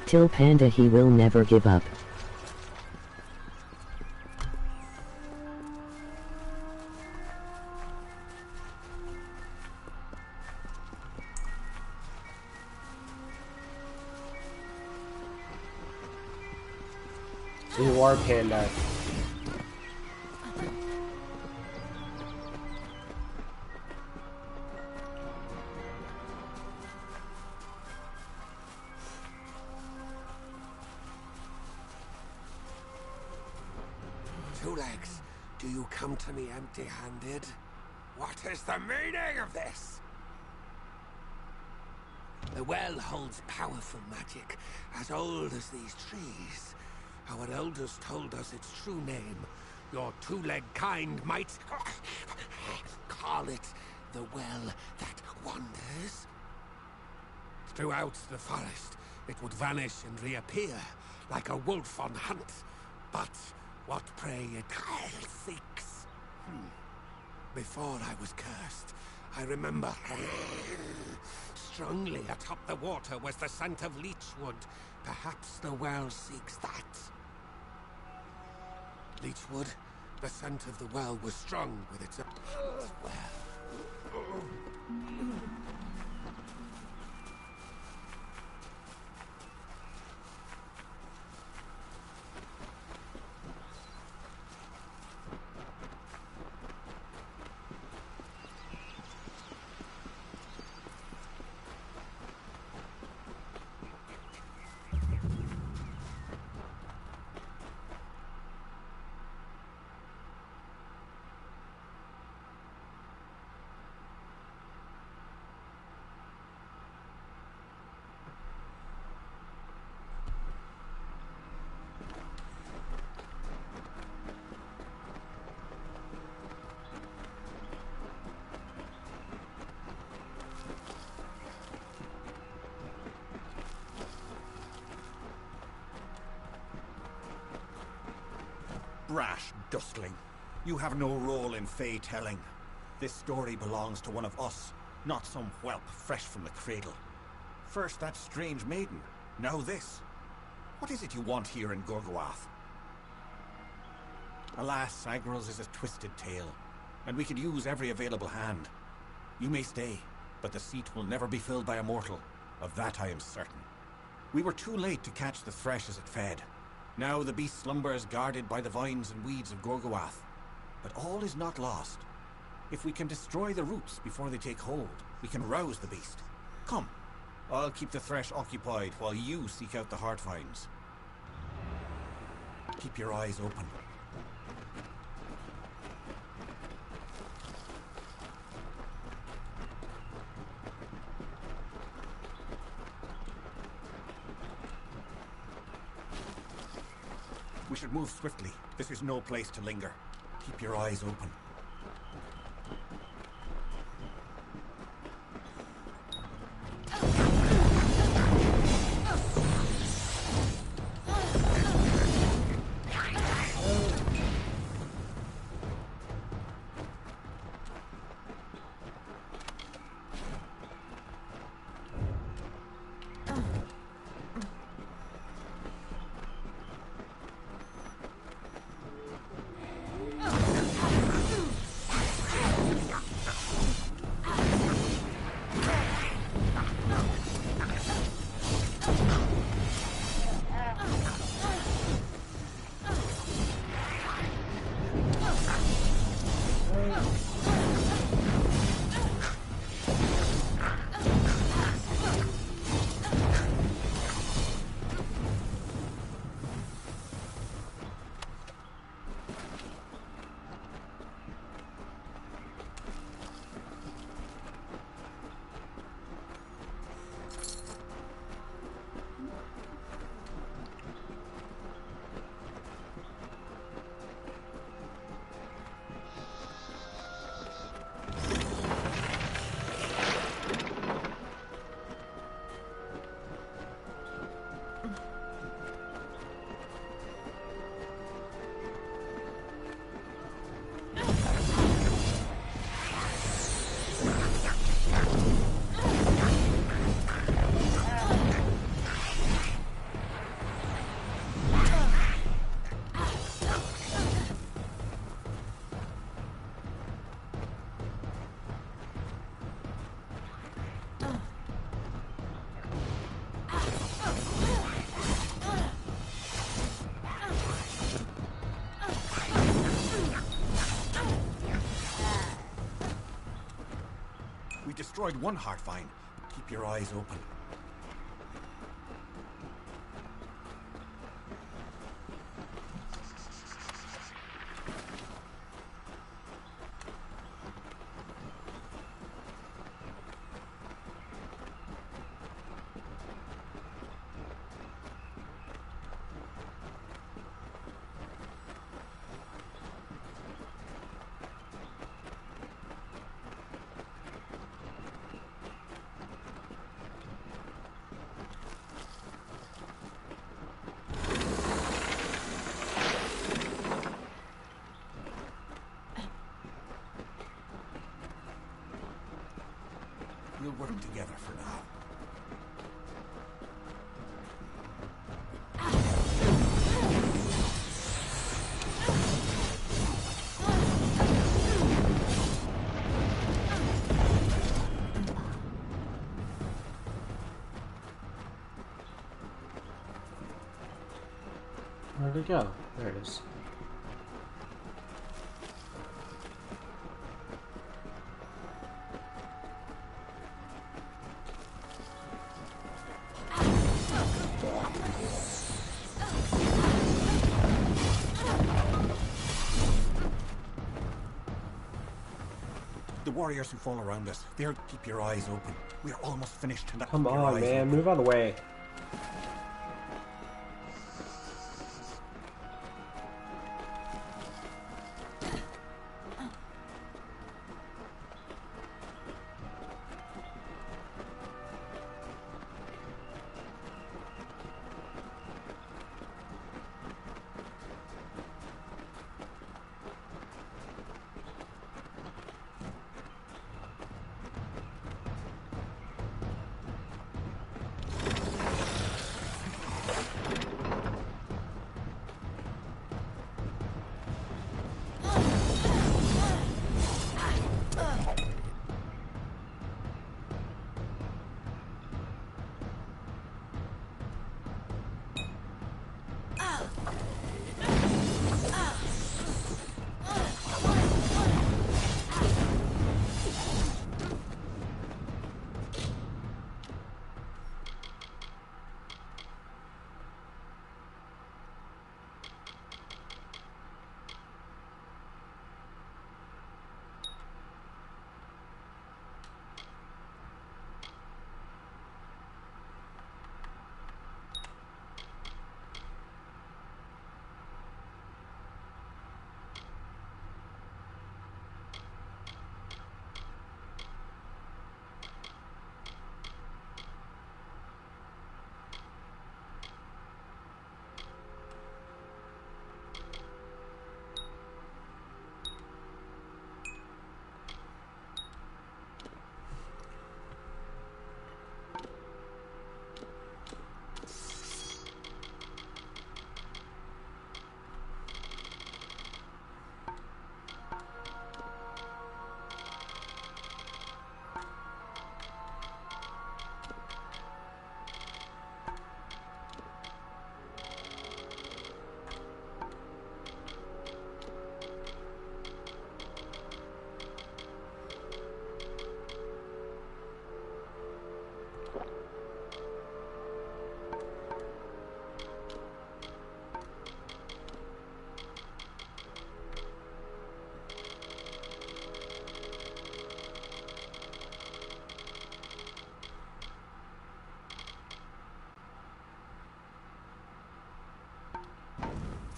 E: Till Panda he will never give up.
A: You are Panda.
C: Two Legs, do you come to me empty-handed? What is the meaning of this? The well holds powerful magic, as old as these trees. Our elders told us its true name. Your two-legged kind might call it the Well That Wanders. Throughout the forest, it would vanish and reappear, like a wolf on hunt. But what prey it seeks. Before I was cursed, I remember strongly atop the water was the scent of leechwood. Perhaps the well seeks that. Leechwood, the scent of the well was strong with its well.
S: Brash dustling. You have no role in Fae telling. This story belongs to one of us, not some whelp fresh from the cradle. First that strange maiden, now this. What is it you want here in Gorgoath? Alas, Sagril's is a twisted tale, and we could use every available hand. You may stay, but the seat will never be filled by a mortal. Of that I am certain. We were too late to catch the thresh as it fed. Now the beast slumbers guarded by the vines and weeds of Gorgoath. But all is not lost. If we can destroy the roots before they take hold, we can rouse the beast. Come, I'll keep the thresh occupied while you seek out the heart vines. Keep your eyes open. We should move swiftly. This is no place to linger. Keep your eyes open. destroyed one heart vine. Keep your eyes open. We'll work together for now.
A: Where'd it go? There it is.
S: The warriors who fall around us, they'll keep your eyes open. We're almost finished. And
A: Come on, man. Move out of the way.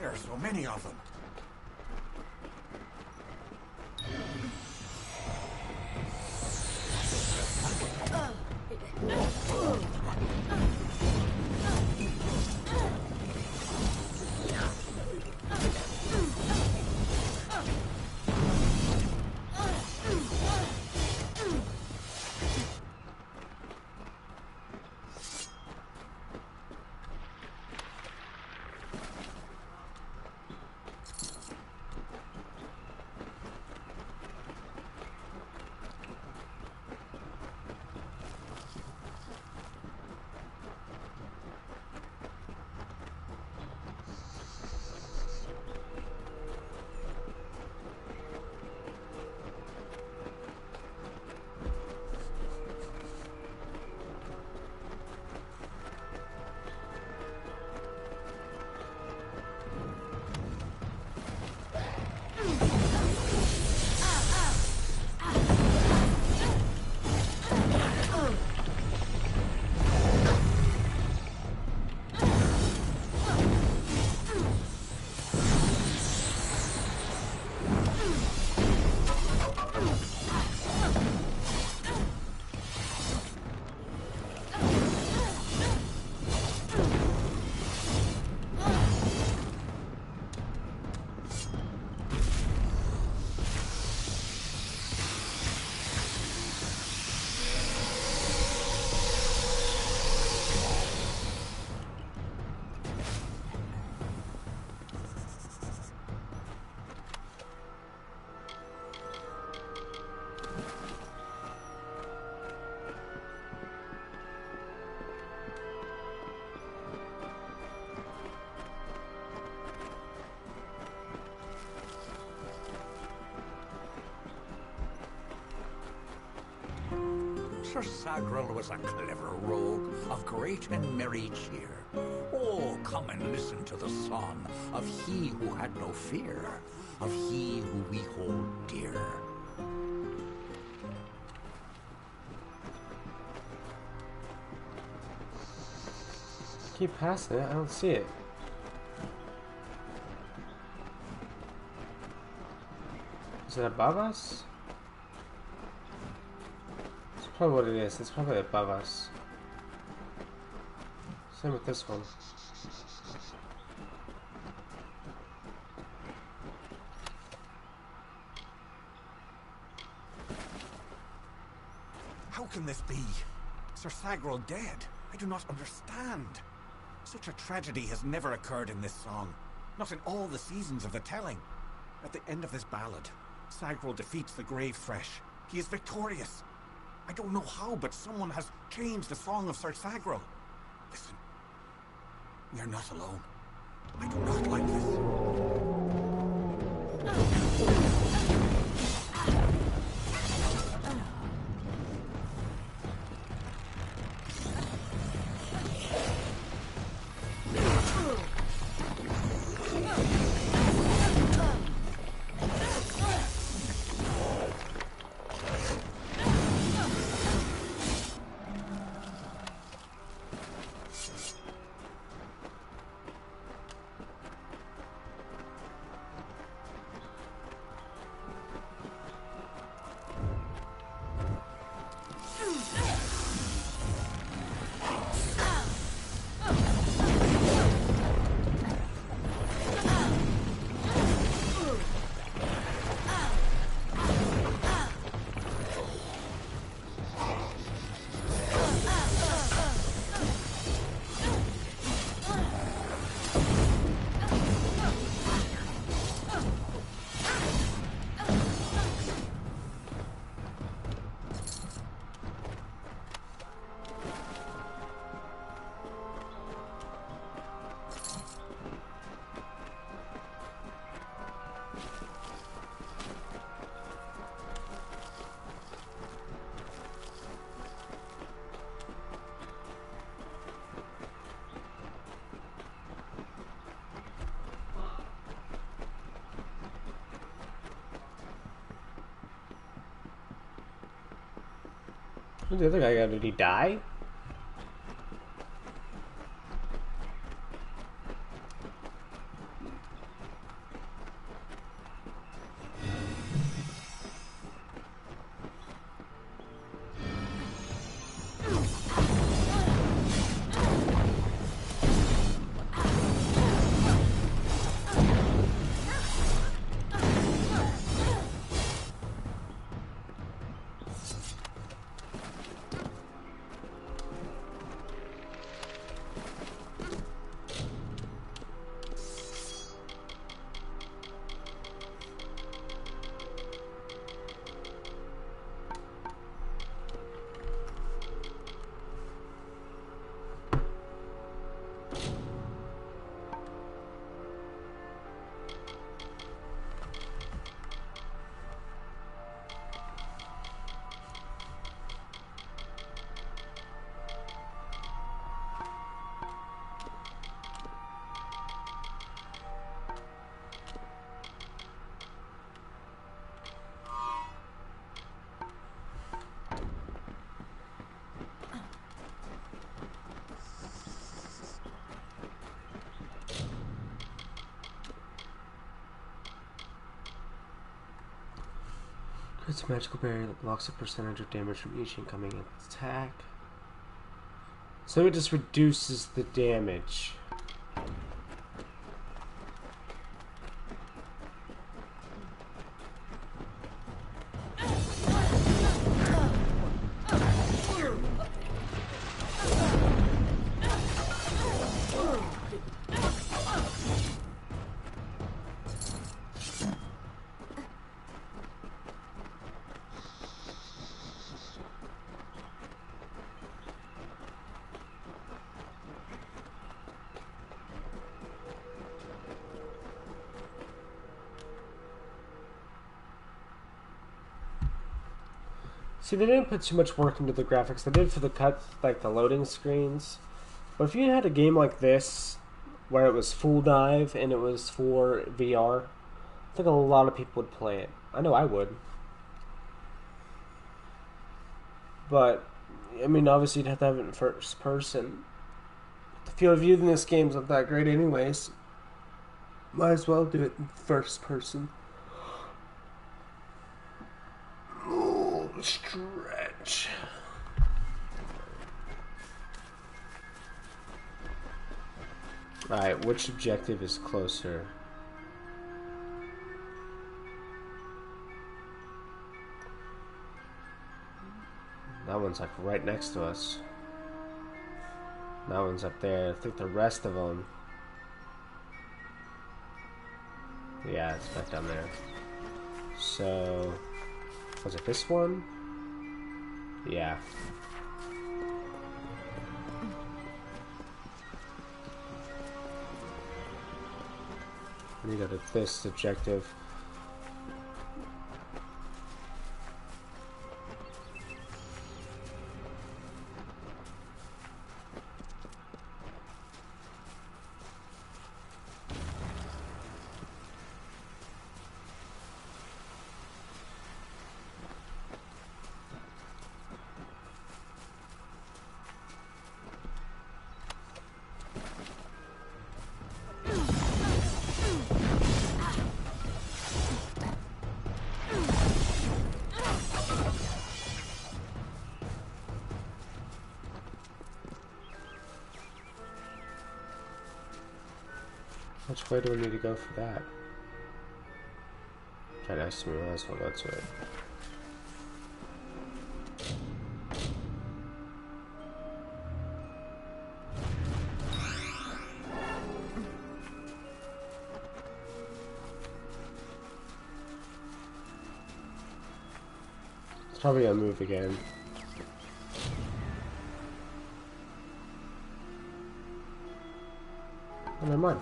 S: There are so many of them.
I: Sir Sagrel was a clever rogue of great and merry cheer. Oh, come and listen to the song of he who had no fear, of he who we hold dear.
A: Keep passing it, I don't see it. Is it above us? It's probably what it is. It's probably above us. Same with this one.
S: How can this be? Sir Sagrel dead? I do not understand. Such a tragedy has never occurred in this song. Not in all the seasons of the telling. At the end of this ballad, Sagrel defeats the grave thresh. He is victorious. I don't know how, but someone has changed the song of Sir Sagrel. Listen. We are not alone. I do not like this.
A: What did the other guy got? Did he die? It's a magical barrier that blocks a percentage of damage from each incoming attack. So it just reduces the damage. See, they didn't put too much work into the graphics. They did for the cut, like the loading screens. But if you had a game like this, where it was full dive and it was for VR, I think a lot of people would play it. I know I would. But, I mean, obviously you'd have to have it in first person. The field of view in this game's not that great anyways. Might as well do it in first person. Oh, stretch. Alright, which objective is closer? That one's like right next to us. That one's up there. I think the rest of them... Yeah, it's back down there. So... Was it this one? Yeah. I need to go to this objective. Which way do we need to go for that? Try to estimate, might as well go to it. It's probably gonna move again. Oh, never mind.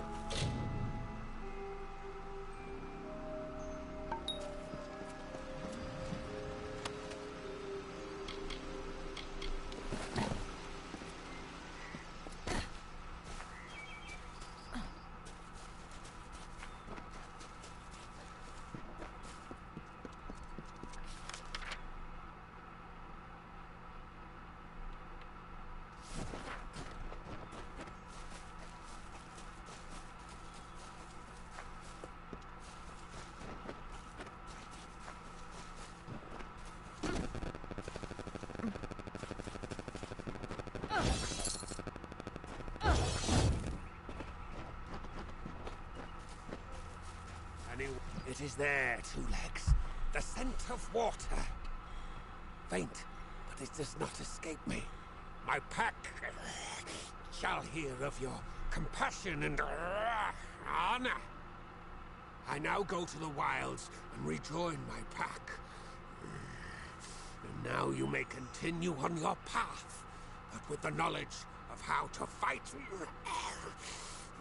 C: It is there, Two Legs. The scent of water. Faint, but it does not escape me. My pack shall hear of your compassion and honor. I now go to the wilds and rejoin my pack. And now you may continue on your path, but with the knowledge of how to fight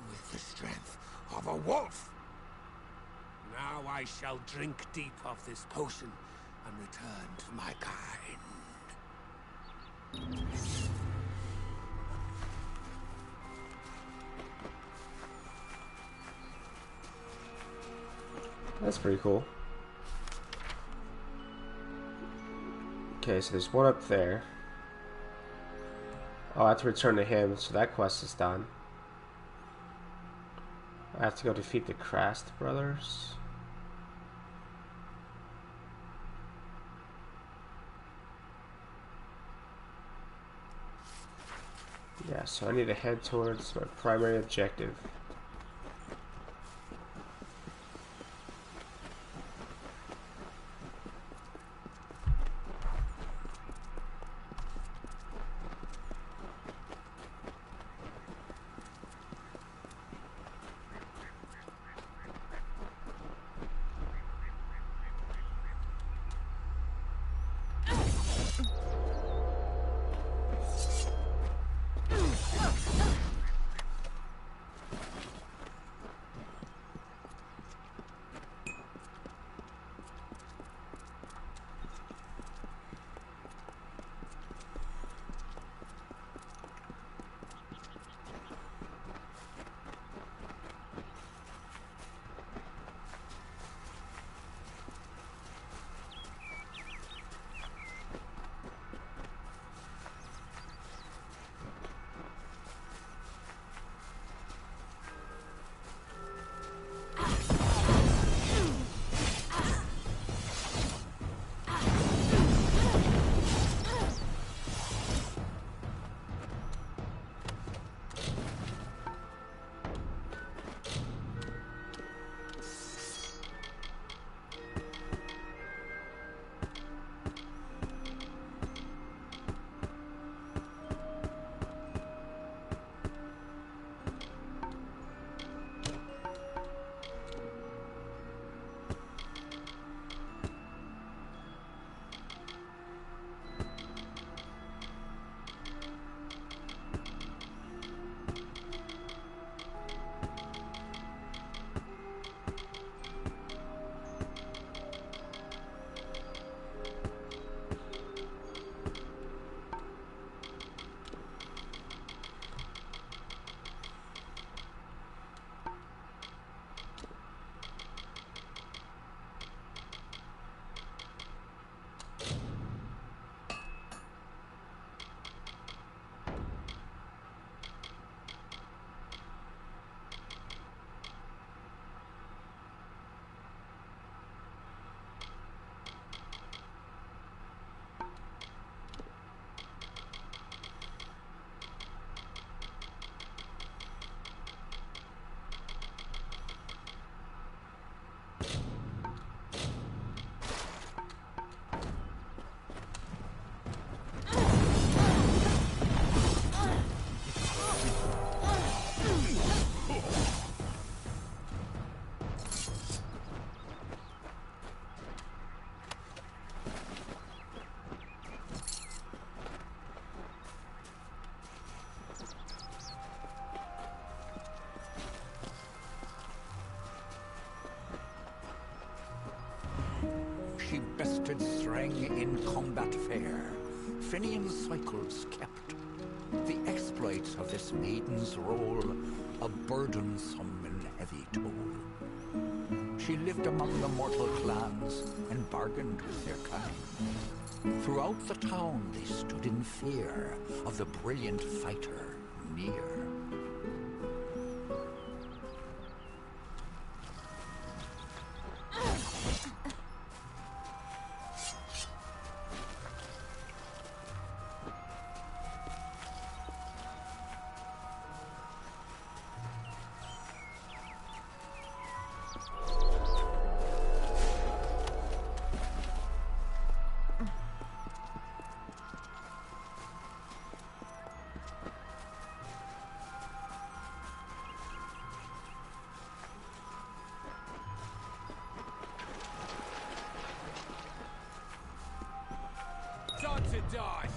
C: with the strength of a wolf. Now I shall drink deep of this potion and return to my kind.
A: That's pretty cool. Okay, so there's one up there. Oh, I have to return to him, so that quest is done. I have to go defeat the Krast brothers. Yeah, so I need to head towards my primary objective.
I: mounted streng in combat fair, Finian's cycles kept. The exploits of this maiden's role, a burdensome and heavy toll. She lived among the mortal clans and bargained with their kind. Throughout the town they stood in fear of the brilliant fighter near.
C: Time to die!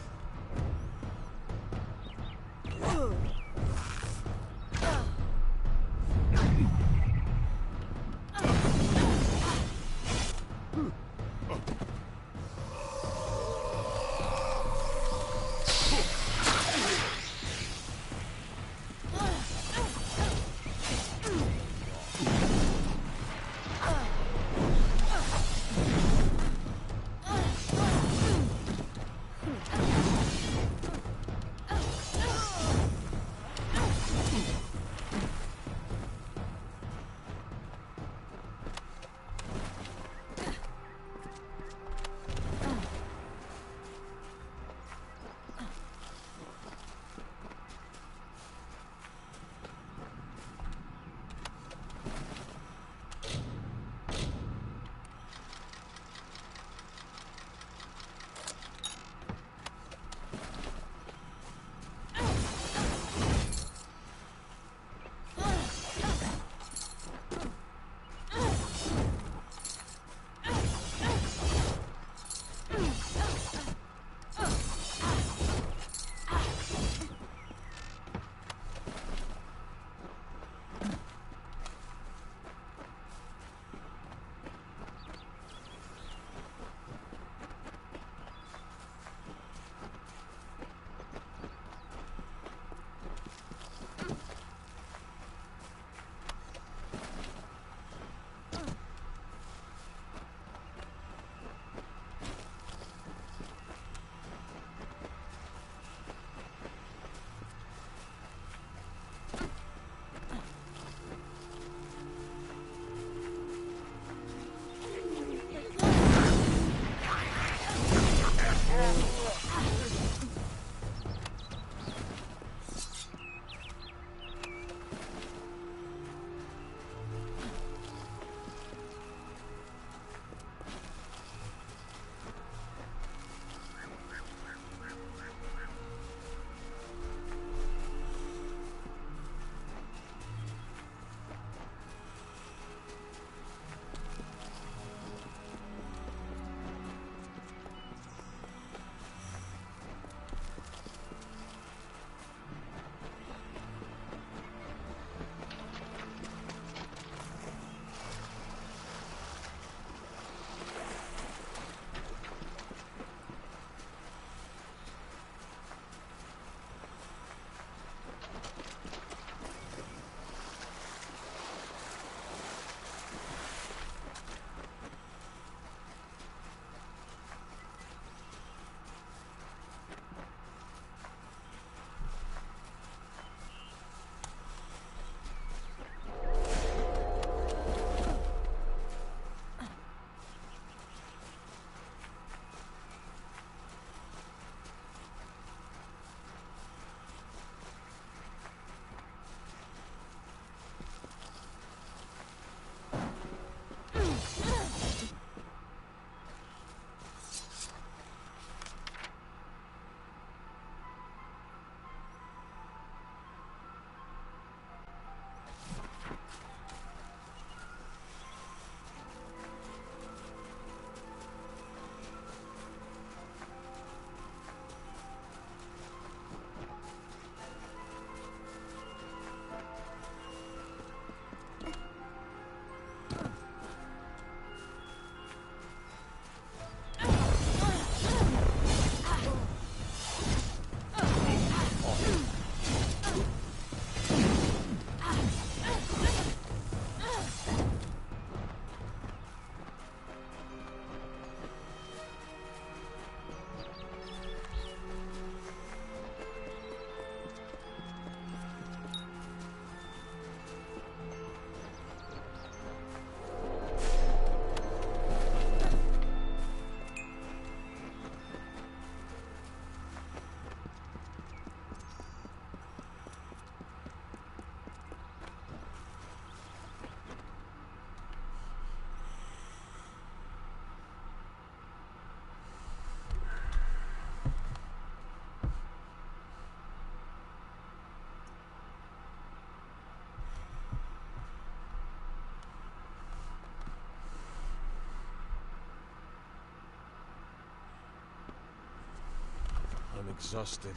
L: exhausted.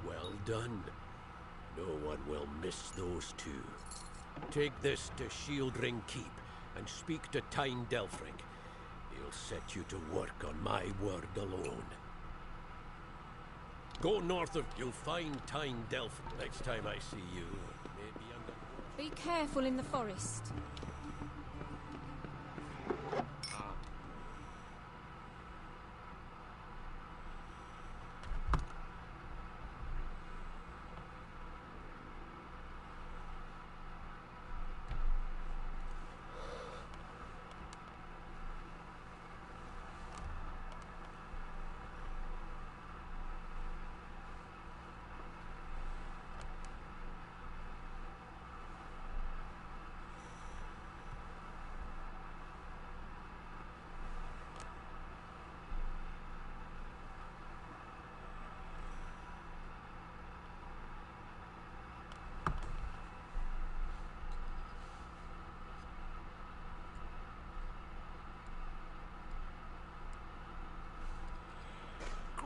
T: Well done. No one will miss those two. Take this to Shieldring Keep and speak to Tyne Delfrink. He'll set you to work on my word alone. Go north of... You'll find Tyne Delfrink next time I see you. Maybe I'm the...
K: Be careful in the forest.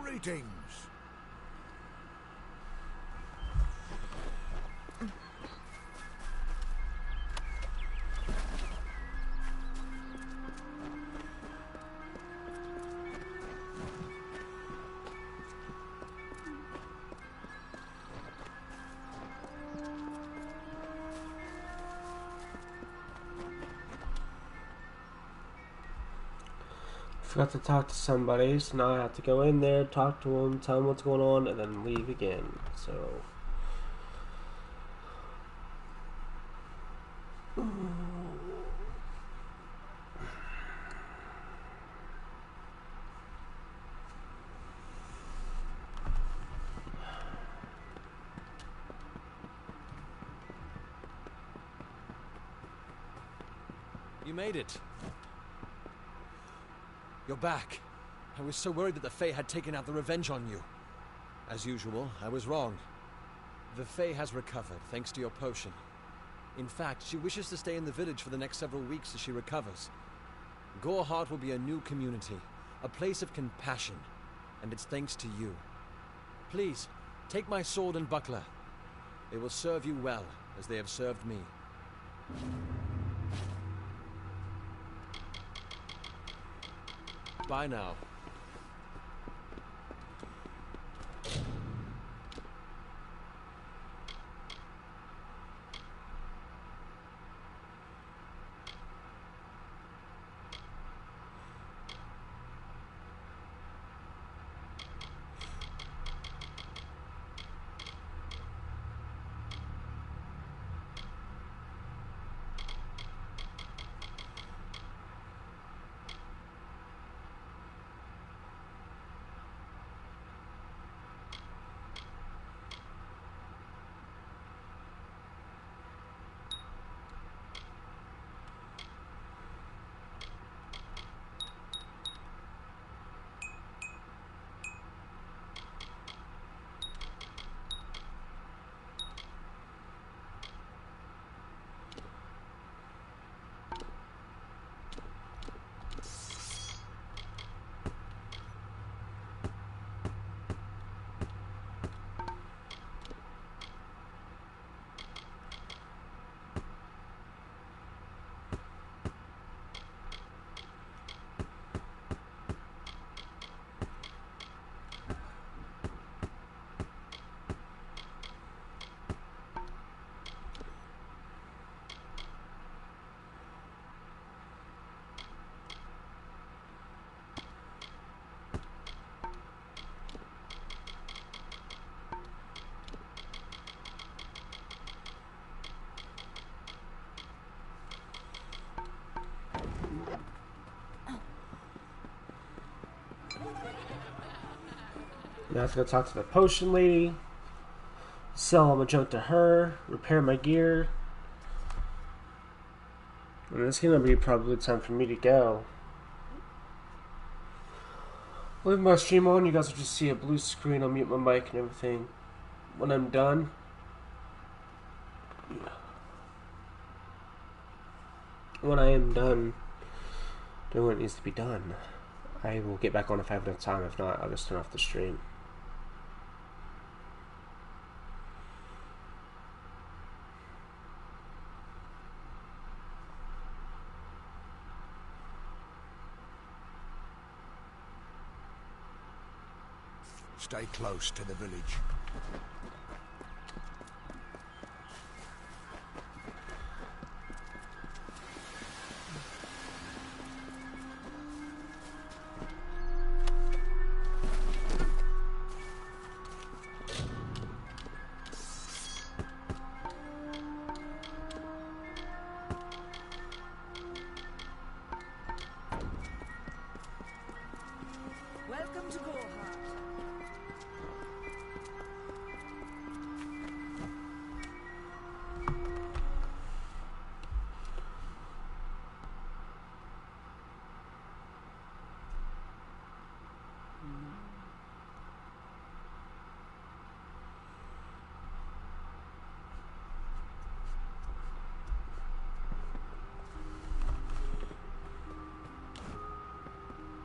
C: Greetings.
A: Forgot to talk to somebody, so now I have to go in there, talk to them, tell them what's going on, and then leave again. So...
L: You made it. You're back. I was so worried that the Fae had taken out the revenge on you. As usual, I was wrong. The Fae has recovered, thanks to your potion. In fact, she wishes to stay in the village for the next several weeks as she recovers. Goreheart will be a new community, a place of compassion, and it's thanks to you. Please, take my sword and buckler. They will serve you well, as they have served me. Bye now.
A: Now I have to go talk to the potion lady, sell all my junk to her, repair my gear. And it's gonna be probably time for me to go. I'll leave my stream on, you guys will just see a blue screen, I'll mute my mic and everything. When I'm done, when I am done doing what needs to be done. I will get back on if I have enough time. If not, I'll just turn off the stream.
C: Stay close to the village.
J: Welcome to Gorhart.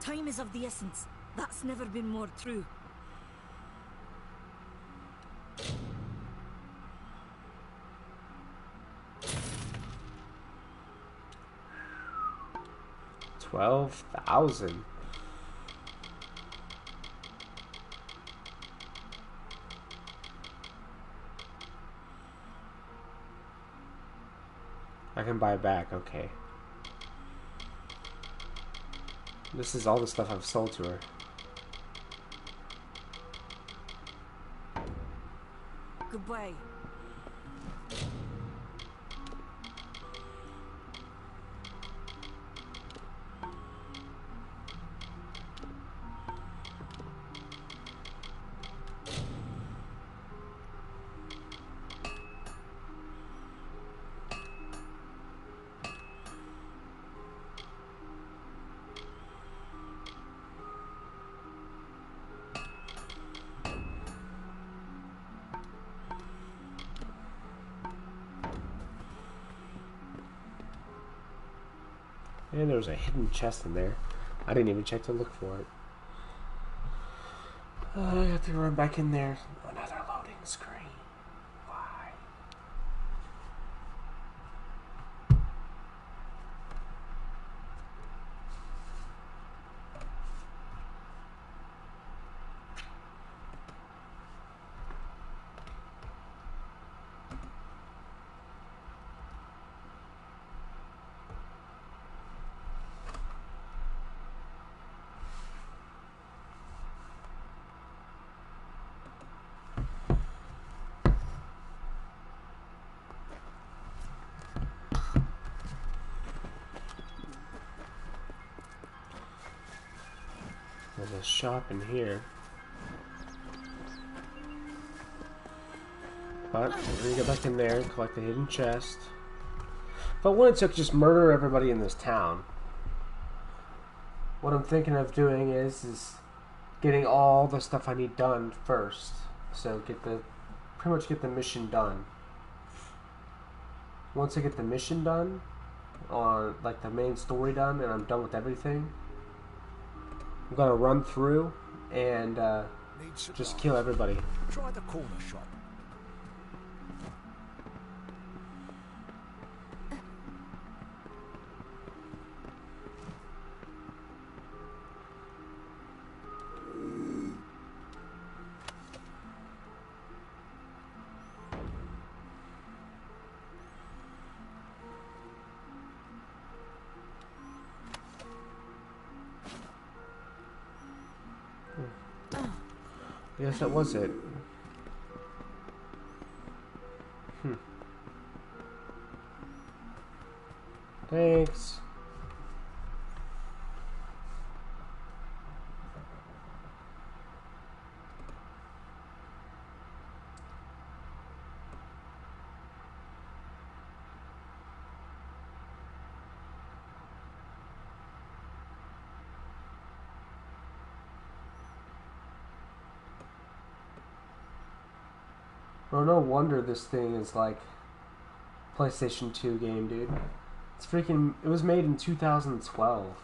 J: Time is of the essence. That's never been more true.
A: $12,000. I can buy it back, okay. This is all the stuff I've sold to her.
J: Goodbye.
A: And there was a hidden chest in there. I didn't even check to look for it. I have to run back in there. Another loading screen. Why? There's a shop in here. But we're gonna go back in there and collect the hidden chest. If I wanted to just murder everybody in this town, what I'm thinking of doing is getting all the stuff I need done first. So pretty much get the mission done. Once I get the mission done, or like the main story done, and I'm done with everything, I'm gonna run through and just kill everybody.
C: Try the corner shop.
A: Yes, that was it. Thanks. Well, no wonder this thing is like PlayStation 2 game, dude. It's freaking... It was made in 2012.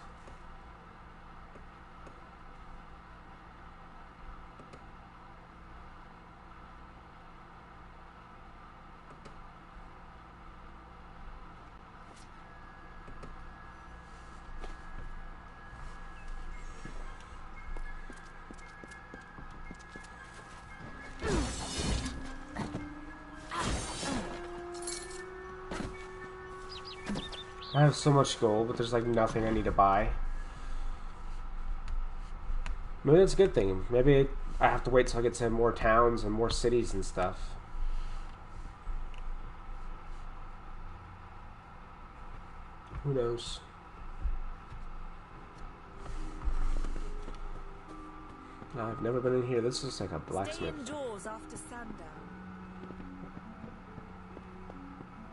A: I have so much gold, but there's like nothing I need to buy. Maybe that's a good thing. Maybe I have to wait till I get to more towns and more cities and stuff. Who knows? No, I've never been in here. This looks like a blacksmith.
J: Stay indoors after sundown.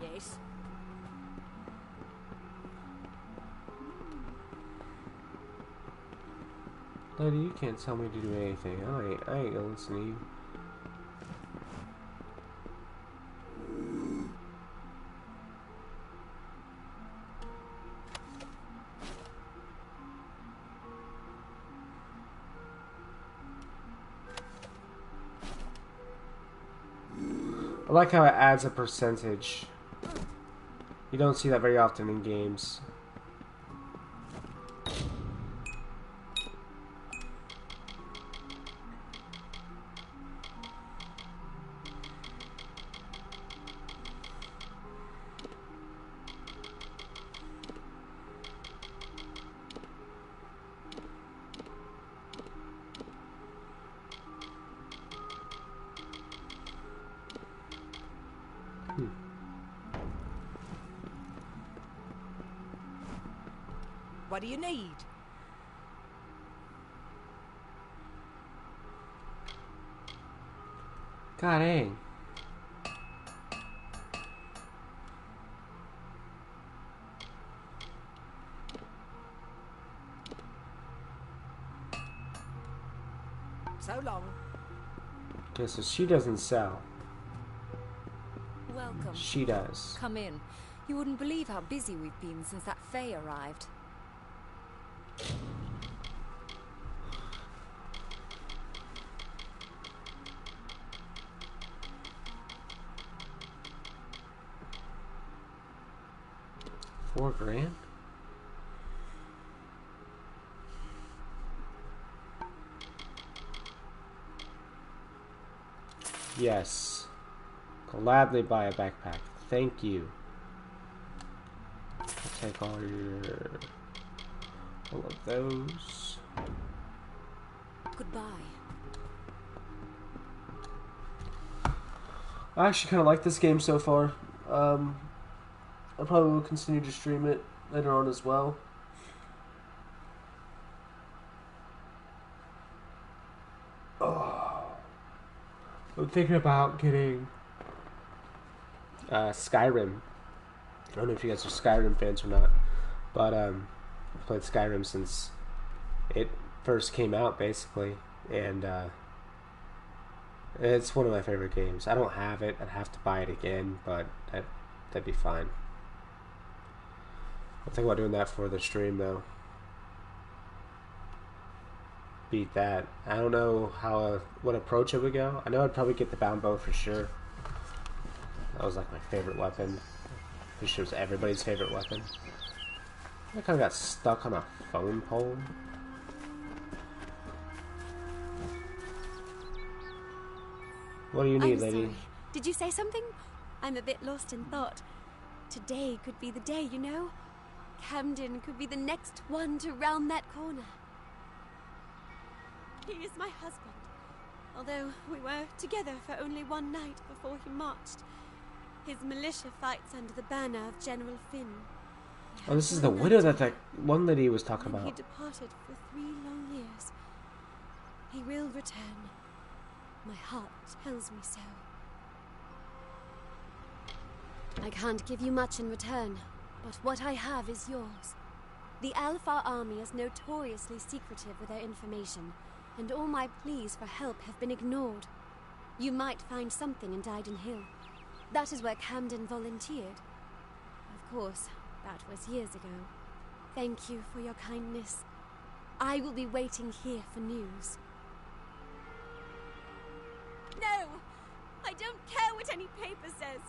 F: Yes.
A: Lady, you can't tell me to do anything. I ain't gonna listen to you. I like how it adds a percentage. You don't see that very often in games.
F: What do you need?
A: God dang.
F: So long.
A: Okay, so she doesn't sell.
F: Welcome.
A: She does.
F: Come in. You wouldn't believe how busy we've been since that Fae arrived.
A: $4 grand? Yes. Gladly buy a backpack. Thank you. I'll take all of those.
F: Goodbye.
A: I actually kind of like this game so far. I probably will continue to stream it later on as well. Oh. I'm thinking about getting Skyrim. I don't know if you guys are Skyrim fans or not, but I've played Skyrim since it first came out, basically, and it's one of my favorite games. I don't have it. I'd have to buy it again, but that'd be fine. I'm thinking about doing that for the stream, though. Beat that. I don't know how what approach it would go. I know I'd probably get the bound bow for sure. That was like my favorite weapon. Pretty sure it was everybody's favorite weapon. I kind of got stuck on a phone pole. What do you need, lady?
U: Sorry. Did you say something? I'm a bit lost in thought. Today could be the day, you know? Camden could be the next one to round that corner. He is my husband. Although we were together for only one night before he marched. His militia fights under the banner of General Finn.
A: Oh, this is the widow that one lady was talking
U: He
A: about.
U: departed for 3 long years. He will return. My heart tells me so. I can't give you much in return, but what I have is yours. The Alpha army is notoriously secretive with their information, and all my pleas for help have been ignored. You might find something in Dyden Hill. That is where Camden volunteered. Of course, that was years ago. Thank you for your kindness. I will be waiting here for news. No! I don't care what any paper says.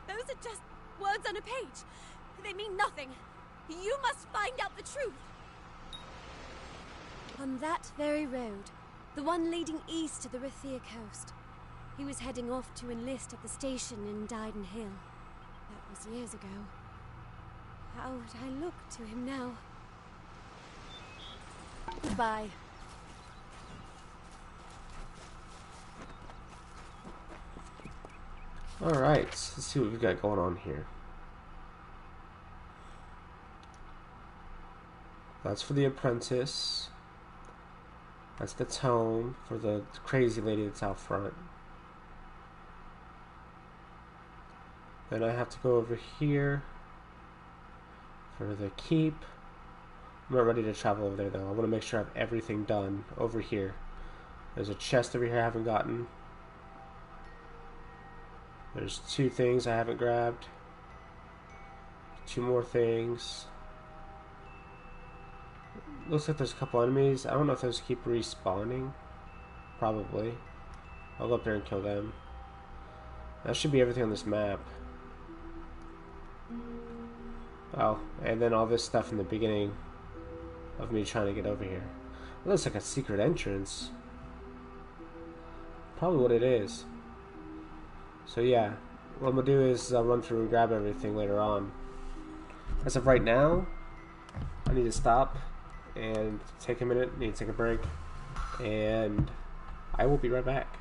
U: Those are just words on a page. They mean nothing. You must find out the truth. On that very road, the one leading east to the Rathir coast, he was heading off to enlist at the station in Dyden Hill. That was years ago. How would I look to him now? Goodbye.
A: Alright, let's see what we've got going on here. That's for the apprentice. That's the tome for the crazy lady that's out front. Then I have to go over here for the keep. I'm not ready to travel over there though. I want to make sure I have everything done over here. There's a chest over here I haven't gotten. There's 2 things I haven't grabbed. 2 more things. Looks like there's a couple enemies. I don't know if those keep respawning. Probably. I'll go up there and kill them. That should be everything on this map. Oh, and then all this stuff in the beginning of me trying to get over here. It looks like a secret entrance. Probably what it is. So yeah, what I'm going to do is I'll run through and grab everything later on. As of right now, I need to stop and take a minute, need to take a break, and I will be right back.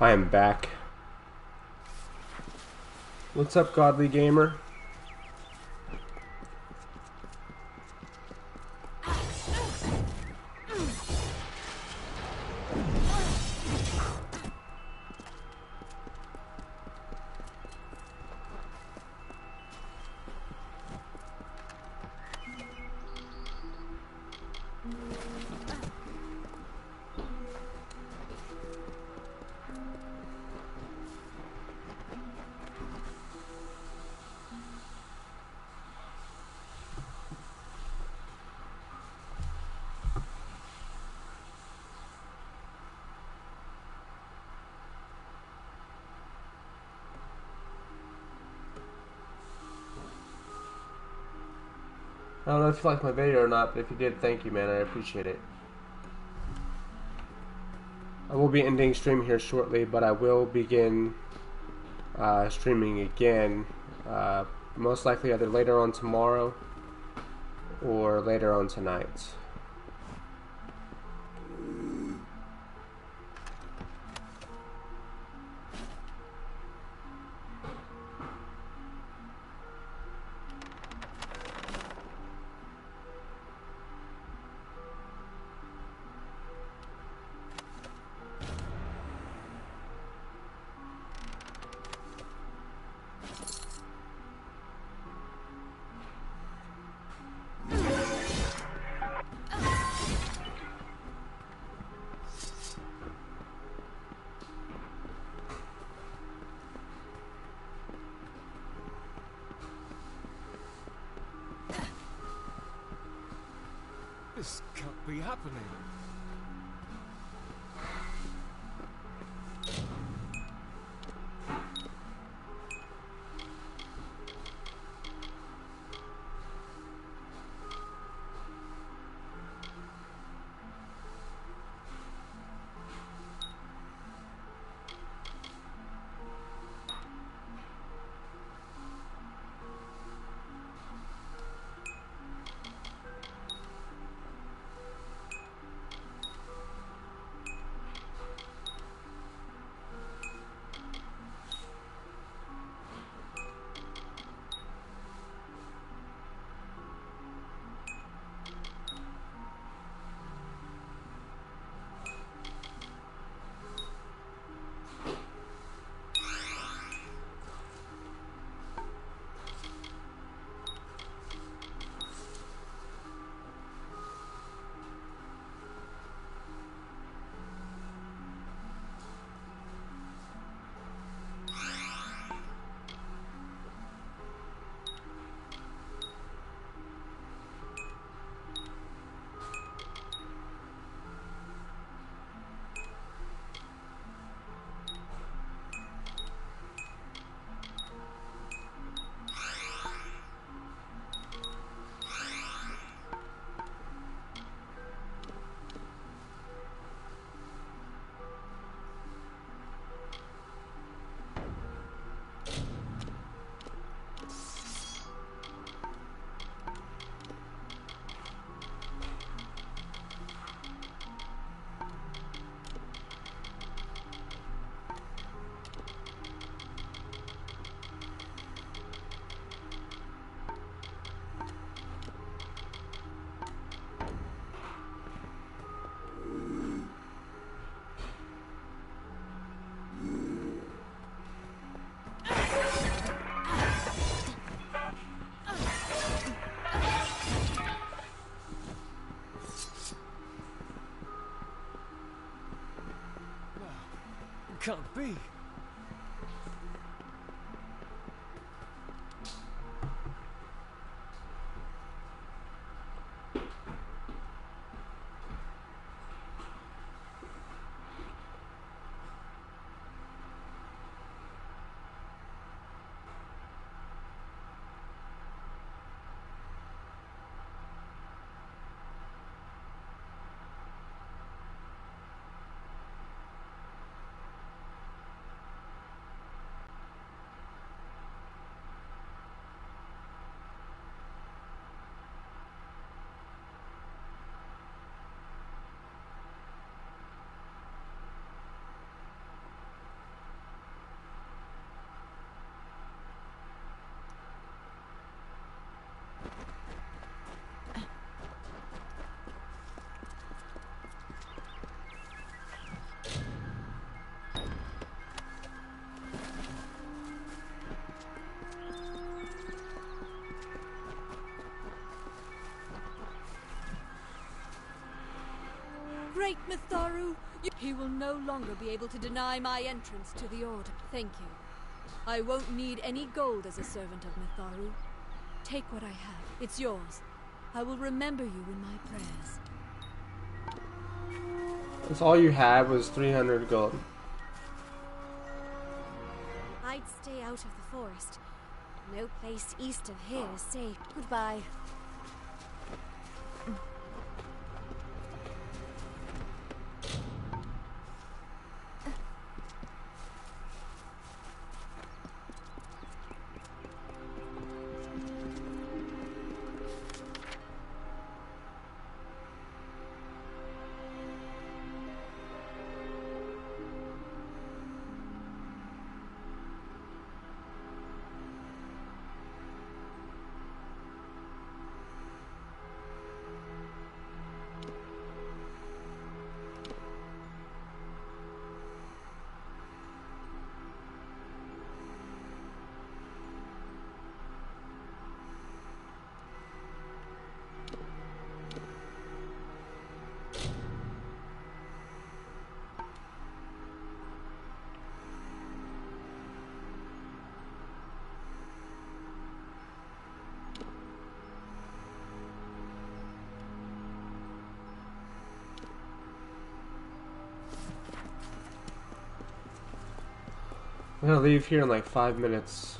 A: I am back. What's up, godly gamer? I don't know if you liked my video or not, but if you did, thank you, man. I appreciate it. I will be ending stream here shortly, but I will begin streaming again, most likely either later on tomorrow or later on tonight.
C: This can't be happening. Can't be.
K: Mitharu, he will no longer be able to deny my entrance to the Order. Thank you. I won't need any gold as a servant of Mitharu. Take what I have. It's yours. I will remember you in my prayers.
A: If all you had was 300 gold.
U: I'd stay out of the forest. No place east of here is safe. Goodbye.
A: I'm gonna leave here in like 5 minutes.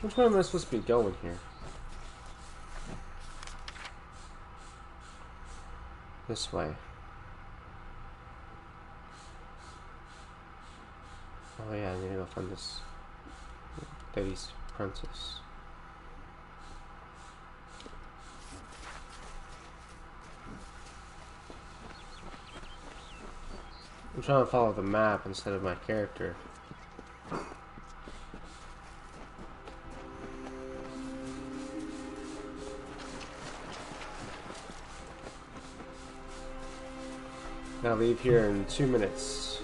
A: Which way am I supposed to be going here? This way. Oh yeah, I need to go find this lady's princess. I'm trying to follow the map instead of my character. I'll leave here in 2 minutes.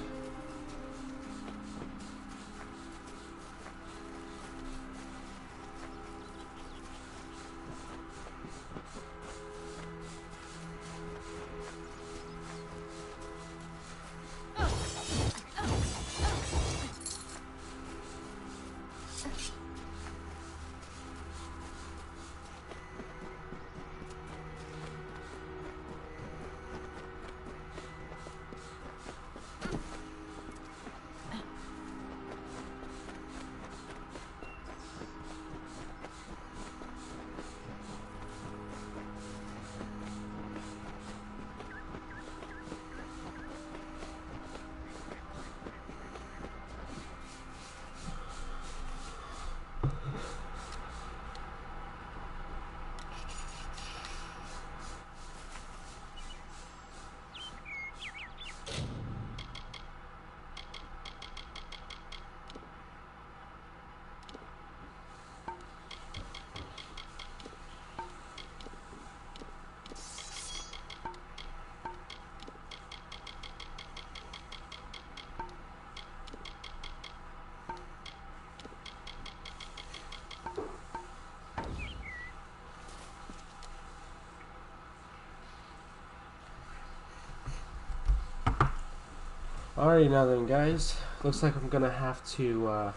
A: Alrighty now then, guys. Looks like I'm gonna have to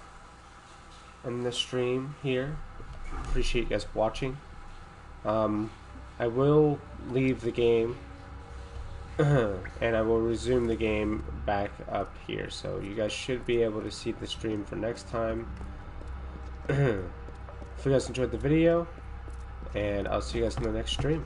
A: end the stream here. Appreciate you guys watching. I will leave the game and I will resume the game back up here, so you guys should be able to see the stream for next time. If you guys enjoyed the video, and I'll see you guys in the next stream.